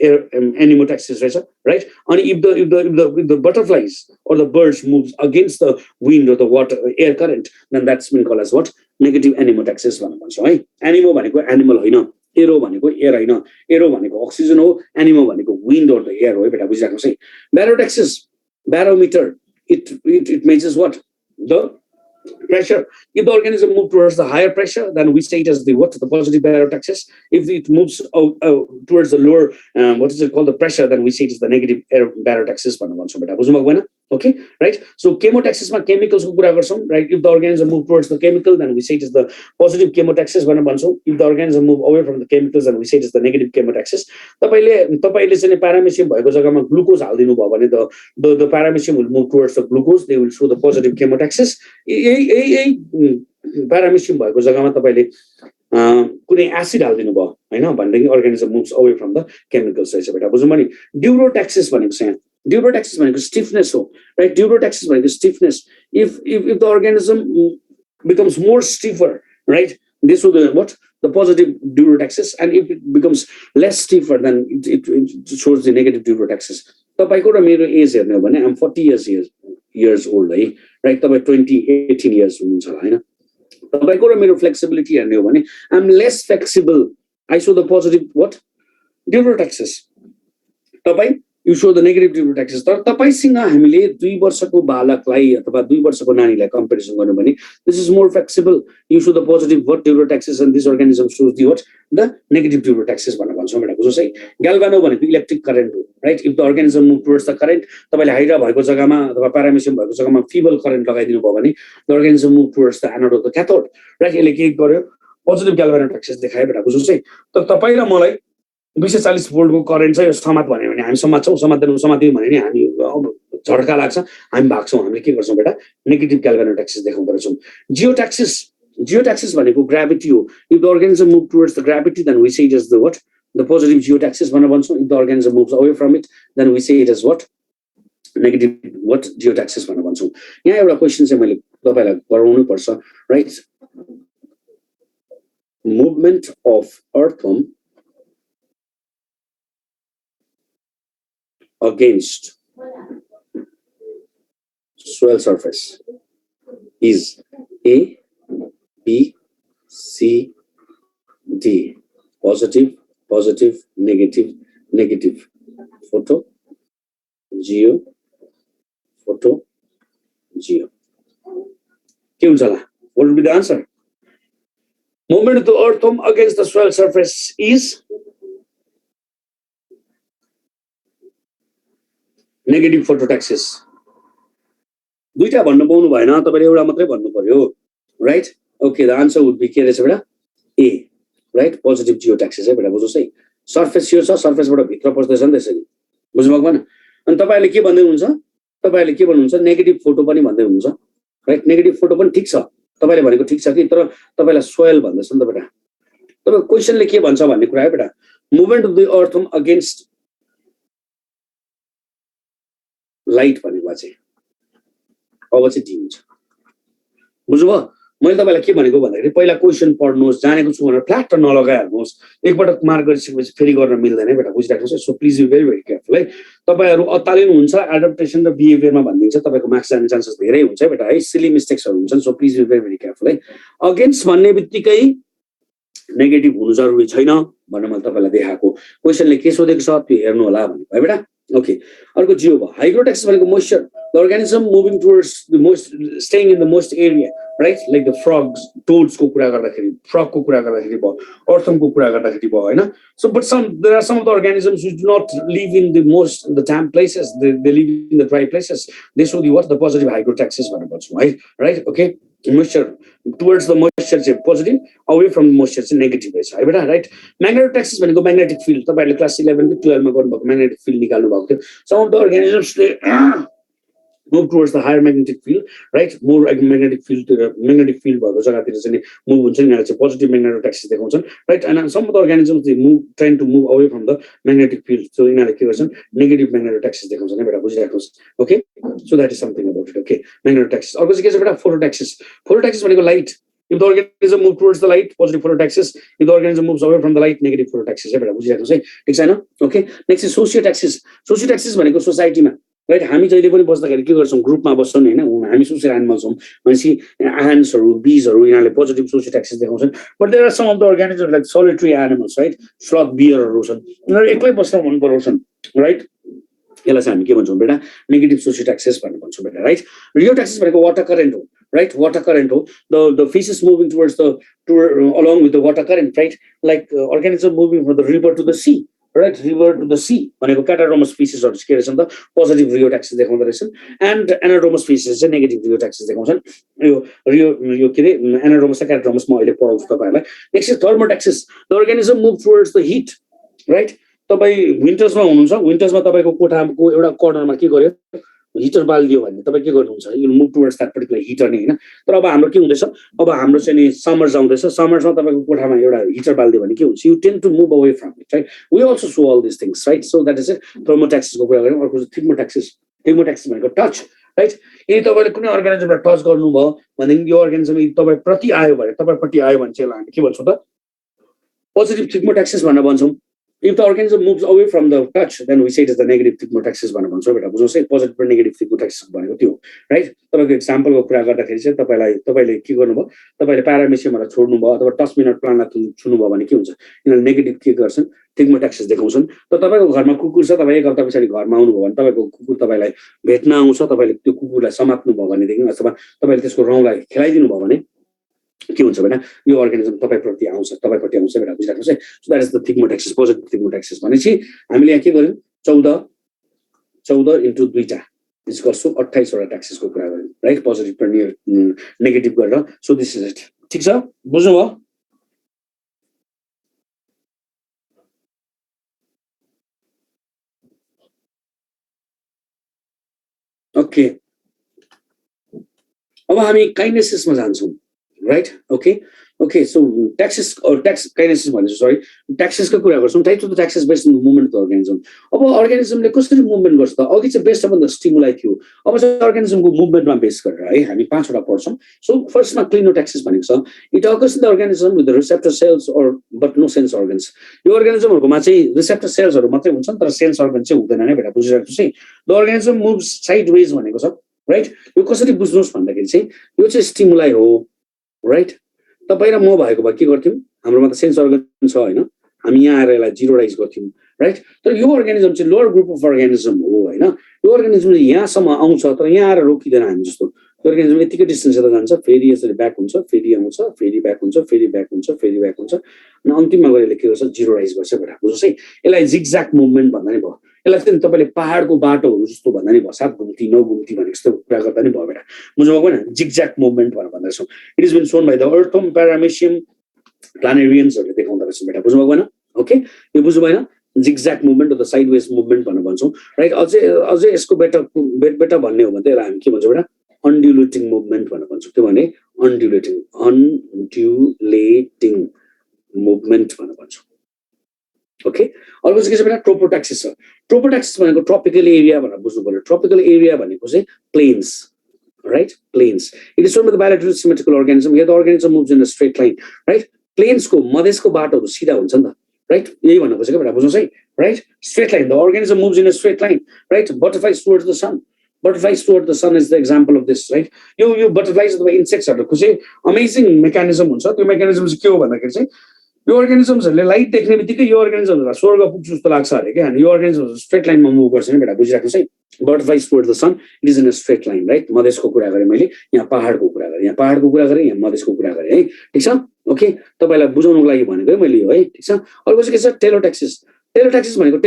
Chemotax is right. And if the butterflies or the birds moves against the wind or the water air current, then that's been called as what negative Chemotax. Animo भनेको animal होइन, arrow भनेको air होइन, arrow भनेको oxygen हो, एनिमो भनेको wind और the air हो है बेटा, बुझिराख्नुहोस् है। ब्यारोट्याक्सिस, barometer, it measures what? The pressure. If the organism moves towards the higher pressure, then we say it as the what? The positive barotaxis. If it moves towards the lower, what is it called? The pressure, then we say it is the negative barotaxis. Okay, right? So chemotaxis ma chemicals ko kura garchhau, right? If the organism move towards the chemical, then we say it is the positive chemotaxis bhanera bhanchau. If the organism move away from the chemicals, then we say it is the negative chemotaxis. तपाईले चाहिँ प्यारामेसियम भएको जग्गामा glucose हाल्दिनु भयो भने the paramecium will move towards the glucose. They will show the positive chemotaxis. प्यारामेसियम भएको जग्गामा तपाईले कुनै एसिड हाल्दिनु भयो हैन भनेदेखि organism moves away from the chemicals रहेछ बेटा, बुझ्नु भयो नि। ड्युरोट्याक्सिस भनेको चाहिँ ड्युरोट्याक्सिस भनेको स्टिफनेस हो, राइट? ड्युरोट्याक्सिस भनेको stiffness. if the organism becomes more stiffer, right, this will be what? The positive durotaxis. And if it becomes less stiffer, then it shows the negative durotaxis. तपाईको र मेरो एज हेर्ने हो भने I'm 40 years old है, right? तपाई 18 years हुनुहुन्छ होला हैन? तपाईको र मेरो फ्लेक्सिबिलिटी हेर्ने हो भने I'm less flexible. I show the positive what? Durotaxis. तपाई you show the negative durotaxis. तर तपाईसँग हामीले 2 वर्षको बालकलाई अथवा 2 वर्षको नानीलाई कम्पेरिसन गर्नु भने this is more flexible. You show the positive what? Durotaxis, and this organism shows the what? The negative durotaxis भनेर भन्छौँ बेटा, बुझ्नुहोस् है। ग्याल्भानो भनेको इलेक्ट्रिक करेन्ट हो, right? If the organism move towards the current, तपाईले हाइड्रा भएको जग्गामा अथवा प्यारामेसियम भएको जग्गामा फिबल करेन्ट लगाइदिनु भयो भने the organism move towards the anode of the cathode, right? यसले के गर्यो? पोजिटिभ ग्याल्भानोट्याक्सिस देखायो बेटा, बुझ्नुहोस् है। तर तपाईँ र मलाई 240 भोल्टको करेन्ट चाहिँ समात भन्यो भने हामी समात्छौँ, समात्दियौँ भने नि हामी झड्का लाग्छ, हामी भाग्छौँ, हामीले के गर्छौँ बेटा? नेगेटिभ ग्याल्भानोट्याक्सिस देखाउँदो रहेछौँ। जियोट्याक्सिस भनेको ग्राभिटी हो। If the organism move towards the gravity, then we say it as the what? The positive geotaxis भनेर भन्छौँ। If the organism moves away from it, then we say it as what? Negative what? Geotaxis भनेर भन्छौँ। यहाँ एउटा question चाहिँ मैले तपाईलाई गराउनु पर्छ, right? Movement of earthworm against soil surface is A, B, C, D. Positive, positive, negative, negative. Photo, geo, photo, geo. के हुन्छ होला? What will be the answer? Movement of the earthworm against the soil surface is negative phototaxis. दुईटा भन्नु पाउनु भएन, तपाईले एउटा मात्रै भन्नु पर्यो, right? Okay, the answer would be के रहेछ बेटा? ए, राइट? पोजिटिभ जियोट्याक्सिस है बेटा, बुझ्नुहोस् है। सर्फेस यो छ, सर्फेसबाट भित्र पस्दैछ नि त्यसरी, बुझ्नुभएको भएन? अनि तपाईले के भन्दै हुनुहुन्छ? तपाईले के भन्नुहुन्छ? नेगेटिभ फोटो पनि भन्दै हुनुहुन्छ, राइट? नेगेटिभ फोटो पनि ठिक छ, तपाईले भनेको ठिक छ कि, तर तपाईलाई सोयल भन्दैछ नि त बेटा। तपाईको क्वेसनले के भन्छ भन्ने कुरा है बेटा। Movement of the earthworm against light भनेको चाहिँ अब चाहिँ डी हुन्छ, बुझ्नुभयो? मैले तपाईलाई के भनेको भन्दाखेरि पहिला क्वेसन पढ्नुहोस्, जानेको छु भनेर फ्ल्याट नलगाइहाल्नुहोस्। एकपटक मार्क गरिसकेपछि फेरि गर्न मिल्दैन बेटा, बुझिराख्नुहोस् है। So please be very very careful है। तपाईहरू अत्तालिनुहुन्छ एडप्टेसन र बिहेभियरमा भनिदिन्छ, तपाईको मार्क्स जाने चान्सेस धेरै हुन्छ है बेटा है। सिली मिस्टेक्सहरू हुन्छन्, so please be very very careful है। अगेन्स्ट भन्ने बित्तिकै नेगेटिभ हुनु जरुरी छैन भनेर मैले तपाईलाई देखाएको। क्वेसनले के सोधेको छ त्यो हेर्नु होला भनेको है बेटा। ओके, अर्को जियो भयो। हाइग्रोट्याक्सिस भनेको moisture, the organism moving towards the most, staying in the most area, right? Like the frogs, टोड्सको कुरा गर्दाखेरि, फ्रगको कुरा गर्दाखेरि भयो, अर्थवर्मको कुरा गर्दाखेरि भयो हैन? So but there are some of the organisms which do not live in the most the damp places, they live in the dry places. They show the what? The positive hygrotaxis भनेर भन्छौँ है, right? Okay, moisture towards the moisture चाहिँ positive, away from moisture चाहिँ negative रहेछ है बेटा, right? म्याग्नेटोट्याक्सिस भनेको magnetic field, तपाईहरुले क्लास 11 कि 12 मा गर्नुभएको म्याग्नेटिक फिल्ड निकाल्नु भएको थियो। सम अफ द अर्गानिजम्सले move towards the higher magnetic field, right? More magnetic field भएको जग्गातिर चाहिँ मुभ हुन्छ नि, चाहिँ पोजिटिभ म्याग्नेटोट्याक्सिस देखाउँछन्, right? And some of the organisms they move trying to move away from the magnetic field, so यिनीहरूले के गर्छन्? नेगेटिभ म्याग्नेटोट्याक्सिस देखाउँछन् है बेटा, बुझिराख्नुहोस्। Okay, so that is something about it. Okay, magnetotaxis. अर्को चाहिँ के छ बेटा? फोटोट्याक्सिस। फोटोट्याक्सिस भनेको light. If the organism moves towards the light, positive phototaxis. If the organism moves away from the light, negative phototaxis है बेटा, बुझिराख्नुहोस् है, ठीक छैन? Okay, next is sociotaxis. Sociotaxis भनेको सोसाइटीमा राइट हामी जहिले पनि बस्दाखेरि के गर्छौँ ग्रुपमा बस्छौँ नि होइन हामी सोसियल एनिमल्स हौँ भनेपछि एन्ट्सहरू बीजहरू यिनीहरूले पोजिटिभ सोसियोट्याक्सिस देखाउँछन् but there are some of the organism like solitary animals right sloth बियरहरू छन् यिनीहरू एक्लै बस्न मन पराउँछन् राइट यसलाई चाहिँ हामी के भन्छौँ बेटा नेगेटिभ सोसियोट्याक्सिस भनेर भन्छौँ बेटा राइट रियोट्याक्सिस भनेको वाटर करेन्ट हो right water current the fish is moving towards along with the water current right like organism moving from the river to the sea right river to the sea भनेको क्याटाड्रोमस स्पिसिसहरु के रहेछन् त positive रियोट्याक्सिस देखाउँदो रहेछन् and anadromous species चाहिँ negative रियोट्याक्सिस देखाउँछन् यो के रे एनाड्रोमस र क्याटाड्रोमस म अहिले पढाउँछु तपाईहरुलाई next is thermotaxis the organism move towards the heat right तपाई विन्टर्समा हुनुहुन्छ विन्टर्समा तपाईको कोठाको एउटा कर्नरमा के गर्यो हिटर बालिदियो भने तपाईँ के गर्नुहुन्छ you move towards that particular heater नि होइन तर अब हाम्रो के हुँदैछ अब हाम्रो चाहिँ नि समर्स आउँदैछ समर्समा तपाईँको कोठामा एउटा हिटर बालिदियो भने के हुन्छ you tend to move away from it right we also so all this things right so that is it थर्मोट्याक्सिसको कुरा गऱ्यौँ अर्को थिग्मोट्याक्सिस थिग्मोट्याक्सिस भनेको टच राइट यदि तपाईँले कुनै अर्गानिजमलाई टच गर्नुभयो भनेदेखि यो अर्गानिजम तपाईँ प्रति आयो भने तपाईँपट्टि आयो भने चाहिँ हामी के भन्छौँ त पोजिटिभ थिग्मोट्याक्सिस भनेर भन्छौँ if the organism moves away from the touch then we say it is the negative थिग्मोट्याक्सिस भनेर भन्छौँ बेटा बुझ्नुहोस् है पोजिटिभ र नेगेटिभ थिग्मोट्याक्सिस भनेको त्यो राइट तपाईँको एक्जाम्पलको कुरा गर्दाखेरि चाहिँ तपाईँले के गर्नुभयो तपाईँले प्यारामेसियमहरूलाई छोड्नुभयो अथवा टच मिनट प्लान्टलाई छुनुभयो भने के हुन्छ यिनीहरूले नेगेटिभ के गर्छन् थिग्मोट्याक्सिस देखाउँछन् तर तपाईँको घरमा कुकुर छ तपाईँ एक हप्ता पछाडि घरमा आउनुभयो भने तपाईँको कुकुर तपाईँलाई भेट्न आउँछ तपाईँले त्यो कुकुरलाई समात्नुभयो भनेदेखि अथवा तपाईँले त्यसको रौँलाई खेलाइदिनु भयो भने के हुन्छ बेटा यो अर्गानिजम तपाईँप्रति आउँछ तपाईँपट्टि आउँछ बेटा बुझिराख्नुहोस् है so that is the thigmotaxis positive thigmotaxis भनेपछि हामीले यहाँ के गर्यौँ 14 इन्टु 2टा इक्वल्स टु 28 वटा ट्याक्सिसको कुरा गर्यौँ राइट पोजिटिभ र नेगेटिभ गरेर सो दिस इज इट ठिक छ बुझ्नुभयो ओके अब हामी काइनेसिसमा जान्छौँ right okay so taxis or tax kinesis भनेको सरी ट्याक्सिसको कुरा गर्छौँ types of the taxis based on the movement of the organism अब अर्गानिजमले कसरी मुभमेन्ट गर्छ त अघि चाहिँ बेस्ड अन द स्टिमुलाई थियो अब चाहिँ अर्गानिजमको मुभमेन्टमा बेस गरेर है हामी 5 वटा पढ्छौँ सो फर्स्टमा क्लिनोट्याक्सिस भनेको छ it occurs in the organism with the receptor cells और बट नो सेन्स अर्गन्स यो अर्गानिजमहरुकोमा चाहिँ रिसेप्टर सेल्सहरु मात्रै हुन्छन् तर सेन्स अर्गन चाहिँ हुँदैन नै बेटा बुझिराख्नुस् है द अर्गानिजम मुभ्स साइडवेज भनेको छ राइट यो कसरी बुझ्नुहोस् भन्दाखेरि चाहिँ यो चाहिँ स्टिमुलाई हो राइट तपाईँ र म भएको भए के गर्थ्यौँ हाम्रोमा त सेन्स अर्गन छ होइन हामी यहाँ आएर यसलाई जिरोलाइज गर्थ्यौँ राइट तर यो अर्गानिजम चाहिँ लोअर ग्रुप अफ अर्गानिजम हो होइन यो अर्गानिजम चाहिँ यहाँसम्म आउँछ तर यहाँ आएर रोकिँदैन हामी जस्तो त्यो अर्गानिजम यतिकै डिस्टेन्स यता जान्छ फेरि यसरी ब्याक हुन्छ फेरि आउँछ फेरि ब्याक हुन्छ फेरि ब्याक हुन्छ फेरि ब्याक हुन्छ अनि अन्तिममा गएर यसले के गर्छ जिरोलाइज गर्छ भनेर बुझ्नुहोस् है यसलाई जिगज्याग मुभमेन्ट भन्दा नि भयो यसलाई चाहिँ तपाईँले पहाडको बाटोहरू जस्तो भन्दा नि भयो 7 घुम्ती 9 घुम्ती भनेको जस्तो कुरा गर्दा नि भयो बेटा बुझ्नुभएको होइन जिगज्याग मुभमेन्ट भनेर भन्दैछौँ it is been shown by the अर्थोम प्यारामेसियम प्लानेरियन्सहरूले देखाउँदो रहेछ बेटा बुझ्नुभएको होइन ओके यो बुझ्नु भएन zigzag movement of the sideways movement भनेर भन्छौँ राइट अझै यसको बेटा भन्ने हो भने चाहिँ हामी के भन्छौँ बेटा अनड्युलेटिङ मुभमेन्ट भनेर भन्छौँ त्यो भने अनड्युलेटिङ मुभमेन्ट भनेर भन्छौँ ओके अर्को चाहिँ के छ बेटा ट्रोपोट्याक्सिस छ ट्रोपोट्याक्सिस भनेको ट्रपिकल एरिया भनेर बुझ्नु पर्यो ट्रपिकल एरिया भनेको चाहिँ plains right plains it is shown by the biological symmetrical organism the organism moves in a straight line right प्लेन्सको मधेसको बाटोहरू सिधा हुन्छ नि त राइट यही भन्नु खोजेको बेटा बुझ्नुहोस् है right straight line the organism moves in a straight line right butterflies towards the sun butterflies toward the sun is the example of this right यो बटरफ्लाइज अथवा इन्सेक्ट्सहरूको चाहिँ अमेजिङ मेकानिजम हुन्छ त्यो मेकानिजम चाहिँ के हो भन्दाखेरि चाहिँ यो अर्गानिजम्सहरूले लाइट देख्ने बित्तिकै यो अर्गानिजमहरूलाई स्वर्ग पुग्छ जस्तो लाग्छ अरे क्या अनि यो अर्गानिजम स्ट्रेट लाइनमा मुभ गर्छ नि बेटा बुझिराख्नुहोस् है butterflies toward the sun it is in a straight line right मधेसको कुरा गरेँ मैले यहाँ पहाडको कुरा गरेँ यहाँ मधेसको कुरा गरेँ है ठिक छ ओके तपाईँलाई बुझाउनुको लागि भनेको है मैले है ठिक छ अर्को चाहिँ के छ टेलोट्याक्सिस भनेको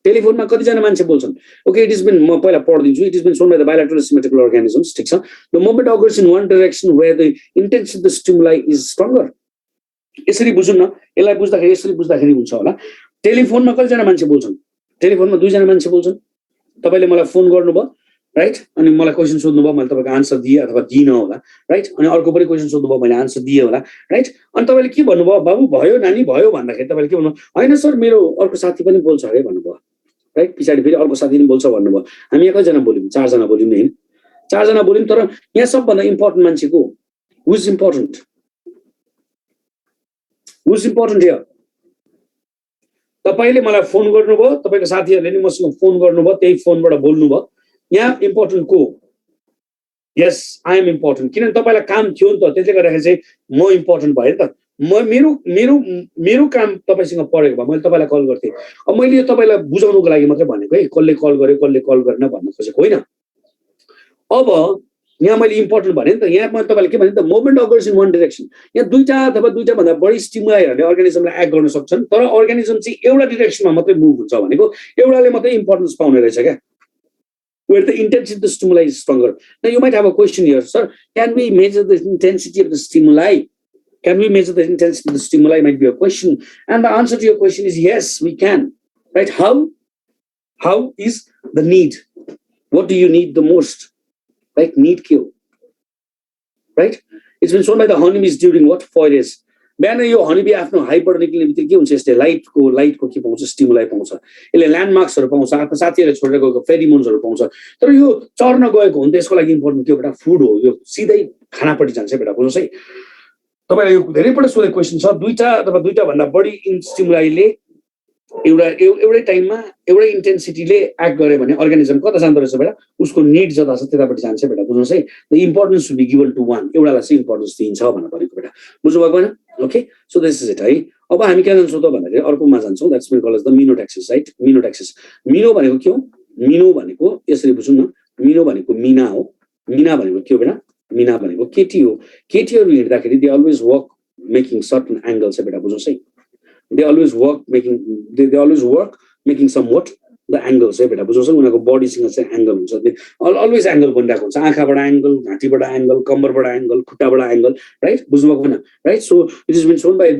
टेलिफोनमा कतिजना मान्छे बोल्छन् ओके इट इज बिन म पहिला पढिदिन्छु it is been shown by the biological symmetrical organisms ठिक छ the moment occurs in one direction where the intensity the stimuli is stronger यसरी बुझ्नु न यसरी बुझ्दाखेरि हुन्छ होला टेलिफोनमा कतिजना मान्छे बोल्छन् टेलिफोनमा 2 जना मान्छे बोल्छन् तपाईँले मलाई फोन गर्नुभयो राइट अनि मलाई क्वेसन सोध्नुभयो मैले तपाईँको आन्सर दिएँ अथवा दिइनँ होला राइट अनि अर्को पनि क्वेसन सोध्नुभयो मैले आन्सर दिएँ होला राइट अनि तपाईँले के भन्नुभयो बाबु भयो नानी भयो भन्दाखेरि तपाईँले के भन्नुभयो होइन सर मेरो अर्को साथी पनि बोल्छ अरे भन्नुभयो राइट पछाडि फेरि अर्को साथी पनि बोल्छ भन्नुभयो हामी यहाँ कतिजना बोल्यौँ 4 जना बोल्यौँ नि 4 जना बोल्यौँ तर यहाँ सबभन्दा इम्पोर्टेन्ट मान्छेको हु इज इम्पोर्टेन्ट here तपाईले मलाई फोन गर्नुभयो, तपाईको साथीहरुले नि मसँग फोन गर्नुभयो, त्यही फोनबाट बोल्नुभयो। यहाँ इम्पोर्टेन्ट को? यस, आई एम इम्पोर्टेन्ट। किनभने तपाईलाई काम थियो नि त, त्यसले गर्दाखेरि चाहिँ म इम्पोर्टेन्ट भएँ नि त। मेरो मेरो मेरो काम तपाईसँग परेको भए मैले तपाईलाई कल गर्थे। अब मैले यो तपाईलाई बुझाउनको लागि मात्रै भनेको है, कसले कल गर्यो कसले कल गरेन भन्न खोजेको होइन। अब यहाँ मैले इम्पोर्टेन्ट भने नि त, यहाँ मैले तपाईलाई के भने त, movement occurs in one direction. यहाँ दुईटा अथवा दुईटा भन्दा बढी स्टिमुलाइहरुले अर्गानिजमलाई एक्ट गर्न सक्छन्, तर अर्गानिजम चाहिँ एउटा डाइरेक्सनमा मात्रै मुभ हुन्छ भनेको एउटाले मात्रै इम्पोर्टेन्स पाउने रहेछ क्या। Where the intensity of the stimuli is stronger. Now you might have a question here, sir. Can we measure the intensity of the stimuli? Can we measure the intensity of the stimuli? Might be a question. And the answer to your question is yes, we can. Right? How? How is the need? What do you need the most? Right? Need kill. Right? It's been shown by the honeybees during what? Foliage. बिहान यो honeybee आफ्नो हाइबाट निक्लिने बित्तिकै के हुन्छ, यसले लाइटको के पाउँछ, स्टिमुलाई पाउँछ। यसले ल्यान्डमार्क्सहरु पाउँछ, आफ्नो साथीहरुले छोडेर गएको फेरिमोन्सहरु पाउँछ। तर यो चर्न गएको हो नि त, यसको लागि इम्पोर्टेन्ट के हो बेटा? फुड हो। यो सिधै खानापट्टि जान्छ बेटा, बुझ्नुस् है। तपाईलाई यो धेरैपल्ट सोधेको क्वेशन छ। दुईटा अथवा दुईटा भन्दा बढी स्टिमुलाइले एउटै टाइममा एउटै इन्टेन्सिटीले एक्ट गरे भने अर्गानिजम कता जाँदो रहेछ बेटा? उसको नीड जता छ त्यतापट्टि जान्छ बेटा, बुझ्नुस् है। The importance should be given to one. एउटालाई चाहिँ इम्पोर्टेन्स दिन्छ भनेर भनेको बेटा, बुझ्नु भएको हैन? Okay, so this is it है। अब हामी कहाँ जान्छौँ त भन्दाखेरि अर्कोमा जान्छौँ। That's been called as the minotaxis, right? Minotaxis. Mino भनेको के हो? मिनो भनेको यसरी बुझौँ न, मिनो भनेको मिना हो। मिना भनेको के हो बेटा? मिना भनेको केटी हो। केटीहरु हिँड्दाखेरि they always walk making certain angles है बेटा, बुझ्नुस् है। They always work making somewhat the angles है बेटा, बुझ्नुस् है। उनीहरुको बडीसँग चाहिँ एंगल हुन्छ, दे अलवेज एंगल बनिरहेको हुन्छ। आँखाबाट एंगल, घाँटीबाट एंगल, कम्मरबाट एंगल, खुट्टाबाट एंगल, राइट? बुझ्नु भएको हैन? Right? So it is been shown by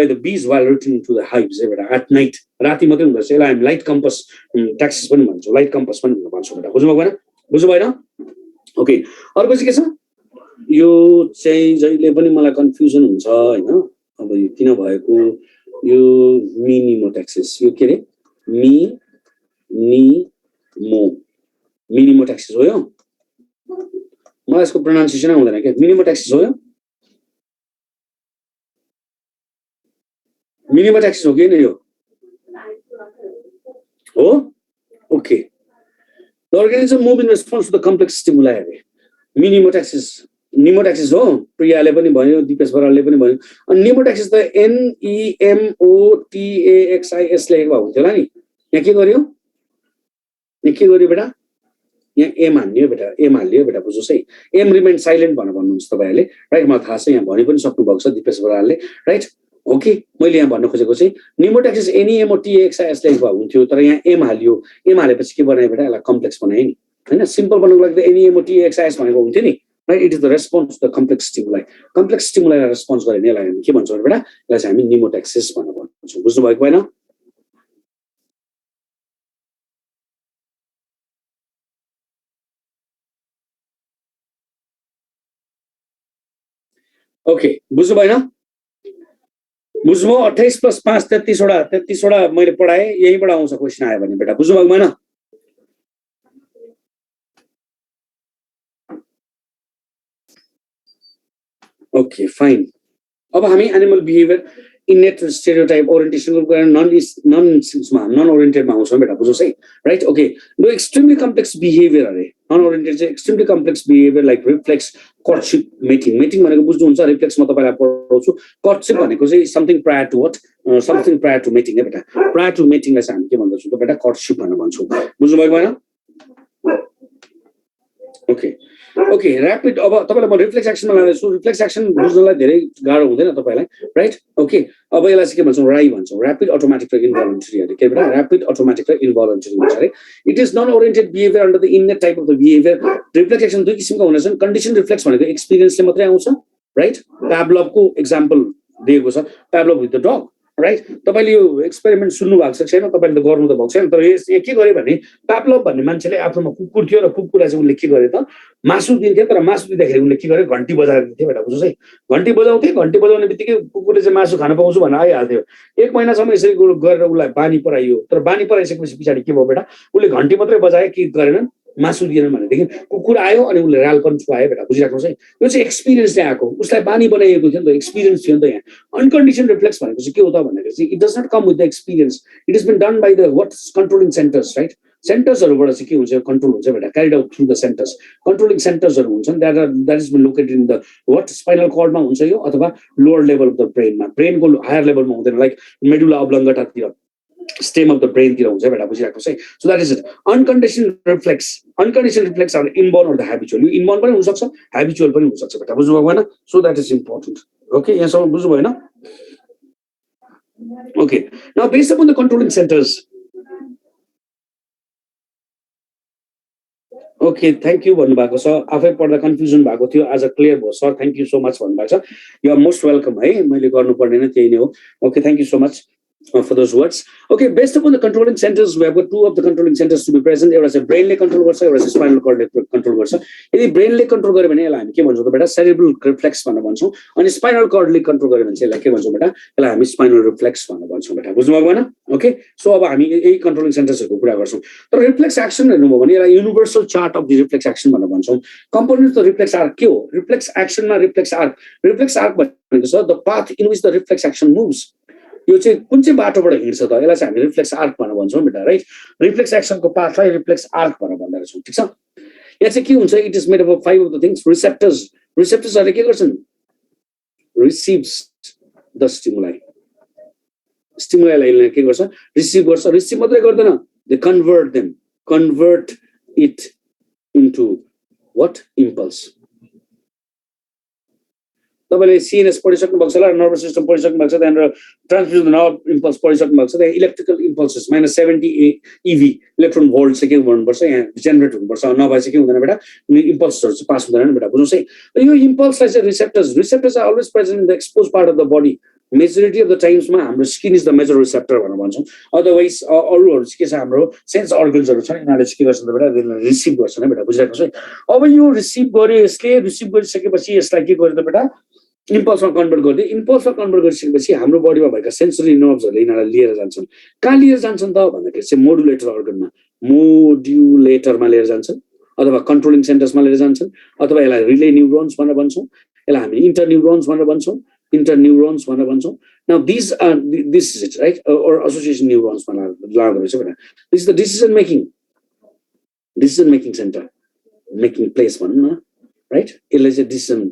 the bees while returning to the hives है बेटा, at night। राति मात्रै हुँदो रहेछ। यसलाई हामी लाइट कम्पस ट्याक्सिस पनि भन्छौँ, लाइट कम्पस पनि भन्छौँ बेटा, बुझ्नु भएको हैन? बुझ्नु भएन? ओके, अर्को चाहिँ के छ? यो चाहिँ जहिले पनि मलाई कन्फ्युजन हुन्छ हैन। अब यो किन भएको? यो मिनिमोट्याक्सिस, यो के रे? मिनिमोट्याक्सिस हो यो। मलाई यसको प्रोनाउन्सिएसन आउँदैन के? मिनिमोट्याक्सिस हो यो? मिनिमोट्याक्सिस हो कि नि यो? हो? Okay. The organism move in response to the complex stimuli अरे। निमोट्याक्सिस हो। प्रियाले पनि भन्यो, दिपेश बरालले पनि भन्यो। अनि निमोट्याक्सिस त NEMOTAXIS लेखेको हुन्थ्यो होला नि। यहाँ के गर्यो? यहाँ के गर्यो बेटा? यहाँ एम हाल्यो बेटा, एम हाल्यो बेटा, बुझ्नुस् है। एम रिमेन साइलेन्ट भनेर भन्नुहुन्छ तपाईहरुले, राइट? मलाई थाहा छ, यहाँ भनि पनि सक्नु भएको छ दिपेश बरालले, राइट? ओके, मैले यहाँ भन्न खोजेको चाहिँ निमोट्याक्सिस NEMOTAXIS लेखेको हुन्थ्यो, तर यहाँ एम हाल्यो। एम हालेपछि के बनायो बेटा? यसलाई कम्प्लेक्स बनायो नि, हैन? सिम्पल बनाउनको लागि त NEMOTAXIS भनेको हुन्थ्यो नि, right? It is the response to the complex stimuli. Complex स्टिमुलाईलाई रेस्पोन्स गरे नि यसलाई हामी के भन्छौँ बेटा? यसलाई चाहिँ हामी निमोट्याक्सिस भनेर भन्छौँ। बुझ्नु भएको हैन? ओके, बुझ्नु भएन? बुझ्नुभयो? 28 + 5 33 वटा मैले पढाएँ, यहीबाट आउँछ क्वेशन आयो भने बेटा, बुझ्नु भएको भएन? Okay, fine. अब हामी animal behaviour innate stereotype orientation को नन ओरिएन्टेडमा आउँछौँ बेटा, बुझ्नुहोस् है, राइट? ओके, नो एक्सट्रिमली कम्प्लेक्स बिहेभियर अरे। नन ओरिएन्टेड चाहिँ extremely complex behaviour like reflex, courtship, mating. Mating भनेको बुझ्नुहुन्छ, रिफ्लेक्स म तपाईलाई पढाउँछु। कटशिप भनेको चाहिँ something prior to what? Something prior to mating है बेटा। प्रायर टु मेटिङलाई चाहिँ हामी के भन्दछौँ त बेटा? कटशिप भनेर भन्छौँ। बुझ्नु भएको भएन? Okay, okay, rapid. अब तपाईलाई म रिफ्लेक्स एक्सनमा लाँदैछु। रिफ्लेक्स एक्सन बुझ्नलाई धेरै गाह्रो हुँदैन तपाईलाई, राइट? ओके, अब यसलाई चाहिँ के भन्छौँ? राई भन्छौँ। ऱ्यापिड, अटोमेटिक र इन्भोलन्टरी अरे। के बेटा? ऱ्यापिड, अटोमेटिक र इन्भोलन्टरी हुन्छ अरे। It is non oriented behaviour under the innate type of the behaviour. Reflex action दुई किसिमका हुन्छन्। कन्डिसन रिफ्लेक्स भनेको एक्सपिरियन्सले मात्रै आउँछ, राइट? प्याभलोभको एक्जाम्पल दिएको छ, प्याभलोभ विथ द डग, राइट? तपाईले यो एक्सपेरिमेन्ट सुन्नु भएको छ छैन? तपाईले त गर्नु त भएको छैन, तर यो के गर्यो भने प्याभलोभ भन्ने मान्छेले आफ्नोमा कुकुर थियो र कुकुरलाई चाहिँ उनले के गर्यो त? मासु दिन्थ्यो, तर मासु दिँदाखेरि उनले के गर्यो? घन्टी बजाएर दिन्थ्यो बेटा, बुझ्नुहोस् है। घन्टी बजाउँथे, घन्टी बजाउने बित्तिकै कुकुरले चाहिँ मासु खान पाउँछु भनेर आइहाल्थ्यो। 1 महिनासम्म यसरी गरेर उसलाई बानी पराइयो, तर बानी पराइसकेपछि पछाडि के भयो बेटा? उसले घन्टी मात्रै बजाए, के गरेनन्? मासु दिएन भनेदेखि कुकुर आयो अनि उसले रालपन छुवायो बेटा बुझिराख्नुहोस् है यो चाहिँ एक्सपिरियन्सले आएको उसलाई बानी बनाइएको थियो नि त एक्सपिरियन्स थियो नि त यहाँ अनकन्डिसन रिफ्लेक्स भनेको चाहिँ के हो त भन्दाखेरि चाहिँ it does not come with the experience it is been done by the what controlling centres right सेन्टर्सहरूबाट चाहिँ के हुन्छ कन्ट्रोल हुन्छ बेटा carried out through the centres controlling सेन्टर्सहरू हुन्छन् that is been located in the what spinal कर्डमा हुन्छ यो अथवा लोवर लेभल अफ द ब्रेनको हायर लेभलमा हुँदैन लाइक मेडुला अब्लङ्गटातिर stem of the brain तिर हुन्छ बेटा बुझिराख्नुहोस् है so that is it unconditional reflex are inborn or the habitual यो इनबर्न पनि हुनसक्छ ह्याबिचुअल पनि हुनसक्छ बेटा बुझ्नुभयो भएन so that is important okay यहाँसम्म बुझ्नु भएन okay now based upon the controlling centres okay thank you भन्नुभएको छ आफै पढ्दा कन्फ्युजन भएको थियो आज क्लियर भयो sir thank you so much भन्नुभएको छ यु आर मोस्ट वेलकम है मैले गर्नुपर्ने नै त्यही नै हो okay thank you so much for those words. Okay, based upon the controlling centers, we have got two of the controlling centers to be present. एउटा चाहिँ ब्रेनले कन्ट्रोल गर्छ एउटा चाहिँ स्पाइनल कर्डले कन्ट्रोल गर्छ यदि ब्रेनले कन्ट्रोल गर्यो भने यसलाई हामी के भन्छौँ त बेटा सेरेब्रल रिफ्लेक्स भनेर भन्छौँ अनि स्पाइनल कर्डले कन्ट्रोल गर्यो भने चाहिँ यसलाई के भन्छौँ बेटा यसलाई हामी स्पाइनल रिफ्लेक्स भनेर भन्छौँ बेटा बुझ्नुभएको भएन ओके सो अब हामी यही कन्ट्रोलिङ सेन्टर्सहरूको कुरा गर्छौँ तर रिफ्लेक्स एक्सन हेर्नुभयो भने यसलाई universal chart of the reflex action भनेर भन्छौँ कम्पोनेन्ट अफ रिफ्लेक्स आर्क के हो रिफ्लेक्स एक्सनमा रिफ्लेक्स आर्क भनेको छ the path in which the reflex action moves यो चाहिँ कुन चाहिँ बाटोबाट हिँड्छ त यसलाई चाहिँ हामी रिफ्लेक्स आर्क भनेर भन्छौँ बेटा राइट रिफ्लेक्स एक्सनको पाथलाई रिफ्लेक्स आर्क भनेर भन्दो रहेछौँ ठिक छ यहाँ चाहिँ के हुन्छ it is made up of 5 of the things रिसेप्टर्सहरूले के गर्छन् रिसिभ्स द स्टिमुलाईलाई के गर्छ रिसिभ मात्रै गर्दैन they convert it into what impulse तपाईँले सिएनएस पढिसक्नु भएको छ होला नर्भस सिस्टम पढिसक्नु भएको छ त्यहाँनिर ट्रान्समिसन नर्भ इम्पल्स पढिसक्नु भएको छ त्यहाँ इलेक्ट्रिकल इम्पल्सेस -70 इभी इलेक्ट्रोन भोल्ट चाहिँ के गर्नुपर्छ यहाँ जेनेरेट हुनुपर्छ नभए चाहिँ के हुँदैन बेटा इम्पल्सहरू चाहिँ पास हुँदैन बेटा बुझ्नुहोस् है यो इम्पल्सलाई चाहिँ receptors are always present in the expose part of the body majority of the टाइम्समा हाम्रो skin is the major receptor भनेर भन्छौँ अदरवाइज अरूहरू चाहिँ के छ हाम्रो सेन्स अर्गन्सहरू छन् यिनीहरूले चाहिँ के गर्छन् त बेटा रिसिभ गर्छन् है बेटा बुझिरहेको छ है अब यो रिसिभ गर्यो यसले रिसिभ गरिसकेपछि यसलाई के गर्यो त बेटा इम्पल्समा कन्भर्ट गरिदियो इम्पल्समा कन्भर्ट गरिसकेपछि हाम्रो बडीमा भएका सेन्सरी नर्भ्सहरूले यिनीहरूलाई लिएर जान्छन् कहाँ लिएर जान्छन् त भन्दाखेरि चाहिँ मोडुलेटरमा लिएर जान्छन् अथवा कन्ट्रोलिङ सेन्टर्समा लिएर जान्छन् अथवा यसलाई रिले न्युरोन्स भनेर भन्छौँ यसलाई हामी इन्टरन्युरोन्स भनेर भन्छौँ now this is it right और एसोसिएसन न्युरोन्समा लाँदो रहेछ बेटा this is the decision making centre making place भनौँ न राइट यसले चाहिँ डिसिजन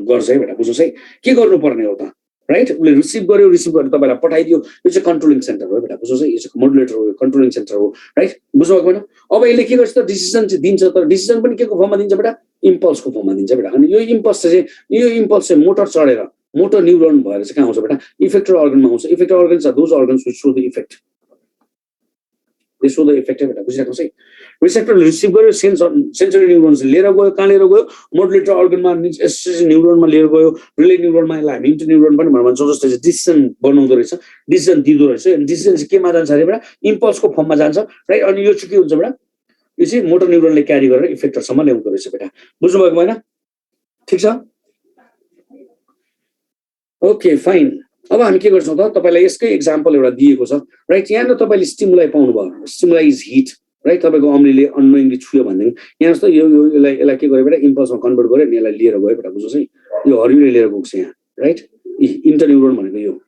गर्छ है बेटा बुझ्नुहोस् है के गर्नुपर्ने हो त राइट उसले रिसिभ गरेर तपाईँलाई पठाइदियो यो चाहिँ कन्ट्रोलिङ सेन्टर हो बेटा बुझ्नुहोस् है यो चाहिँ मोडुलेटर हो कन्ट्रोलिङ सेन्टर हो राइट बुझ्नुभएको भएन अब यसले के गर्छ त डिसिजन चाहिँ दिन्छ तर डिसिजन पनि के को फर्ममा दिन्छ बेटा इम्पल्सको फर्ममा दिन्छ बेटा अनि यो इम्पल्स चाहिँ मोटर चढेर मोटर न्युरोन भएर चाहिँ कहाँ आउँछ बेटा इफेक्टर अर्गनमा आउँछ effector organs are those organs which show the effect है बेटा बुझिराख्नुहोस् है रिसेप्टरले रिसिभ गर्यो सेन्सरी न्युरोन्स लिएर गयो कहाँ लिएर गयो मोडुलेटर अर्गनमा एसोसिएसन न्युरोनमा लिएर गयो रिले न्युरोनमा यसलाई हामी इन्टरन्युरोन पनि भनेर भन्छौँ जसले चाहिँ डिसिजन बनाउँदो रहेछ डिसिजन दिँदो रहेछ डिसिजन चाहिँ केमा जान्छ अरे बेटा इम्पल्सको फर्ममा जान्छ राइट अनि यो चाहिँ के हुन्छ बेटा यो चाहिँ मोटर न्युरोनले क्यारी गरेर इफेक्टरसम्म ल्याउँदो रहेछ बेटा बुझ्नुभएको भएन ठिक छ ओके फाइन अब हामी के गर्छौँ त तपाईँलाई यसकै एक्जाम्पल एउटा दिएको छ राइट यहाँनिर तपाईँले स्टिमुलाई पाउनुभयो स्टिमुलाई इज हिट राइट तपाईँको अम्लीले अननोइङली छुयो भनेदेखि यहाँ जस्तो यसलाई के गर्यो बेटा इम्पल्समा कन्भर्ट गर्यो अनि यसलाई लिएर गयो बेटा बुझ्नुहोस् है यो हरियोले लिएर गएको छ यहाँ राइट इन्टरन्युरोन भनेको यो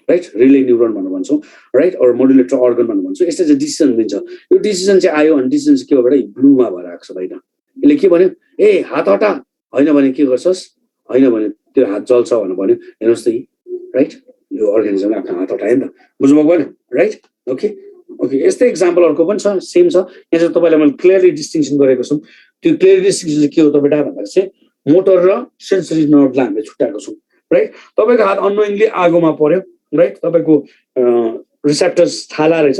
राइट रिले न्युरोन भनेर भन्छौँ राइट अरू मोडुलेटर अर्गन भनेर भन्छौँ यसले चाहिँ डिसिजन दिन्छ यो डिसिजन चाहिँ आयो अनि डिसिजन चाहिँ के हो बेटा ब्लूमा भएर आएको छ बाहिर यसले के भन्यो ए हात हटा होइन भने के गर्छस् होइन भने त्यो हात जल्छ भनेर भन्यो हेर्नुहोस् त राइट यो अर्गानिजमले आफ्नो हात हटायो नि त बुझ्नुभएको भएन राइट ओके यस्तै एक्जाम्पल अर्को पनि छ सेम छ यहाँ चाहिँ तपाईँलाई मैले क्लियरली डिस्टिङसन गरेको छु त्यो क्लियरली डिस्टिङसन चाहिँ के हो त बेटा भन्दाखेरि चाहिँ मोटर र सेन्सरी नर्भलाई हामीले छुट्याएको छौँ राइट तपाईँको हात अननोइङली आगोमा पर्यो राइट तपाईँको रिसेप्टर्स छाला रहेछ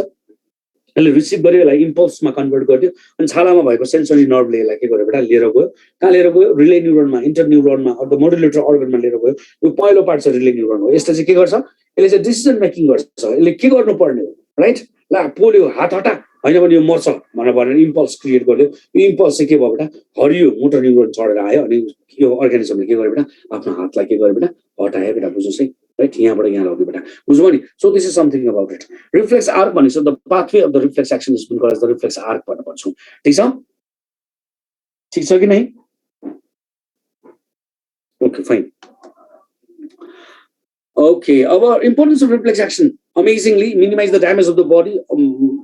यसले रिसिभ गर्यो यसलाई इम्पल्समा कन्भर्ट गरिदियो अनि छालामा भएको सेन्सरी नर्भले यसलाई के गर्यो बेटा लिएर गयो कहाँ लिएर गयो रिले न्युरोनमा इन्टरन्युरोनमा अथवा मोडुलेटर अर्गनमा लिएर गयो यो पहिलो पार्ट चाहिँ रिले न्युरोन हो यसले चाहिँ के गर्छ यसले चाहिँ डिसिजन मेकिङ गर्छ यसले के गर्नुपर्ने हो राइट ला पोल्यो हात हटा होइन भने यो मर्छ भनेर इम्पल्स क्रिएट गरिदियो यो इम्पल्स चाहिँ के भयो बेटा हरियो मोटर न्युरोन चढेर आयो अनि यो अर्गानिजमले के गर्यो बेटा आफ्नो हातलाई के गर्यो बेटा हटायो बेटा बुझ्नुहोस् है राइट यहाँबाट यहाँ लग्यो बेटा बुझ्नुभयो नि so this is something about it reflex arc भनेको the pathway of the reflex action is been called as the reflex arc भनेर भन्छौँ ठिक छ ठिक छ कि नै? Okay fine. Okay, our importance of reflex action. Amazingly, minimize the damage of the body.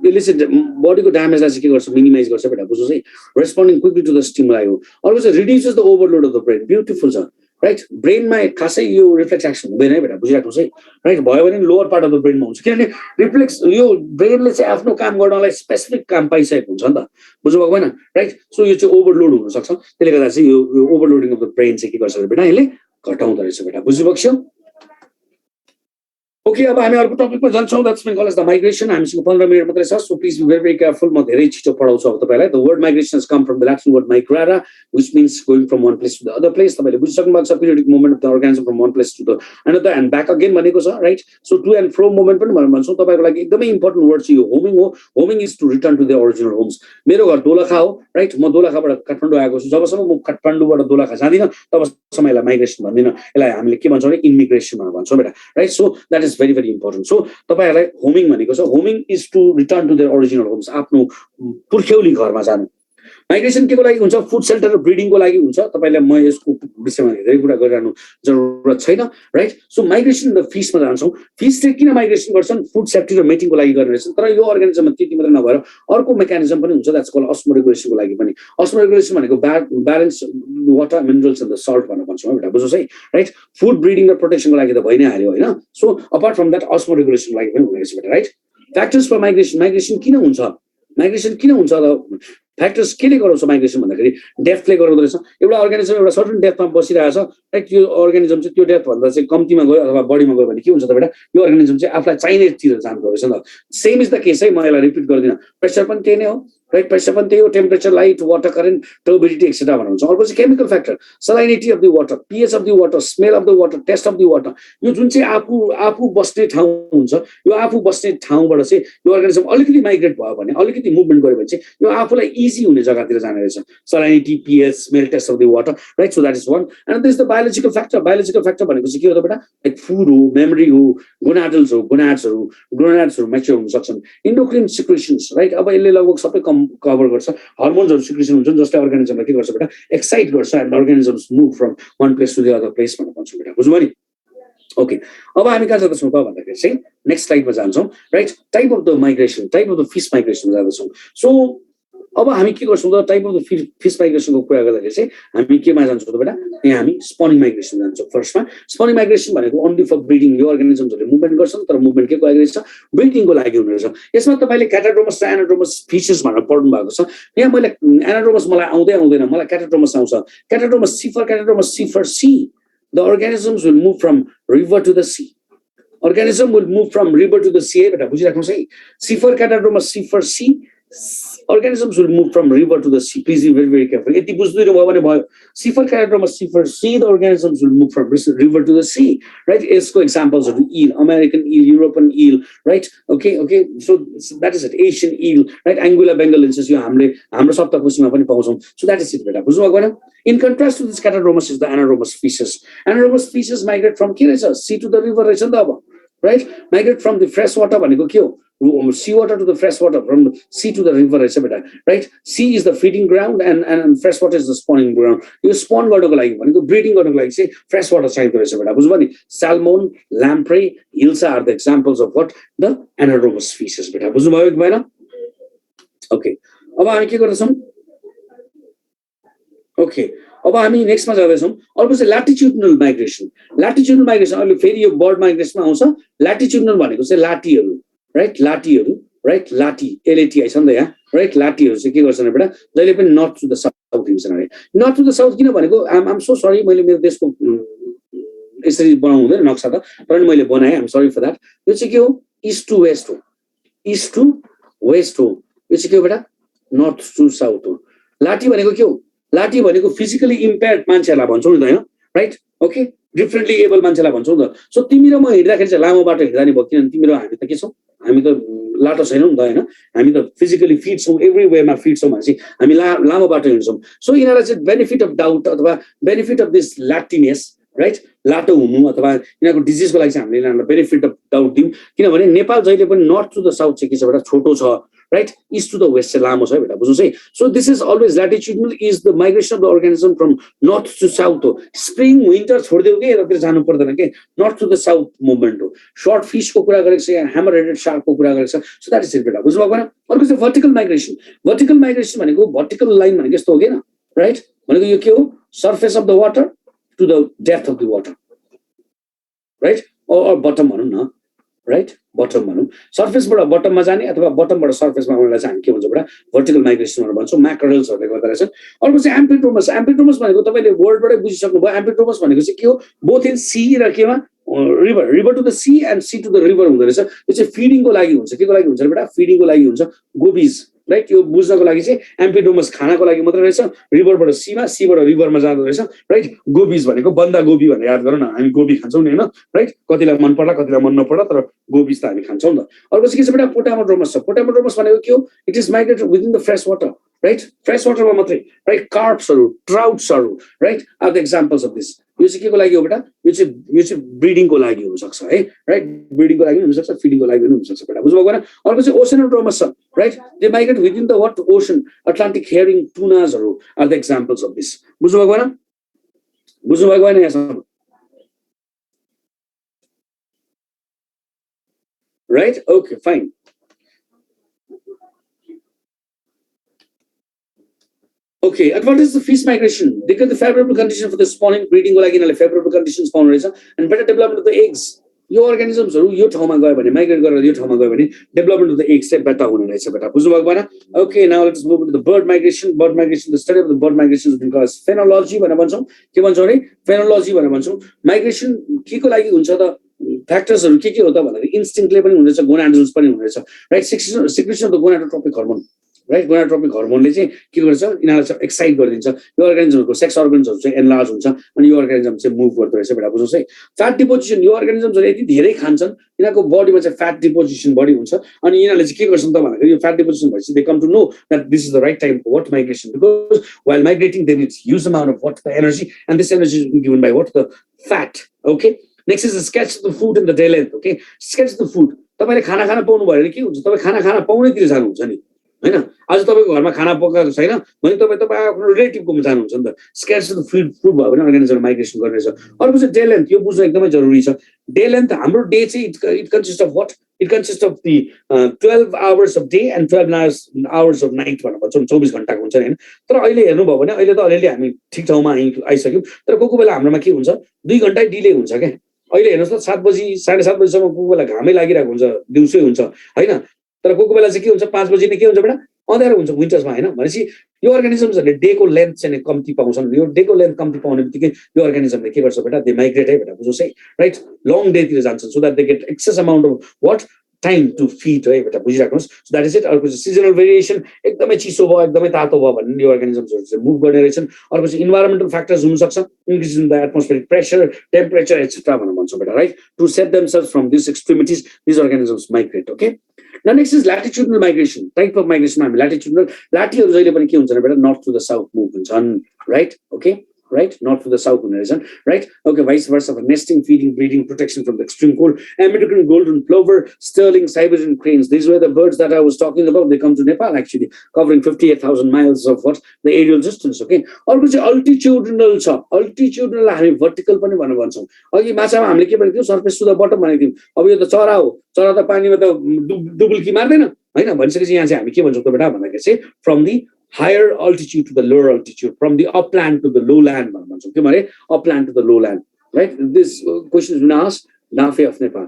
Illicit body ko damage as minimize garcha beta बुझ्नुस् है. Responding quickly to the stimuli हो. Also reduces the overload of the brain. Beautiful छ. Right? Brain मा खासै यो reflex action हुँदैन है बेटा बुझिराख्नुस् है. Right? भयो भने lower part of the brain मा हुन्छ. किनभने reflex यो brain ले चाहिँ आफ्नो काम गर्नलाई specific काम पाइसकेको हुन्छ नि त. बुझ्नु भएको हैन? Right? So यो चाहिँ overload हुन सक्छ. त्यसले गर्दा चाहिँ यो overloading of the brain चाहिँ के गर्छ बेटा यसले घटाउँदो रहेछ बेटा. बुझ्नु भएको छ? Okay, अब हामी अर्को टपिकमा जान्छौँ. That's been called as the migration. हामीसँग 15 मिनेट मात्रै छ, so please be very very careful. म धेरै छिटो पढाउँछु अब तपाईलाई. The word migration has come from the Latin word migrare, which means going from one place to the other place. तपाईले बुझिसक्नु भएको छ, periodic movement of the organism from one place to the another and back again भनेको छ, right? So to and fro movement पनि भन्छौँ. तपाईको लागि एकदमै important word चाहिँ यो homing हो. Homing is to return to their original homes. मेरो घर दोलखा हो, right? म दोलखाबाट काठमाडौँ आएको छु. जबसम्म म काठमाडौँबाट दोलखा जादिन, तबसम्म यसलाई माइग्रेसन भन्दिन. यसलाई हामीले के भन्छौँ भने इमिग्रेसन भन्छौँ बेटा, right? So that is very very important. So तपाईहरुलाई homing भनेको छ. Homing is to return to their original homes. आफ्नो पुर्ख्यौली घरमा जानु. माइग्रेसन केको लागि हुन्छ? फुड सेल्टर र ब्रिडिङ को लागि हुन्छ. तपाईलाई म यसको विषयमा धेरै कुरा गरिरहनु जरुरत छैन, राइट? सो माइग्रेसन द फिशमा जान्छौँ. फिश चाहिँ किन माइग्रेसन गर्छन्? फुड सेफ्टी र मेटिङ को लागि गर्ने रहेछन्. तर यो अर्गानिजममा त्यति मात्र नभएर अर्को मेकानिजम पनि हुन्छ, द्याट्स कल्ड अस्मोरेगुलेसन को लागि पनि. अस्मोरेगुलेसन भनेको balance water minerals and the salt भनेर भन्छौँ है बेटा, बुझ्नुस् है, राइट? फुड ब्रिडिङ र प्रोटेक्सन को लागि त भइ नै हाल्यो हैन. So apart from that osmoregulation को लागि पनि हुने रहेछ बेटा, right? Factors for migration. Migration किन हुन्छ? माइग्रेसन किन हुन्छ र? फ्याक्टर्स केले गराउँछ माइग्रेसन भन्दाखेरि डेप्थले गराउँदो रहेछ. एउटा अर्गानिजम एउटा सर्टेन डेप्थमा बसिरहेछ, राइट? त्यो अर्गानिजम चाहिँ त्यो डेप्थ भन्दा चाहिँ कम्तीमा गयो अथवा बढीमा गयो भने के हुन्छ त बेटा? यो अर्गानिजम चाहिँ आफूलाई चाहिनेतिर जान्छ रहेछ नि त. सेम इज द केस है, म यसलाई रिपिट गर्दिन. प्रेसर पनि त्यही नै हो, राइट? प्रेसर पनि त्यही हो, temperature, light, water current, turbidity etcetera भन्नुहुन्छ. अर्को चाहिँ chemical factor, salinity of the water, pH of the water, smell of the water, taste of the water. यो जुन चाहिँ आफू बस्ने ठाउँ हुन्छ, यो आफू बस्ने ठाउँबाट चाहिँ यो अर्गानिजम अलिकति माइग्रेट भयो भने, अलिकति मुभमेन्ट गर्यो भने चाहिँ यो आफूलाई इजी हुने जग्गातिर जाने रहेछ. Salinity, pH, smell, taste of the water, right? So that is one. And this the biological factor. Biological factor भनेको चाहिँ के हो त बेटा? लाइक फुड हो, मेमोरी हो, गोनाडल्स हो, गोनाड्सहरू म्याच्योर हुन सक्छन्. इन्डोक्रिन सिक्रेसन्स, राइट? अब यसले लगभग सबै कभर गर्छ. हर्मोन्सहरू सिक्रेसन हुन्छन् जसले अर्गानिजमलाई के गर्छ बेटा? एक्साइट गर्छ and organisms move from one place to the other place भनेर भन्छौँ बेटा, बुझ्नुभयो नि? ओके, अब हामी कहाँ जाँदैछौँ त भन्दाखेरि चाहिँ नेक्स्ट स्लाइडमा जान्छौँ, right? Type of the migration, type of the fish migration जाँदैछौँ. सो अब हामी के गर्छौँ त? टाइप अफ द फिस माइग्रेसनको कुरा गर्दाखेरि चाहिँ हामी केमा जान्छौँ त बेटा? यहाँ हामी स्पनिङ माइग्रेसन जान्छौँ. फर्स्टमा स्पनिङ माइग्रेसन भनेको ओन्ली फर ब्रिडिङ. यो अर्गानिजम्सहरूले मुभमेन्ट गर्छन्, तर मुभमेन्ट के को लागि रहेछ? ब्रिडिङको लागि हुने रहेछ. यसमा तपाईँले क्याटाड्रोमस र एनाड्रोमस फिसेस भनेर पढ्नु भएको छ. यहाँ मैले एनाड्रोमस मलाई आउँदैन, मलाई क्याटाड्रोमस आउँछ. क्याटाड्रोमस सिफर C. The organisms will move from river to the sea. Organism will move from river to the sea. बेटा बुझिराख्नुहोस् है. सिफर क्याटाड्रोमस सिफर C. Organisms will move from river to the sea. Please be very very careful. यति बुझ्दिनु भयो भने भयो. सिफर क्याटाड्रोमस सिफर C. The organisms will move from river to the sea. Right? यसको examples are eel, American eel, European eel. Right? Okay. So that is it. Asian eel. Right? Anguilla bengalensis यो हाम्रो सप्तकोशीमा पनि पाउँछौँ. So that is it बेटा. बुझ्नु भएको हैन? In contrast to this catadromus is the anaerobus species. Anaerobus species migrate from के रहेछ? Sea to the river रहेछ नि त अब. Right? Migrate from the fresh water भनेको के हो? Sea water to the fresh water, from the sea to the river रहेछ बेटा, right? Sea is the feeding ground and fresh water is the spawning ground. यो spawn गर्नको लागि भनेको breeding गर्नको लागि चाहिँ fresh water चाहिँदो रहेछ बेटा, बुझ्नुभयो नि? Salmon, lamprey, hilsa are the examples of what? The anaerobus species बेटा, बुझ्नुभयो कि भएन? Okay, अब हामी के गर्दैछौँ? ओके, अब हामी नेक्स्टमा जाँदैछौँ. अर्को चाहिँ ल्याटिट्युडनल माइग्रेसन. ल्याटिट्युडनल माइग्रेसन अहिले फेरि यो बर्ड माइग्रेसनमा आउँछ. ल्याटिट्युडनल भनेको चाहिँ लाटीहरू, राइट? लाटीहरू, राइट? लाटी एलएटी छ नि त यहाँ, राइट? लाटीहरू चाहिँ के गर्छन् बेटा? जहिले पनि नर्थ टु द साउथ हिँड्छन् अरे. नर्थ टु द साउथ किन भनेको? आम सो सरी, मैले मेरो देशको यसरी बनाउनु हुँदैन नक्सा त, तर मैले बनाएँ. आम सरी फर द्याट. यो चाहिँ के हो? इस्ट टु वेस्ट हो. इस्ट टु वेस्ट हो. यो चाहिँ के हो बेटा? नर्थ टु साउथ हो. लाटी भनेको के हो? लाटी भनेको फिजिकली इम्पेयर्ड मान्छेहरूलाई भन्छौँ नि त होइन, राइट? ओके, डिफ्रेन्टली एबल मान्छेलाई भन्छौँ त. सो तिमी र म हिँड्दाखेरि चाहिँ लामो बाटो हिँड्दा नि भयो, किनभने तिमी र हामी त के छौँ? हामी त लाटो छैनौँ नि त होइन. हामी त फिजिकली फिट छौँ, एभ्री वेमा फिट छौँ भनेपछि हामी लामो बाटो हिँड्छौँ. सो यिनीहरूलाई चाहिँ बेनिफिट अफ डाउट अथवा बेनिफिट अफ दिस ल्याटिनेस, राइट? लाटो हुनु अथवा यिनीहरूको डिजिजको लागि चाहिँ हामीले यिनीहरूलाई बेनिफिट अफ डाउट दिउँ. किनभने नेपाल जहिले पनि नर्थ टु द साउथ चाहिँ के छ बेटा? छोटो छ, right east to the west चाहिँ लामो छ है बेटा बुझ्नुहोस् है so this is always latitudinal is the migration of the organism from north to south हो स्प्रिङ विन्टर छोडिदियो कि यतातिर जानु पर्दैन के north to the south movement हो सर्ट फिसको कुरा गरेको छ यहाँ ह्यामर हेडेड शार्कको कुरा गरेको छ सो द्याट इज इट बेटा बुझ्नुभएको भएन अर्को चाहिँ भर्टिकल माइग्रेसन भनेको भर्टिकल लाइन भनेको यस्तो हो कि राइट भनेको यो के हो surface of the water to the depth of the water right bottom भनौँ न राइट बटम भनौँ सर्फेसबाट बटममा जाने अथवा बटमबाट सर्फेसमा आउनलाई चाहिँ हामी के भन्छौँ बेटा भर्टिकल माइग्रेसन भन्छौँ म्याक्रोल्सहरूले गर्दा रहेछ अर्को चाहिँ एम्पिट्रोमस भनेको तपाईँले वर्डबाटै बुझिसक्नु भयो एम्पिट्रोमस भनेको चाहिँ के हो बोथ इन सी र केमा river to the sea and sea to the river हुँदो रहेछ यो चाहिँ फिडिङको लागि हुन्छ के को लागि हुन्छ बेटा फिडिङको लागि हुन्छ गोबीज राइट यो बुझ्नको लागि चाहिँ एम्पिडोमस खानाको लागि मात्रै रहेछ रिभरबाट सीमा सीबाट रिभरमा जाँदो रहेछ राइट गोबीज भनेको बन्दा गोबी भनेर याद गरौँ न हामी गोबी खान्छौँ नि होइन राइट कतिलाई मन पर्ला कतिलाई मन नपर्ला तर गोबीज त हामी खान्छौँ नि त अर्को चाहिँ के छ बेटा पोटामोड्रोमस छ पोटामोड्रोमस भनेको के हो it is migrated within the fresh water right fresh वाटरमा मात्रै राइट कार्प्सहरू ट्राउट्सहरू right are the examples of this यो चाहिँ के को लागि हो बेटा यो चाहिँ ब्रिडिङको लागि हुनसक्छ है राइट ब्रिडिङको लागि हुनसक्छ फिडिङको लागि पनि हुनसक्छ बेटा बुझ्नुभएको भएन अर्को चाहिँ ओसेनोड्रोमस छ right they migrate within the what ocean Atlantic herring टुनाजहरू are the examples of this बुझ्नुभएको भएन यहाँसम्म right okay fine Okay, advantage of fish migration. They get the favorable condition for the spawning, breeding को लागि यिनीहरूले favorable conditions पाउनु रहेछ and better development of the eggs. यो organismsहरू यो ठाउँमा गयो भने माइग्रेट गरेर यो ठाउँमा गयो भने डेभलपमेन्ट अफ द एग्स चाहिँ बेटर हुने रहेछ बेटा बुझ्नुभएको भएन okay now let's move to the bird migration the study of the bird migration is been called phenology भनेर भन्छौँ के भन्छौँ अरे फेनोलोजी भनेर भन्छौँ माइग्रेसन के को लागि हुन्छ त फ्याक्टर्सहरू के हो त भन्दाखेरि इन्स्टिङ्क्टले पनि हुनेछ गोनाडोल्स पनि हुनेछ right secretion of the gonadotropic hormone right gonadotropic हर्मोनले चाहिँ के गर्छ यिनीहरूलाई चाहिँ एक्साइट गरिदिन्छ यो अर्गानिजमहरूको सेक्स अर्गन्सहरू चाहिँ एनलार्ज हुन्छ अनि यो अर्गानिजम चाहिँ मुभ गर्दो रहेछ बेटा बुझ्नुहोस् है फ्याट डिपोजिसन यो अर्गानिजमहरू यति धेरै खान्छन् यिनीहरूको बडीमा चाहिँ फ्याट डिपोजिसन बढी हुन्छ अनि यिनीहरूले चाहिँ के गर्छन् त भन्दाखेरि यो फ्याट डिपोजिसन भएपछि they come to know that this is the right time for what migration because while migrating they need huge amount of what the energy and this energy is given by what the fat okay next is sketch the food in the day length okay sketch the food तपाईँले खाना पाउनु भयो भने के हुन्छ तपाईँ खाना पाउनेतिर जानुहुन्छ नि हैन आज तपाईँको घरमा खाना पकाएको छैन भने तपाईँ आफ्नो रिलेटिभकोमा जानुहुन्छ नि त स्केच द फुड भयो भने अर्गानिजम माइग्रेसन गरिरहेछ अर्को चाहिँ डे लेन्थ यो बुझ्न एकदमै जरुरी छ डे लेन्थ हाम्रो डे चाहिँ it consist of what it consist of the 12 hours of day and 12 hours of night भनेर भन्छौँ 24 घण्टाको हुन्छ नि होइन तर अहिले हेर्नुभयो भने अहिले त अलिअलि हामी ठिक ठाउँमा आइसक्यौँ तर कोही बेला हाम्रोमा के हुन्छ 2 घण्टा डिले हुन्छ क्या अहिले हेर्नुहोस् त 7 बजी 7:30 बजीसम्म कोही बेला घामै लागिरहेको हुन्छ दिउँसै हुन्छ होइन तर कोही बेला चाहिँ के हुन्छ 5 बजी नै के हुन्छ बेटा अँध्यारो हुन्छ विन्टर्समा होइन भनेपछि यो अर्गानिजम्सहरूले डेको लेन्थ चाहिँ कम्ती पाउँछन् यो डेको लेन्थ कम्ती पाउने बित्तिकै यो अर्गानिजमले के गर्छ बेटा दे माइग्रेट है बेटा बुझ्नुहोस् है राइट लङ डेतिर जान्छन् so that they get excess amount of what time to feed है बेटा बुझिराख्नुहोस् सो द्याट इज इट अर्को चाहिँ सिजनल भेरिएसन एकदमै चिसो भयो एकदमै तातो भयो भने यो अर्गानिजम्सहरू चाहिँ मुभ गर्ने रहेछन् अर्को चाहिँ इन्भाइरोमेन्टल फ्याक्टर्स हुनसक्छ increase in the atmospheric pressure temperature etcetera भनेर भन्छौँ बेटा right to set themselves from this extremities this organisms migrate okay Now next is latitudinal migration. Type of migration हामी latitudinal लाटीहरू जहिले पनि के हुन्छ भने बेटा north to the south move हुन्छन् right okay right north to the south हुने रहेछन् right okay vice versa for nesting feeding breeding protection from the extreme cold American golden plover sterling Siberian cranes these were the birds that I was talking about they come to Nepal actually covering 58,000 miles of what the aerial distance okay अर्को चाहिँ altitudinal छ altitudinal हामी vertical पनि भनेर भन्छौँ अघि माछामा हामीले के भनेको थियौँ surface to the bottom भनेको थियौँ अब यो त चरा हो चरा त पानीमा त डुबुल्की मार्दैन हैन भनिसकेपछि यहाँ चाहिँ हामी के भन्छौँ त बेटा भन्दाखेरि चाहिँ from the higher altitude to the lower altitude from the upland to the lowland भन्छौँ के भने upland to the lowland right this question is been asked danphe of Nepal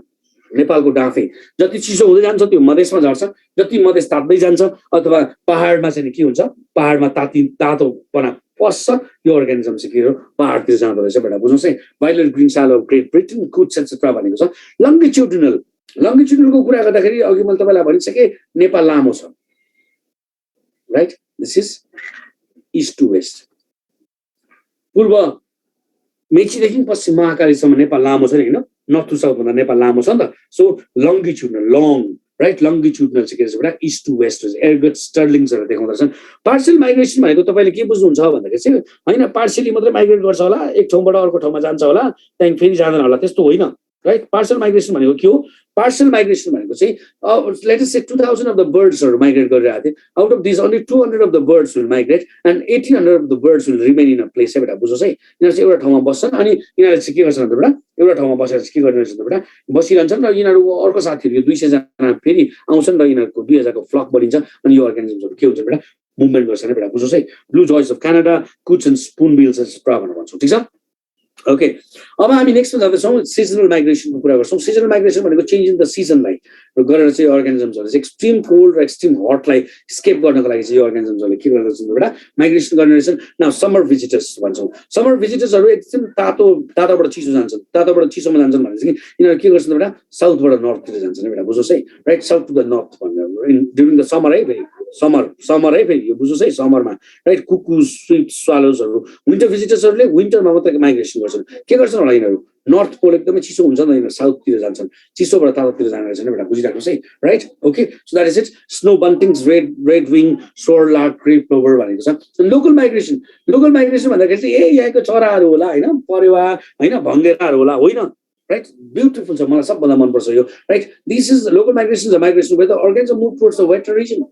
नेपालको डाँफे जति चिसो हुँदै जान्छ त्यो मधेसमा झर्छ जति मधेस तात्दै जान्छ अथवा पहाडमा चाहिँ के हुन्छ पहाडमा तातोपना पस्छ यो अर्गानिजम चाहिँ के हो पहाडतिर जाँदो रहेछ बेटा बुझ्नुहोस् है भाइलेट ग्रिन साल of great Britain Quds etcetera भनेको छ लङ्गिट्युडनलको कुरा गर्दाखेरि अघि मैले तपाईँलाई भनिसकेँ नेपाल लामो छ right this is east to west पूर्व मेचीदेखि पश्चिम महाकालीसम्म नेपाल लामो छ नि होइन नर्थ टु साउथ भन्दा नेपाल लामो छ नि त so longitudinal long right longitudinal चाहिँ के रहेछ बेटा इस्ट टु वेस्ट एयरगट स्टर्लिङ्सहरू देखाउँदो रहेछन् पार्सियल माइग्रेसन भनेको तपाईँले के बुझ्नुहुन्छ भन्दाखेरि चाहिँ होइन पार्सियली मात्रै माइग्रेट गर्छ होला एक ठाउँबाट अर्को ठाउँमा जान्छ होला त्यहाँदेखि फेरि जाँदैन होला त्यस्तो होइन right? Partial migration भनेको के हो? Partial migration भनेको चाहिँ let us say 2000 of the birds migrate गरिरहेको थिए. Out of these only 200 of the birds will migrate and 1800 of the birds will remain in a place. है बेटा, बुझ्नुहोस् है. यिनीहरू चाहिँ एउटा ठाउँमा बस्छन् अनि यिनीहरूले चाहिँ के गर्छन् त बेटा, एउटा ठाउँमा बसेर चाहिँ के गर्ने रहेछ त बेटा, बसिरहन्छन् र यिनीहरू अर्को साथीहरू 200 जना फेरि आउँछन् र यिनीहरूको 2000 को फ्लक बनिन्छ अनि यो अर्गानिजम्सहरू के हुन्छ बेटा, मुभमेन्ट गर्छन् है बेटा, बुझ्नुहोस् है. Blue jays of Canada, coots and spoonbills etcetera भनेर भन्छौँ. ठिक छ? ओके, अब हामी नेक्स्टमा जाँदैछौँ. सिजनल माइग्रेसनको कुरा गर्छौँ. सिजनल माइग्रेसन भनेको चेन्ज इन द सिजनलाई गरेर चाहिँ अर्गानिजम्सहरूले चाहिँ एक्सट्रिम कोल्ड र एक्सट्रिम हटलाई स्केप गर्नको लागि चाहिँ यो अर्गानिजम्सहरूले के गर्दछन् बेटा, माइग्रेसन गर्ने रहेछन्. नाउ समर भिजिटर्स भन्छौँ. समर भिजिटर्सहरू एकदम तातोबाट चिसो जान्छन्. तातोबाट चिसोमा जान्छन् भने चाहिँ यिनीहरू के गर्छन् बेटा, साउथबाट नर्थतिर जान्छन् बेटा, बुझ्नुहोस् है. Right, south to the north भनेर ड्युरिङ द समर है, फेरि समर है, फेरि यो बुझ्नुहोस् है, समरमा. राइट, कुकुज, स्विफ्ट, स्वालोजहरू. विन्टर भिजिटर्सहरूले विन्टरमा मात्रै माइग्रेसन गर्छन्. के गर्छन् होला यिनीहरू, नर्थ पोल एकदमै चिसो हुन्छ नि, यिनीहरू साउथतिर जान्छन्, चिसोबाट तातोतिर जाने रहेछन् बेटा, बुझिराख्नुहोस् है. Right, okay, so that is it. Snow buntings, red wing, shore lark, क्रेप क्लोभर भनेको छ. लोकल माइग्रेसन भन्दाखेरि चाहिँ यहाँको चराहरू होला होइन, परेवा होइन, भङ्गेराहरू होला, होइन. राइट, ब्युटिफुल छ, मलाई सबभन्दा मनपर्छ यो. Right, this is local migration. Migration where the organism move towards the wetter region.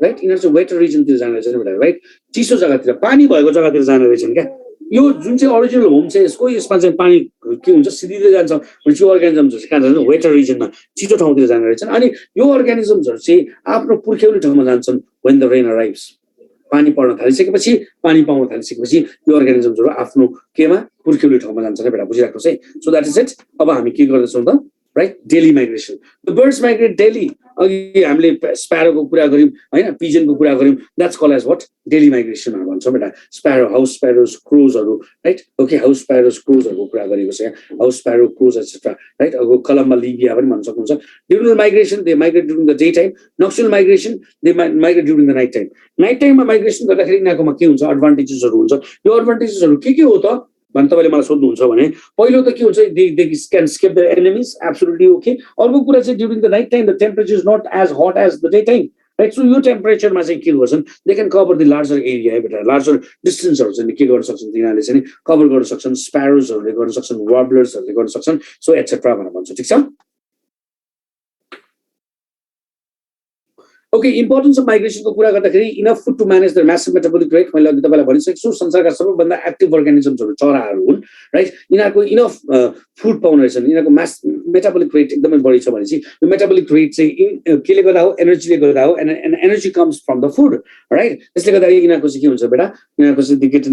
Right, यिनीहरू चाहिँ वेटर रिजनतिर जाने रहेछन् बेटा. राइट, चिसो जग्गातिर, पानी भएको जग्गातिर जाने रहेछन् क्या. यो जुन चाहिँ ओरिजिनल होम चाहिँ यसको, यसमा चाहिँ पानी के हुन्छ, सिधिँदै जान्छ भने यो अर्गानिजम्सहरू चाहिँ कहाँ जान्छन्, वेटर रिजनमा, चिसो ठाउँतिर जाने रहेछन्. अनि यो अर्गानिजम्सहरू चाहिँ आफ्नो पुर्ख्यौली ठाउँमा जान्छन् वेन द रेन अराइभ्स. पानी पर्न थालिसकेपछि, पानी पाउन थालिसकेपछि यो अर्गानिजम्सहरू आफ्नो केमा, पुर्ख्यौली ठाउँमा जान्छन् बेटा, बुझिराख्नुहोस् है. So that is it. अब हामी के गर्दैछौँ त, right, daily migration. The birds migrate daily. अघि हामीले स्प्यारोको कुरा गऱ्यौँ होइन, पिजनको कुरा गऱ्यौँ. That's call as what, daily migration भन्छौँ बेटा. स्प्यारो, हाउस स्प्यारोज, क्रोजहरू. राइट, ओके, हाउस स्प्यारोज, क्रोजहरूको कुरा गरेको छ यहाँ. House sparrow, crows etcetera. Right, अब कलममा लिबिया पनि भन्न सक्नुहुन्छ. During migration they migrate during the day time. नक्सुअल migration they migrate during the night time. Night टाइममा माइग्रेसन गर्दाखेरि यिनीहरूकोमा के हुन्छ, एडभान्टेजेसहरू हुन्छ. यो एडभान्टेजेसहरू के हो त भने तपाईँले मलाई सोध्नुहुन्छ भने, पहिलो त के हुन्छ, they can escape the enemies, absolutely okay. अर्को कुरा चाहिँ during the night time the temperature is not as hot as the day time. Right, so यो टेम्परेचरमा चाहिँ के गर्छन्, they can cover the larger area है बेटा, लार्जर डिस्टेन्सहरू चाहिँ के गर्न सक्छन्, तिनीहरूले चाहिँ कभर गर्न सक्छन्. स्प्यारोजहरूले गर्न सक्छन्, वार्बलर्सहरूले गर्न सक्छन्, सो एटसेट्रा भनेर भन्छ. ठिक छ? ओके, इम्पोर्टेन्स अफ माइग्रेसनको कुरा गर्दाखेरि enough food to manage the massive metabolic rate. मैले अघि तपाईँलाई भनिसकेको छु, संसारका सबैभन्दा एक्टिभ अर्गानिजम्सहरू चराहरू हुन्. राइट, यिनीहरूको इनफ फुड पाउने रहेछन्. यिनीहरूको मेटाबोलिक रेट एकदमै बढी छ भने चाहिँ यो मेटाबोलिक रेट चाहिँ केले गर्दा हो, एनर्जीले गर्दा हो. And energy comes from the food. Right, त्यसले गर्दाखेरि यिनीहरूको चाहिँ के हुन्छ बेटा, यिनीहरूको चाहिँ they get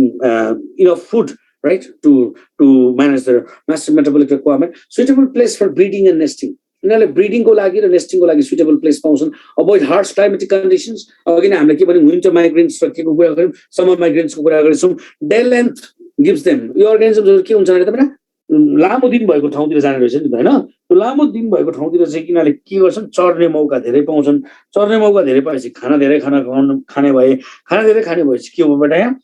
enough food, right, to manage the massive metabolic requirement. Suitable place for breeding and nesting. यिनीहरूले ब्रिडिङको लागि र नेस्टिङको लागि सुइटेबल प्लेस पाउँछन्. Avoid harsh climatic conditions. अघि नै हामीले के भन्यौँ, विन्टर माइग्रेन्ट्स र के को कुरा गऱ्यौँ, समर माइग्रेन्ट्सको कुरा गरेछौँ. Day length gives them. यो अर्गानिजम्सहरू के हुन्छ भने त बेटा, लामो दिन भएको ठाउँतिर जाने रहेछ नि त होइन. त्यो लामो दिन भएको ठाउँतिर चाहिँ यिनीहरूले के गर्छन्, चर्ने मौका धेरै पाउँछन्. चर्ने मौका धेरै पाएपछि खाना धेरै खाने भएपछि के हो बेटा, यहाँ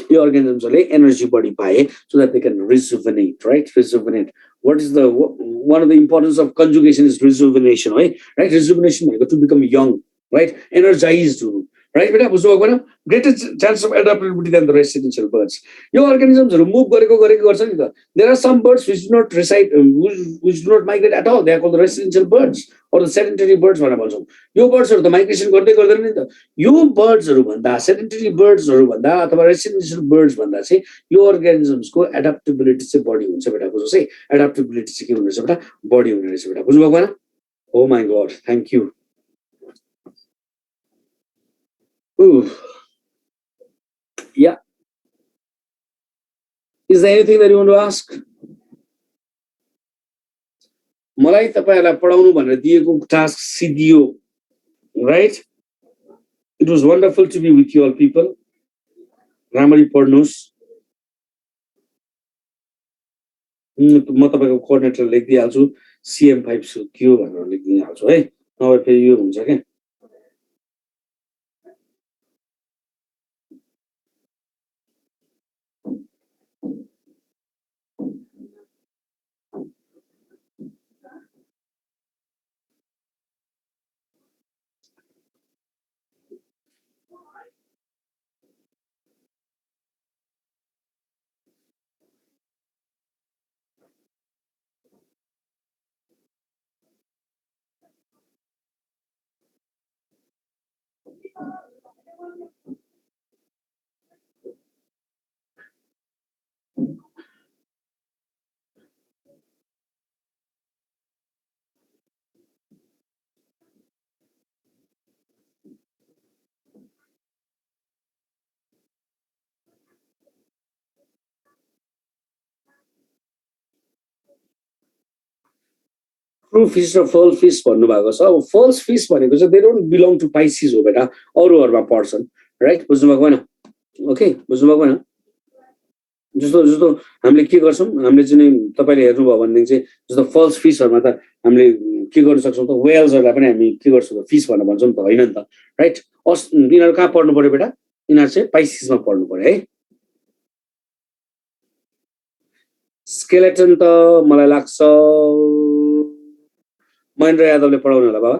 यो अर्गानिजम्सहरूले एनर्जी बढी पाए, so that they can rejuvenate. Right, rejuvenate. What is one of the importance of conjugation is rejuvenation, right? Right, rejuvenation भनेको to become young, right, energized हुनु. राइट बेटा, बुझ्नु भएको greater chance of adaptability than the residential birds. यो अर्गानिजम्सहरू move गरेको गर्छ नि त. There are some birds which do not reside, which do not migrate at all. They are called the residential birds or the sedentary birds भनेर भन्छौँ. यो बर्ड्सहरू त माइग्रेसन गर्दैन नि त. यो बर्ड्सहरू भन्दा, सेडेन्टरी बर्ड्सहरू भन्दा अथवा रेसिडेन्शियल बर्ड्स भन्दा चाहिँ यो अर्गानिजम्सको एडाप्टेबिलिटी चाहिँ बढी हुन्छ बेटा, बुझ्नुहोस् है. एडाप्टेबिलिटी चाहिँ के हुने रहेछ बेटा, बढी हुने रहेछ बेटा, बुझ्नु भएको भएन. Oh my God, thank you. Yeah. Is there anything that you want to ask? मलाई तपाईहरुलाई पढाउनु भनेर दिएको task सिधियो. Right? It was wonderful to be with you all people. राम्ररी पढ्नुस्. म तपाईको कोअर्डिनेटर लेखिदिहाल्छु. CM5 सुक्यो भनेर लेखिदिहाल्छु है. नभए फेरि यो हुन्छ के. ट्रू फिस र फल फिस भन्नुभएको छ। अब फल्स फिस भनेको चाहिँ they don't belong to pisces हो बेटा, अरूहरूमा पर्छन्, राइट? बुझ्नुभएको होइन? ओके, बुझ्नुभएको होइन? जस्तो जस्तो हामीले के गर्छौँ, हामीले चाहिँ तपाईँले हेर्नुभयो भनेदेखि चाहिँ जस्तो फल्स फिसहरूमा त हामीले के गर्न सक्छौँ त, वेल्सहरूलाई पनि हामी के गर्छौँ त, फिस भनेर भन्छौँ नि त, होइन नि त, राइट? यिनीहरू कहाँ पढ्नु पऱ्यो बेटा? यिनीहरू चाहिँ पाइसिसमा पढ्नु पऱ्यो है। स्केलेटन त मलाई लाग्छ महेन्द्र यादवले पढाउनु होला बाबा।